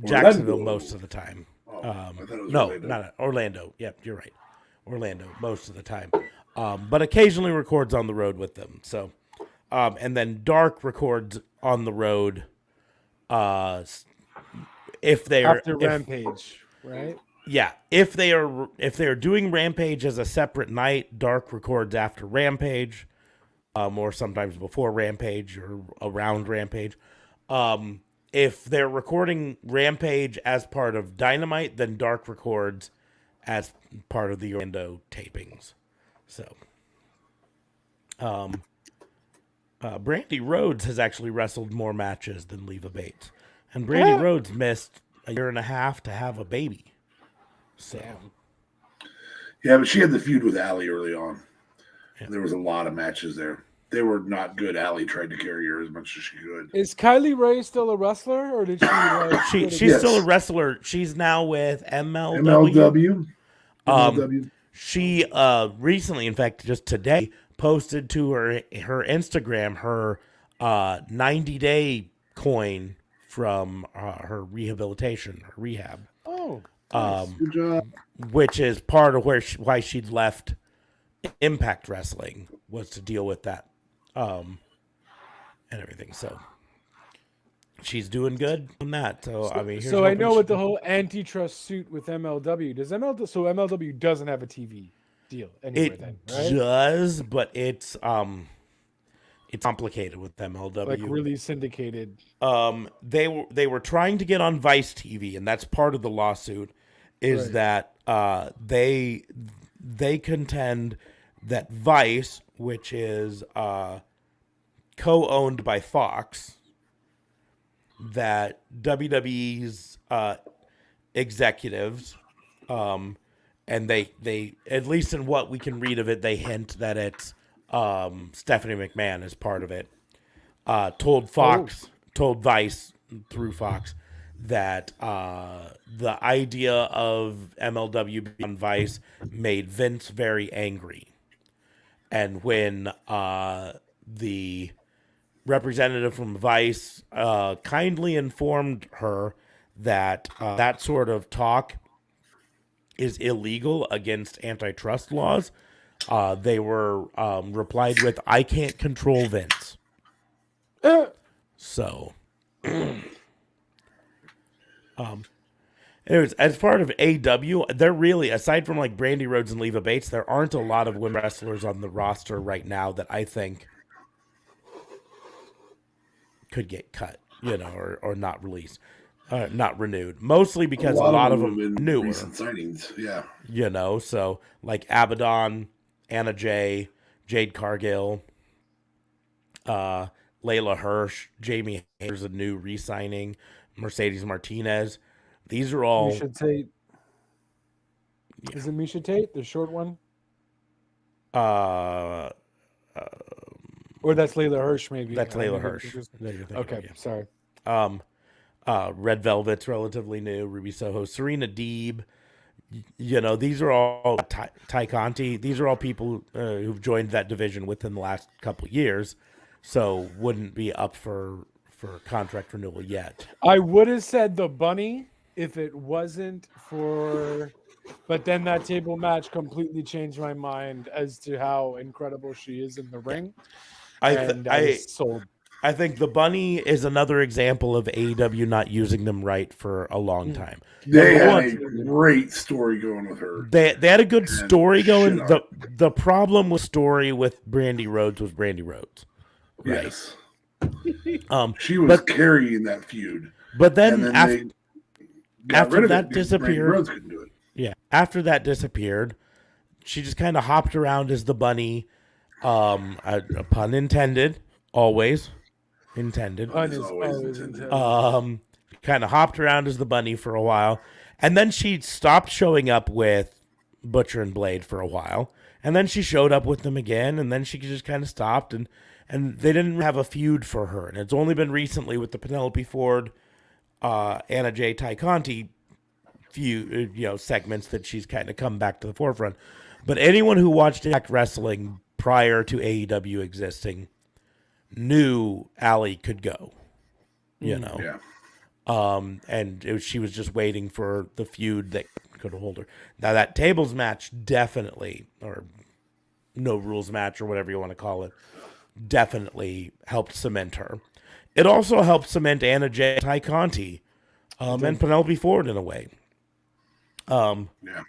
Jacksonville most of the time. Orlando. Not Orlando. Yep, you're right. Orlando most of the time. But occasionally records on the road with them. So, and then Dark records on the road if they are after Rampage, right? Yeah, if they are doing Rampage as a separate night, Dark records after Rampage, or sometimes before Rampage or around Rampage. If they're recording Rampage as part of Dynamite, then Dark records as part of the Orlando tapings. So, Brandy Rhodes has actually wrestled more matches than Leva Bates, and Brandy Rhodes missed a year and a half to have a baby. So, Yeah, but she had the feud with Allie early on. Yeah. There was a lot of matches there. They were not good. Allie tried to carry her as much as she could. Is Kylie Ray still a wrestler, or did she? she's Yes. still a wrestler. She's now with MLW. MLW. MLW. She recently, in fact, just today, posted to her Instagram her 90-day coin from her rehabilitation, her rehab. Oh, Good job. Which is part of why she'd left Impact Wrestling, was to deal with that and everything. So she's doing good on that. So I mean, here's so I hoping know she- with the whole antitrust suit with MLW, MLW doesn't have a TV deal anywhere it then, right? does, but it's complicated with MLW. Like really syndicated. They were trying to get on Vice TV, and that's part of the lawsuit. Is Right. that they contend that Vice, which is co-owned by Fox, that WWE's executives, and they at least in what we can read of it, they hint that it's Stephanie McMahon is part of it. Told Vice through Fox that the idea of MLW being on Vice made Vince very angry. And when the representative from Vice kindly informed her that that sort of talk is illegal against antitrust laws, they were replied with, "I can't control Vince." So, anyways, as part of AW, they're really, aside from like Brandy Rhodes and Leva Bates, there aren't a lot of women wrestlers on the roster right now that I think could get cut, or not released, not renewed. Mostly because a lot of them have been newer. recent signings. Yeah. So like Abaddon, Anna Jay, Jade Cargill, Layla Hirsch, Jamie Hayter's a new re-signing, Mercedes Martinez. These are all Misha Tate. Is it Misha Tate, the short one? uh Or that's Layla Hirsch, maybe. that's I Layla think Hirsch. it's- that you're thinking Okay, of, yeah. sorry. Red Velvet's relatively new, Ruby Soho, Serena Deeb. These are all Ty Conti. These are all people who've joined that division within the last couple years, so wouldn't be up for contract renewal yet. I would have said the bunny if it wasn't for, but then that table match completely changed my mind as to how incredible she is in the ring. And I was sold. I think the bunny is another example of AEW not using them right for a long time. They Number had one, a great story going with her. They had a good story going. shit The problem with story with Brandy Rhodes was Brandy Rhodes. Right. Yes. But She was carrying that feud. but then, And then after they got after rid of that it because Brandy disappeared- Rhodes couldn't do it. yeah, after that disappeared, she just kind of hopped around as the bunny. A pun intended, always intended. Pun It's is always always intended. intended. Kind of hopped around as the bunny for a while, and then she stopped showing up with Butcher and Blade for a while, and then she showed up with them again, and then she just kind of stopped, and they didn't have a feud for her, and it's only been recently with the Penelope Ford, Anna Jay, Ty Conti feud, segments that she's kind of come back to the forefront. But anyone who watched Impact Wrestling prior to AEW existing knew Allie could go, Yeah. she was just waiting for the feud that could hold her. Now that tables match definitely, or no rules match or whatever you want to call it, definitely helped cement her. It also helped cement Anna Jay, Ty Conti, and Penelope Ford in a way. Yeah,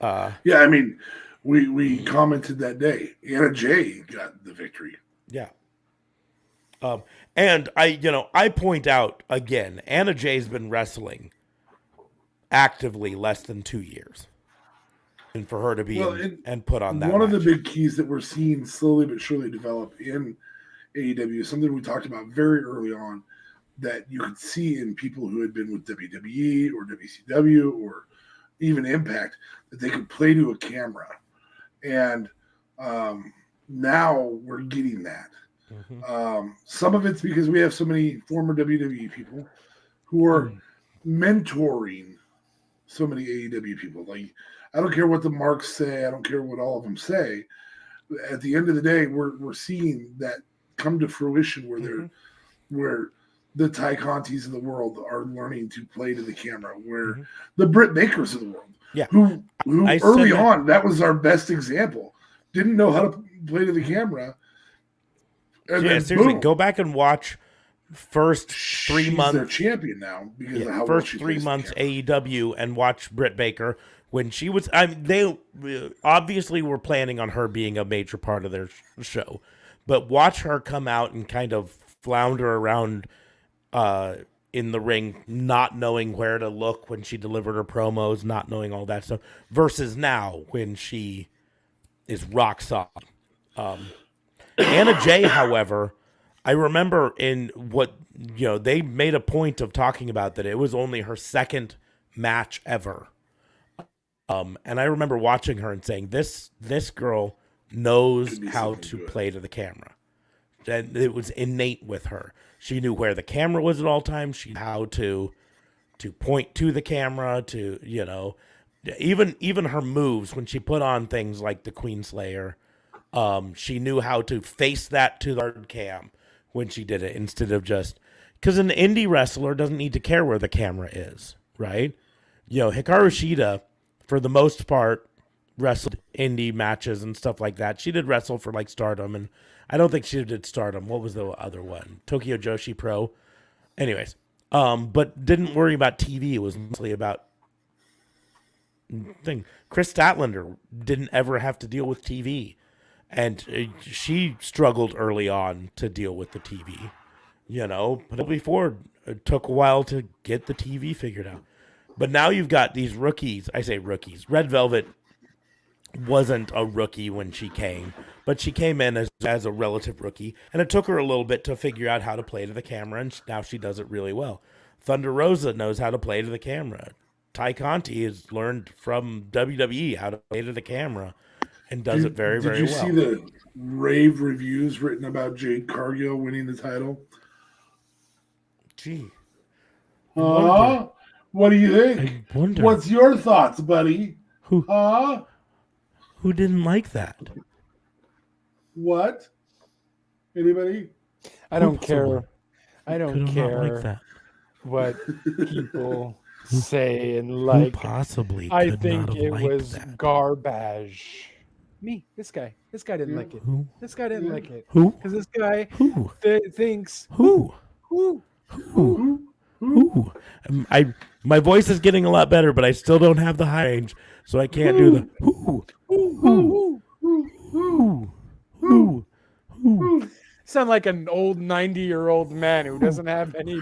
I mean, we commented that day. Anna Jay got the victory. Yeah. And I point out again, Anna Jay's been wrestling actively less than 2 years. And for her to be and put on that one match. of the big keys that we're seeing slowly but surely develop in AEW is something we talked about very early on that you could see in people who had been with WWE or WCW or even Impact, that they could play to a camera. And now we're getting that. Mm-hmm. Some of it's because we have so many former WWE people who are mentoring so many AEW people. Like, I don't care what the marks say. I don't care what all of them say. At the end of the day, we're seeing that come to fruition where they're where the Ty Contis of the world are learning to play to the camera, where the Britt Bakers of the world, who early on, that was our best example, didn't know how to play to the camera. And yeah, seriously, go back and watch first 3 months. She's their champion now because of how first well 3 months AEW and watch Britt Baker when she was. I mean, they obviously were planning on her being a major part of their show, but watch her come out and kind of flounder around in the ring, not knowing where to look when she delivered her promos, not knowing all that stuff, versus now when she is rock solid. Anna Jay, however, I remember in what, they made a point of talking about that it was only her second match ever. And I remember watching her and saying, this girl knows how to play to the camera. And it was innate with her. She knew where the camera was at all times. She knew how to point to the camera, to, even her moves when she put on things like the Queen Slayer. She knew how to face that to the hard cam when she did it instead of just, because an indie wrestler doesn't need to care where the camera is, right? Hikaru Shida, for the most part, wrestled indie matches and stuff like that. She did wrestle for like Stardom, and I don't think she did Stardom. What was the other one? Tokyo Joshi Pro. Anyways, but didn't worry about TV. It was mostly about thing. Chris Statlander didn't ever have to deal with TV. And she struggled early on to deal with the TV, but before it took a while to get the TV figured out. But now you've got these rookies. I say rookies. Red Velvet wasn't a rookie when she came, but she came in as a relative rookie, and it took her a little bit to figure out how to play to the camera, and now she does it really well. Thunder Rosa knows how to play to the camera. Ty Conti has learned from WWE how to play to the camera. And does it very, very well. Did you see the rave reviews written about Jade Cargill winning the title? Gee. What do you think? I wonder. What's your thoughts, buddy? Who didn't like that? What? Anybody? I don't care. I don't Could care not like that. what people say and like. Who possibly I could think not have it liked was that? Garbage. Me, this guy didn't like it. Who? This guy didn't like it. Who? Because this guy Who? thinks Who? My voice is getting a lot better, but I still don't have the high range, so I can't do the who. Sound like an old 90-year-old man who doesn't have any.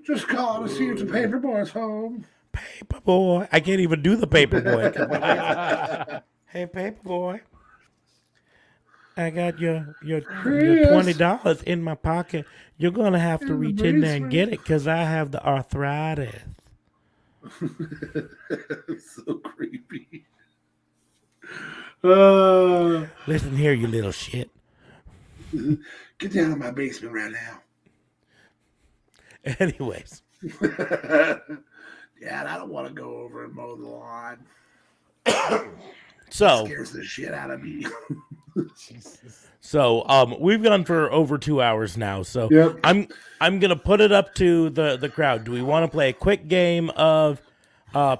Just calling to see if the paper boy's home. Paper boy. I can't even do the paper boy. Hey, paper boy. I got your $20 in my pocket. You're going to have to reach in there and get it because I have the arthritis. So creepy. Listen here, you little shit. Get down in my basement right now. Anyways. Dad, I don't want to go over and mow the lawn. So It scares the shit out of me. So we've gone for over 2 hours now. So Yep. I'm gonna put it up to the crowd. Do we want to play a quick game of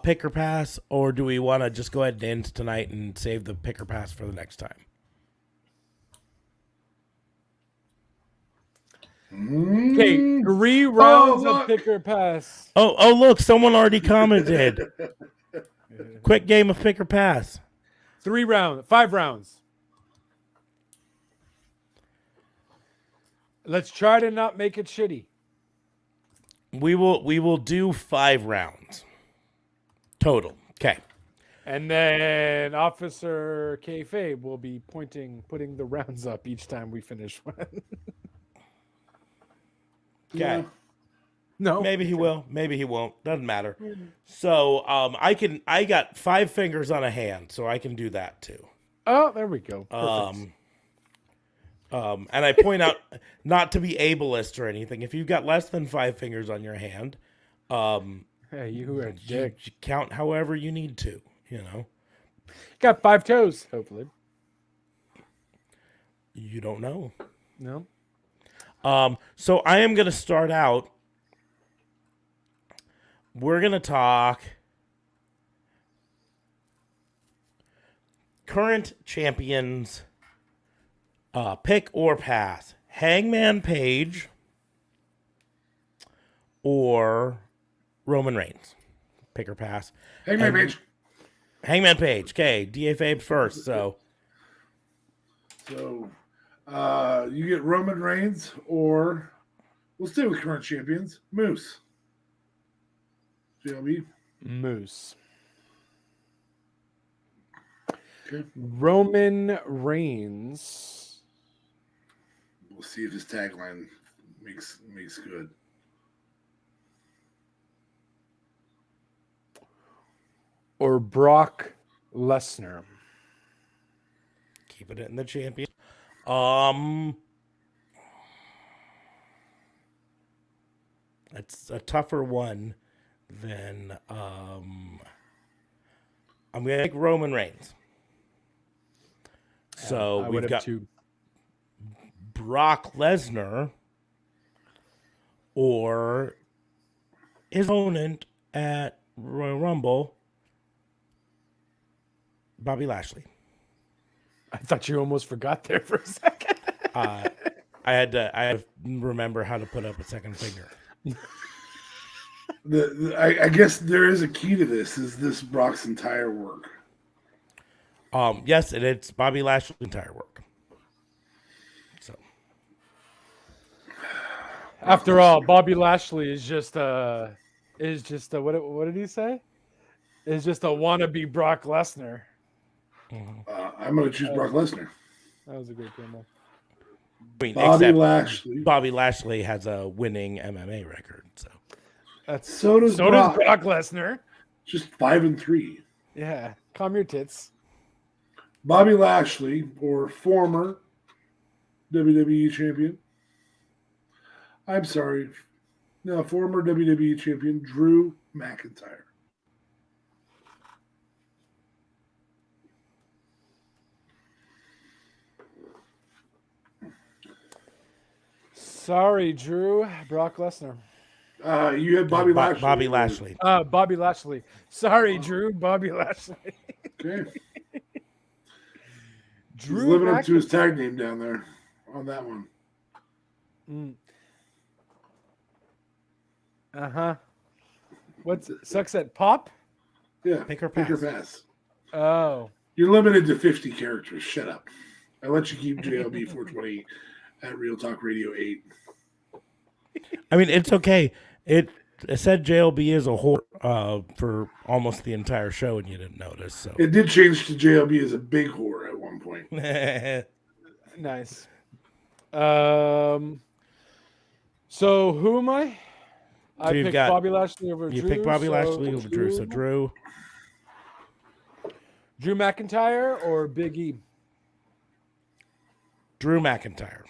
pick or pass, or do we want to just go ahead and end tonight and save the pick or pass for the next time? Okay, 3 rounds of look. pick or pass. Oh, look, someone already commented. Quick game of pick or pass. 5 rounds. Let's try to not make it shitty. We will do 5 rounds total. Okay. And then Officer Kayfabe will be putting the rounds up each time we finish one. Okay. No. Maybe he will. Maybe he won't. Doesn't matter. So I got 5 fingers on a hand, so I can do that too. Oh, there we go. Perfect. And I point out not to be ableist or anything. If you've got less than 5 fingers on your hand, Hey, you are a you dick. count however you need to. You know, Got 5 toes, hopefully. you don't know. No. So I am gonna start out. We're gonna talk current champions. Pick or pass. Hangman Page or Roman Reigns. Pick or pass. Hangman Page. Hangman Page. Okay, DA Fabe first. So So, you get Roman Reigns, or we'll stay with current champions, Moose. JLB. Moose. Okay. Roman Reigns. We'll see if his tagline makes good. Or Brock Lesnar. keeping it in the champion. It's a tougher one than I'm gonna take Roman Reigns. So I we've would got have 2. Brock Lesnar or his opponent at Royal Rumble, Bobby Lashley. I thought you almost forgot there for a second. I had to remember how to put up a second finger. I guess there is a key to this. Is this Brock's entire work? Yes, and it's Bobby Lashley's entire work. So After all, Bobby Lashley is just a what did he say? Is just a wannabe Brock Lesnar. I'm going to choose Brock Lesnar. That was a great promo. I mean, Bobby except Lashley. Bobby Lashley has a winning MMA record. So So does So Brock. does Brock Lesnar. Just 5-3. Yeah, calm your tits. Bobby Lashley, or former WWE champion. I'm sorry. No, former WWE champion Drew McIntyre. Sorry, Drew. Brock Lesnar. You had Bobby Lashley. Bobby Lashley. Bobby Lashley. Sorry, Drew. Bobby Lashley. Okay. He's Drew living up to his tag name down there on that one. Uh-huh. What's sucks at pop? Yeah. Pick or Pick or pass. pass. Oh. You're limited to 50 characters. Shut up. I let you keep JLB 420 at Real Talk Radio 8. I mean, it's okay. It said JLB is a whore for almost the entire show, and you didn't notice. So It did change to JLB as a big whore at one point. Nice. So who am I? I you've picked got- Bobby Lashley over you Drew. picked Bobby so Lashley over Drew. So Drew, Drew McIntyre or Big E? Drew McIntyre,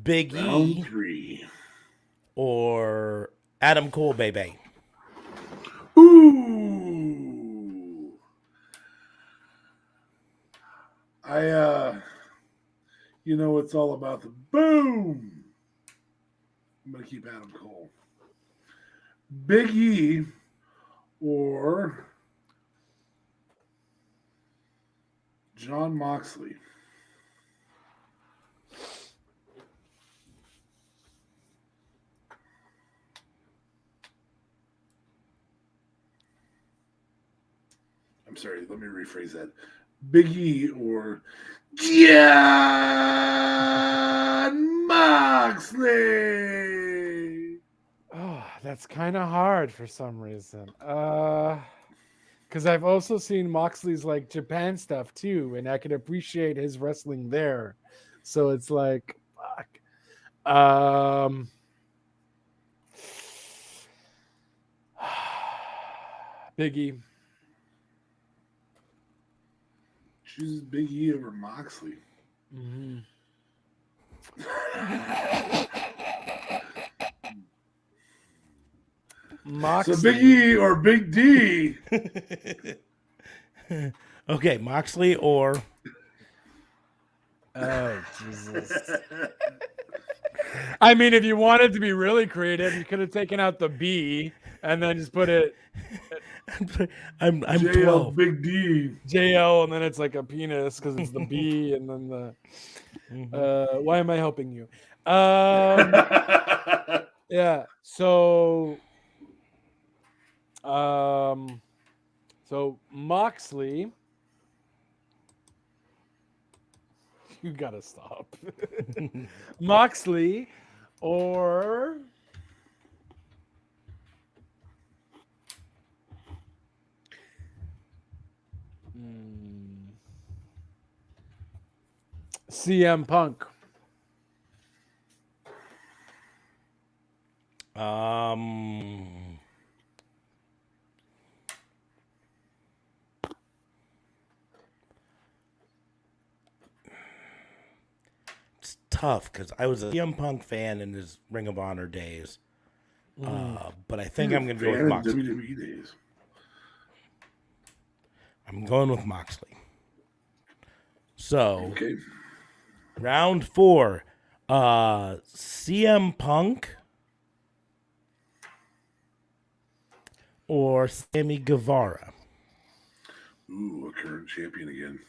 Big Round E 3. or Adam Cole, baby. Ooh. You know, it's all about the boom. I'm going to keep Adam Cole. Big E or John Moxley. sorry. Let me rephrase that. Big E or Jon Moxley. Oh, that's kind of hard for some reason. Because I've also seen Moxley's like Japan stuff too, and I can appreciate his wrestling there. So it's like, fuck. Biggie. Chooses Big E over Moxley. Mm-hmm. Moxley. So Big E or Big D. Okay, Moxley or Oh Jesus! I mean, if you wanted to be really creative, you could have taken out the B and then just put it I'm JL 12. Big D. JL, and then it's like a penis because it's the B, and then the. Why am I helping you? Yeah. So Moxley. You gotta stop. Moxley or CM Punk. It's tough because I was a CM Punk fan in his Ring of Honor days. But I think I'm going to go with Moxley. WWE days. I'm going with Moxley. So, Okay. round 4. CM Punk or Sammy Guevara? Ooh, a current champion again.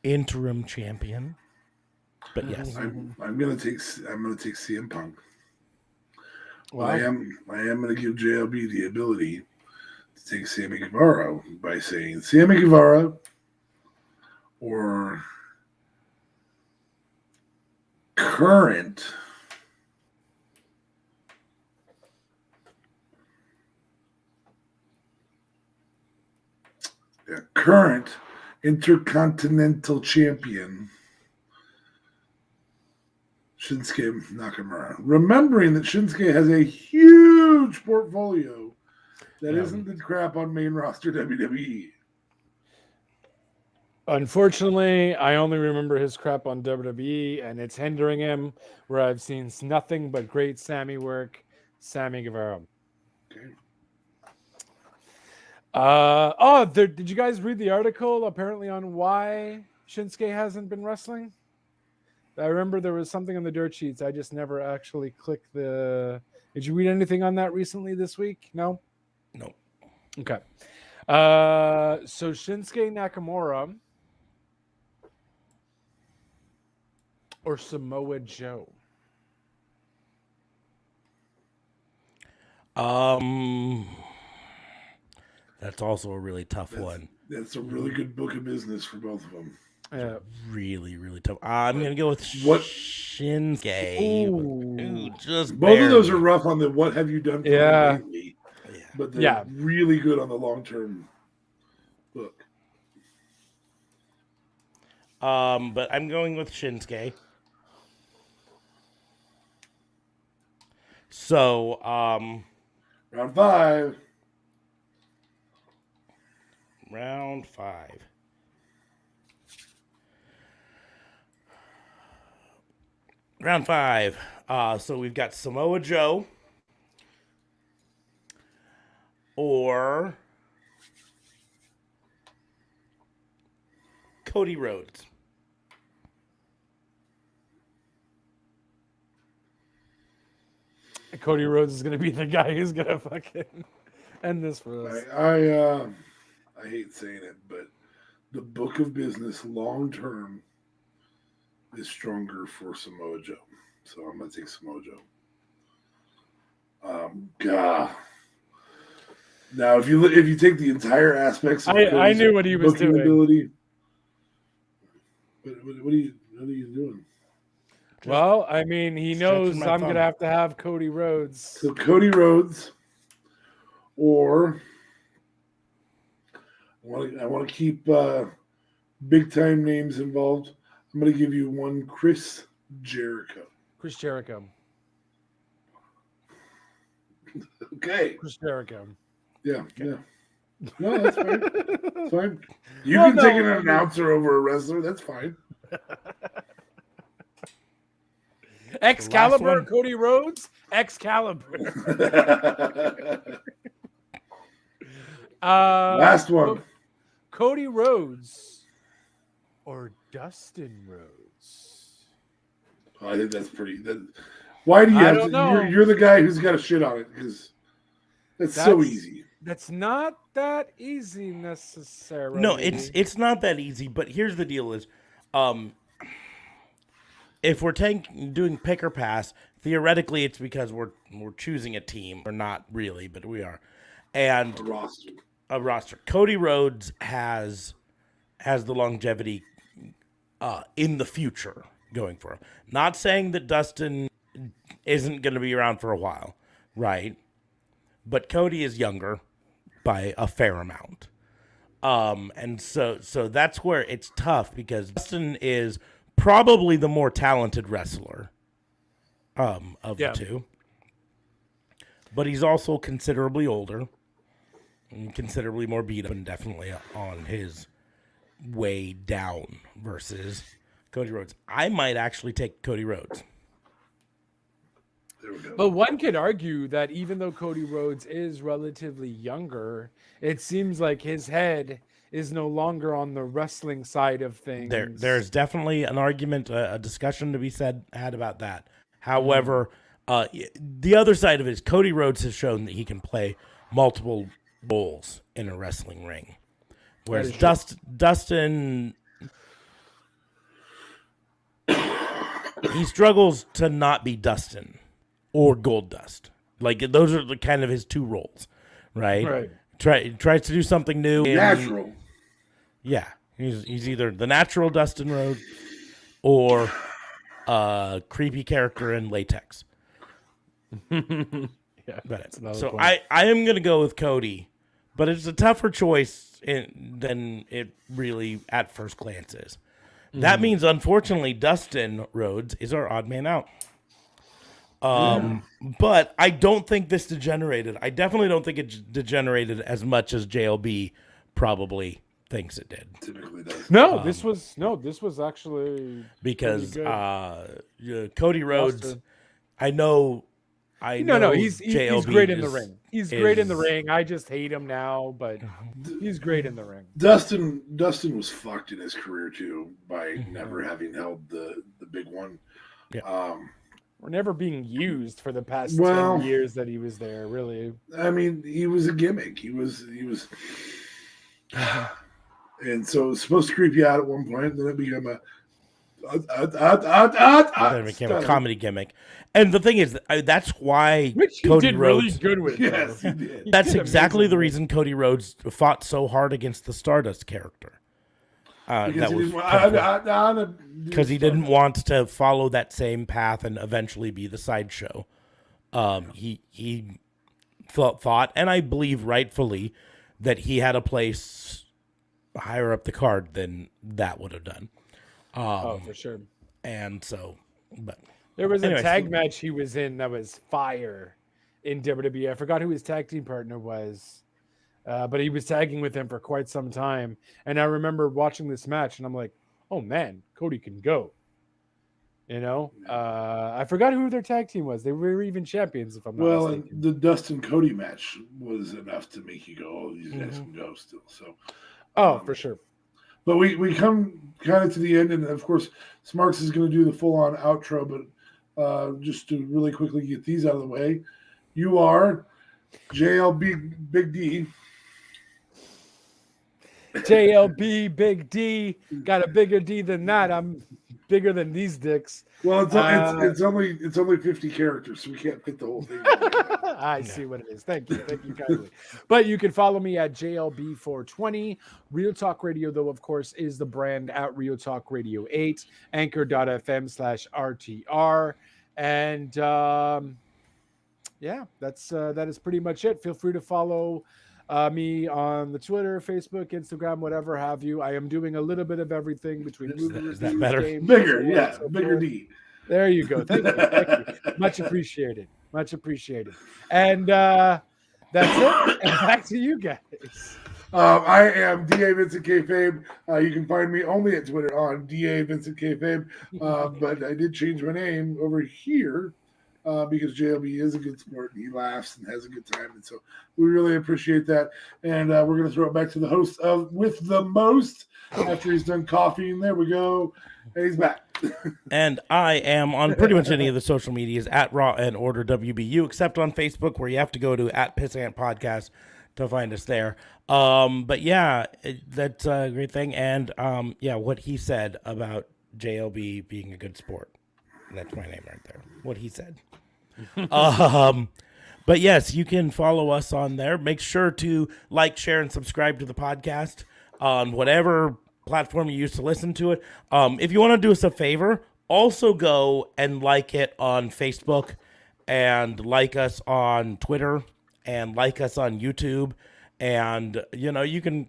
Interim champion. But yes. I'm gonna take CM Punk. Wow. I am gonna give JLB the ability to take Sammy Guevara by saying Sammy Guevara or current Intercontinental Champion Shinsuke Nakamura. Remembering that Shinsuke has a huge portfolio that isn't the crap on main roster WWE. Unfortunately, I only remember his crap on WWE, and it's hindering him. Where I've seen nothing but great Sammy work. Sammy Guevara. Okay. Did you guys read the article apparently on why Shinsuke hasn't been wrestling? I remember there was something on the dirt sheets. I just never actually clicked the. Did you read anything on that recently this week? No? No. Okay. So Shinsuke Nakamura or Samoa Joe? That's also a really tough one. That's a really good book of business for both of them. Yeah. Really, really tough. I'm gonna go with What? Shinsuke. Ooh, just Both of those barely. are rough on the what have you done for Yeah. me lately, Yeah. but they're Yeah. really good on the long term book. But I'm going with Shinsuke. So, Round 5. round 5. Round 5. So we've got Samoa Joe or Cody Rhodes. Cody Rhodes is going to be the guy who's going to fucking end this for us. I hate saying it, but the book of business long term is stronger for Samoa Joe. So I'm gonna take Samoa Joe. God. Now, if you take the entire aspects of I Cody's knew what he was booking doing. ability, what are you doing? Well, I mean, he knows stretching my I'm thumb. gonna have to have Cody Rhodes. So Cody Rhodes, or I want to keep big time names involved. I'm going to give you one, Chris Jericho. Chris Jericho. Okay. Chris Jericho. Yeah. No, that's fine. That's fine. You Well, can take no, an I mean- announcer over a wrestler. That's fine. Excalibur, one. Cody Rhodes, Excalibur. Last one. Cody Rhodes or Dustin Rhodes. I think that's pretty. Why do you I have don't to? know. You're the guy who's got to shit on it because that's so That's- easy. That's not that easy necessarily. No, it's not that easy. But here's the deal: is if we're doing pick or pass, theoretically it's because we're choosing a team, or not really, but we are, and A roster. a roster. Cody Rhodes has the longevity in the future going for him. Not saying that Dustin isn't going to be around for a while, right? But Cody is younger by a fair amount. And so that's where it's tough because Dustin is probably the more talented wrestler of Yeah. the two. But he's also considerably older and considerably more beat up and definitely on his way down versus Cody Rhodes. I might actually take Cody Rhodes. There we go. But one could argue that even though Cody Rhodes is relatively younger, it seems like his head is no longer on the wrestling side of things. There's definitely an argument, a discussion to be had about that. However, the other side of it is Cody Rhodes has shown that he can play multiple roles in a wrestling ring, whereas Dustin he struggles to not be Dustin or Goldust. Like those are the kind of his two roles, right? Right. Tries to do something new. Natural. Yeah, he's either the natural Dustin Rhodes or a creepy character in latex. Yeah, But that's another so point. I am gonna go with Cody, but it's a tougher choice than it really at first glance is. That means, unfortunately, Dustin Rhodes is our odd man out. But I don't think this degenerated. I definitely don't think it degenerated as much as JLB probably thinks it did. Typically does. No, this was actually Because Pretty Cody Rhodes, Buster. I know he's JLB great in the is- ring. He's great in the is- ring. I just hate him now, but he's great in the ring. Dustin was fucked in his career too by never having held the big one. Yeah. We're never being used for the past Well- 10 years that he was there, really. I mean, he was a gimmick. He was, and so it was supposed to creep you out at one point. Then it became Then it became a comedy gimmick. And the thing is, that's why Which he Cody did Rhodes. really good with. Yes, though. he did. He That's did exactly the amazingly. reason Cody Rhodes fought so hard against the Stardust character. That was because he didn't want to follow that same path and eventually be the sideshow. He thought, and I believe rightfully, that he had a place higher up the card than that would have done. Oh, for sure. And so, but There was Anyways, a tag match he was in that was fire in WWE. I forgot who his tag team partner was, but he was tagging with him for quite some time. And I remember watching this match, and I'm like, "Oh man, Cody can go." You know, I forgot who their tag team was. They were even champions, if I'm not Well, mistaken. and the Dustin Cody match was enough to make you go, "Oh, these guys Mm-hmm. can go still." So, Oh, for sure. but we come kind of to the end, and of course, Smarks is going to do the full-on outro. But just to really quickly get these out of the way, you are JLB Big D. JLB, Big D, got a bigger D than that. I'm bigger than these dicks. Well, it's only 50 characters, so we can't fit the whole thing. I see what it is. Thank you kindly. But you can follow me at JLB420. Real Talk Radio, though, of course, is the brand at Real Talk Radio 8, anchor.fm/RTR. And that is pretty much it. Feel free to follow me on the Twitter, Facebook, Instagram, whatever have you. I am doing a little bit of everything between movie Is that reviews, better? games, Bigger, and yeah, so bigger forth. D. There you go. Thank you. Much appreciated. And that's it. And back to you guys. I am DA Vincent Kayfabe. You can find me only at Twitter on DA Vincent Kayfabe. But I did change my name over here because JLB is a good sport and he laughs and has a good time. And so we really appreciate that. And we're going to throw it back to the host of With the Most after he's done coffee. And there we go. And he's back. And I am on pretty much any of the social medias at Raw and Order WBU, except on Facebook, where you have to go to at Pissant Podcast to find us there. But yeah, that's a great thing. And what he said about JLB being a good sport. That's my name right there. What he said. But yes, you can follow us on there. Make sure to like, share, and subscribe to the podcast on whatever platform you use to listen to it. If you want to do us a favor, also go and like it on Facebook and like us on Twitter and like us on YouTube. And, you can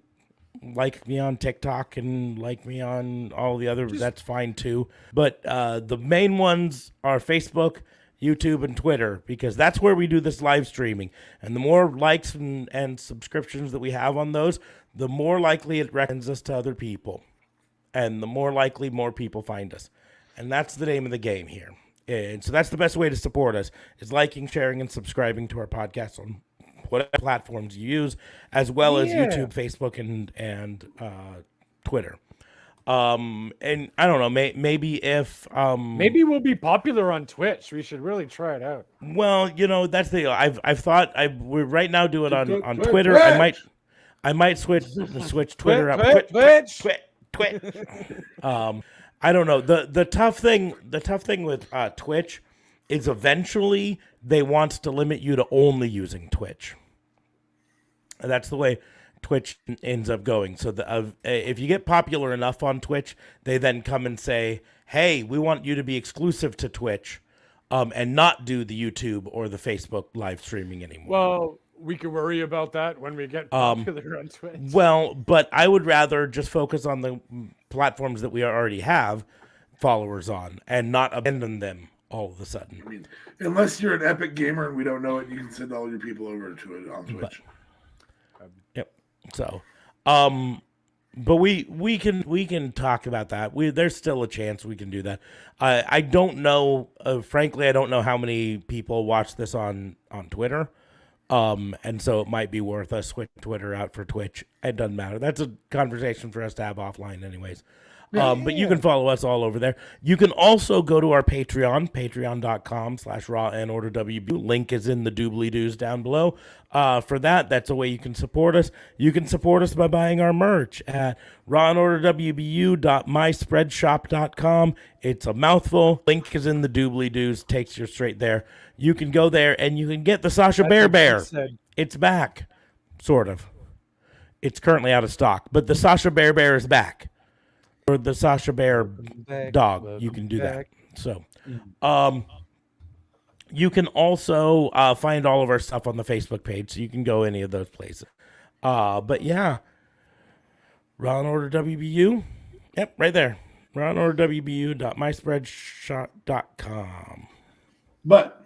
like me on TikTok and like me on all the other. That's fine too. But the main ones are Facebook, YouTube, and Twitter, because that's where we do this live streaming. And the more likes and subscriptions that we have on those, the more likely it recommends us to other people. And the more likely more people find us. And that's the name of the game here. And so that's the best way to support us, is liking, sharing, and subscribing to our podcast on whatever platforms you use, as well as YouTube, Facebook, and Twitter. And I don't know, maybe if maybe we'll be popular on Twitch. We should really try it out. Well, that's the I've thought we're right now do it on Twitter. Twitch. I might switch Twitter up. Twitch. I don't know. The tough thing with Twitch is eventually they want to limit you to only using Twitch. And that's the way Twitch ends up going. So if you get popular enough on Twitch, they then come and say, hey, we want you to be exclusive to Twitch and not do the YouTube or the Facebook live streaming anymore. Well, we can worry about that when we get popular on Twitch. Well, but I would rather just focus on the platforms that we already have followers on and not abandon them all of a sudden. I mean, unless you're an epic gamer and we don't know it, you can send all your people over to it on Twitch. Yep. So, but we can talk about that. There's still a chance we can do that. I don't know. Frankly, I don't know how many people watch this on Twitter. And so it might be worth us switching Twitter out for Twitch. It doesn't matter. That's a conversation for us to have offline anyways. But you can follow us all over there. You can also go to our Patreon, patreon.com/Raw and Order WBU. Link is in the doobly-doos down below. For that's a way you can support us. You can support us by buying our merch at rawandorderwbu.myspreadshop.com. It's a mouthful. Link is in the doobly-doos. Takes you straight there. You can go there and you can get the Sasha Bear. It's back. Sort of. It's currently out of stock. But the Sasha Bear is back. Or the Sasha Bear dog. You can do that. So, you can also find all of our stuff on the Facebook page. So you can go any of those places. But yeah. Raw and Order WBU. Yep, right there. rawandorderwbu.myspreadshop.com. But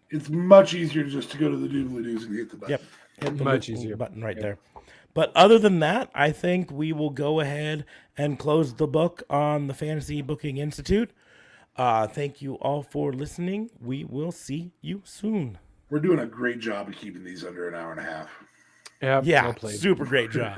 it's much easier just to go to the doobly-doos and hit the button. Yep. Hit the Much easier. button right there. But other than that, I think we will go ahead and close the book on the Fantasy Booking Institute. Thank you all for listening. We will see you soon. We're doing a great job of keeping these under an hour and a half. Yeah, Yeah, well played. super great job.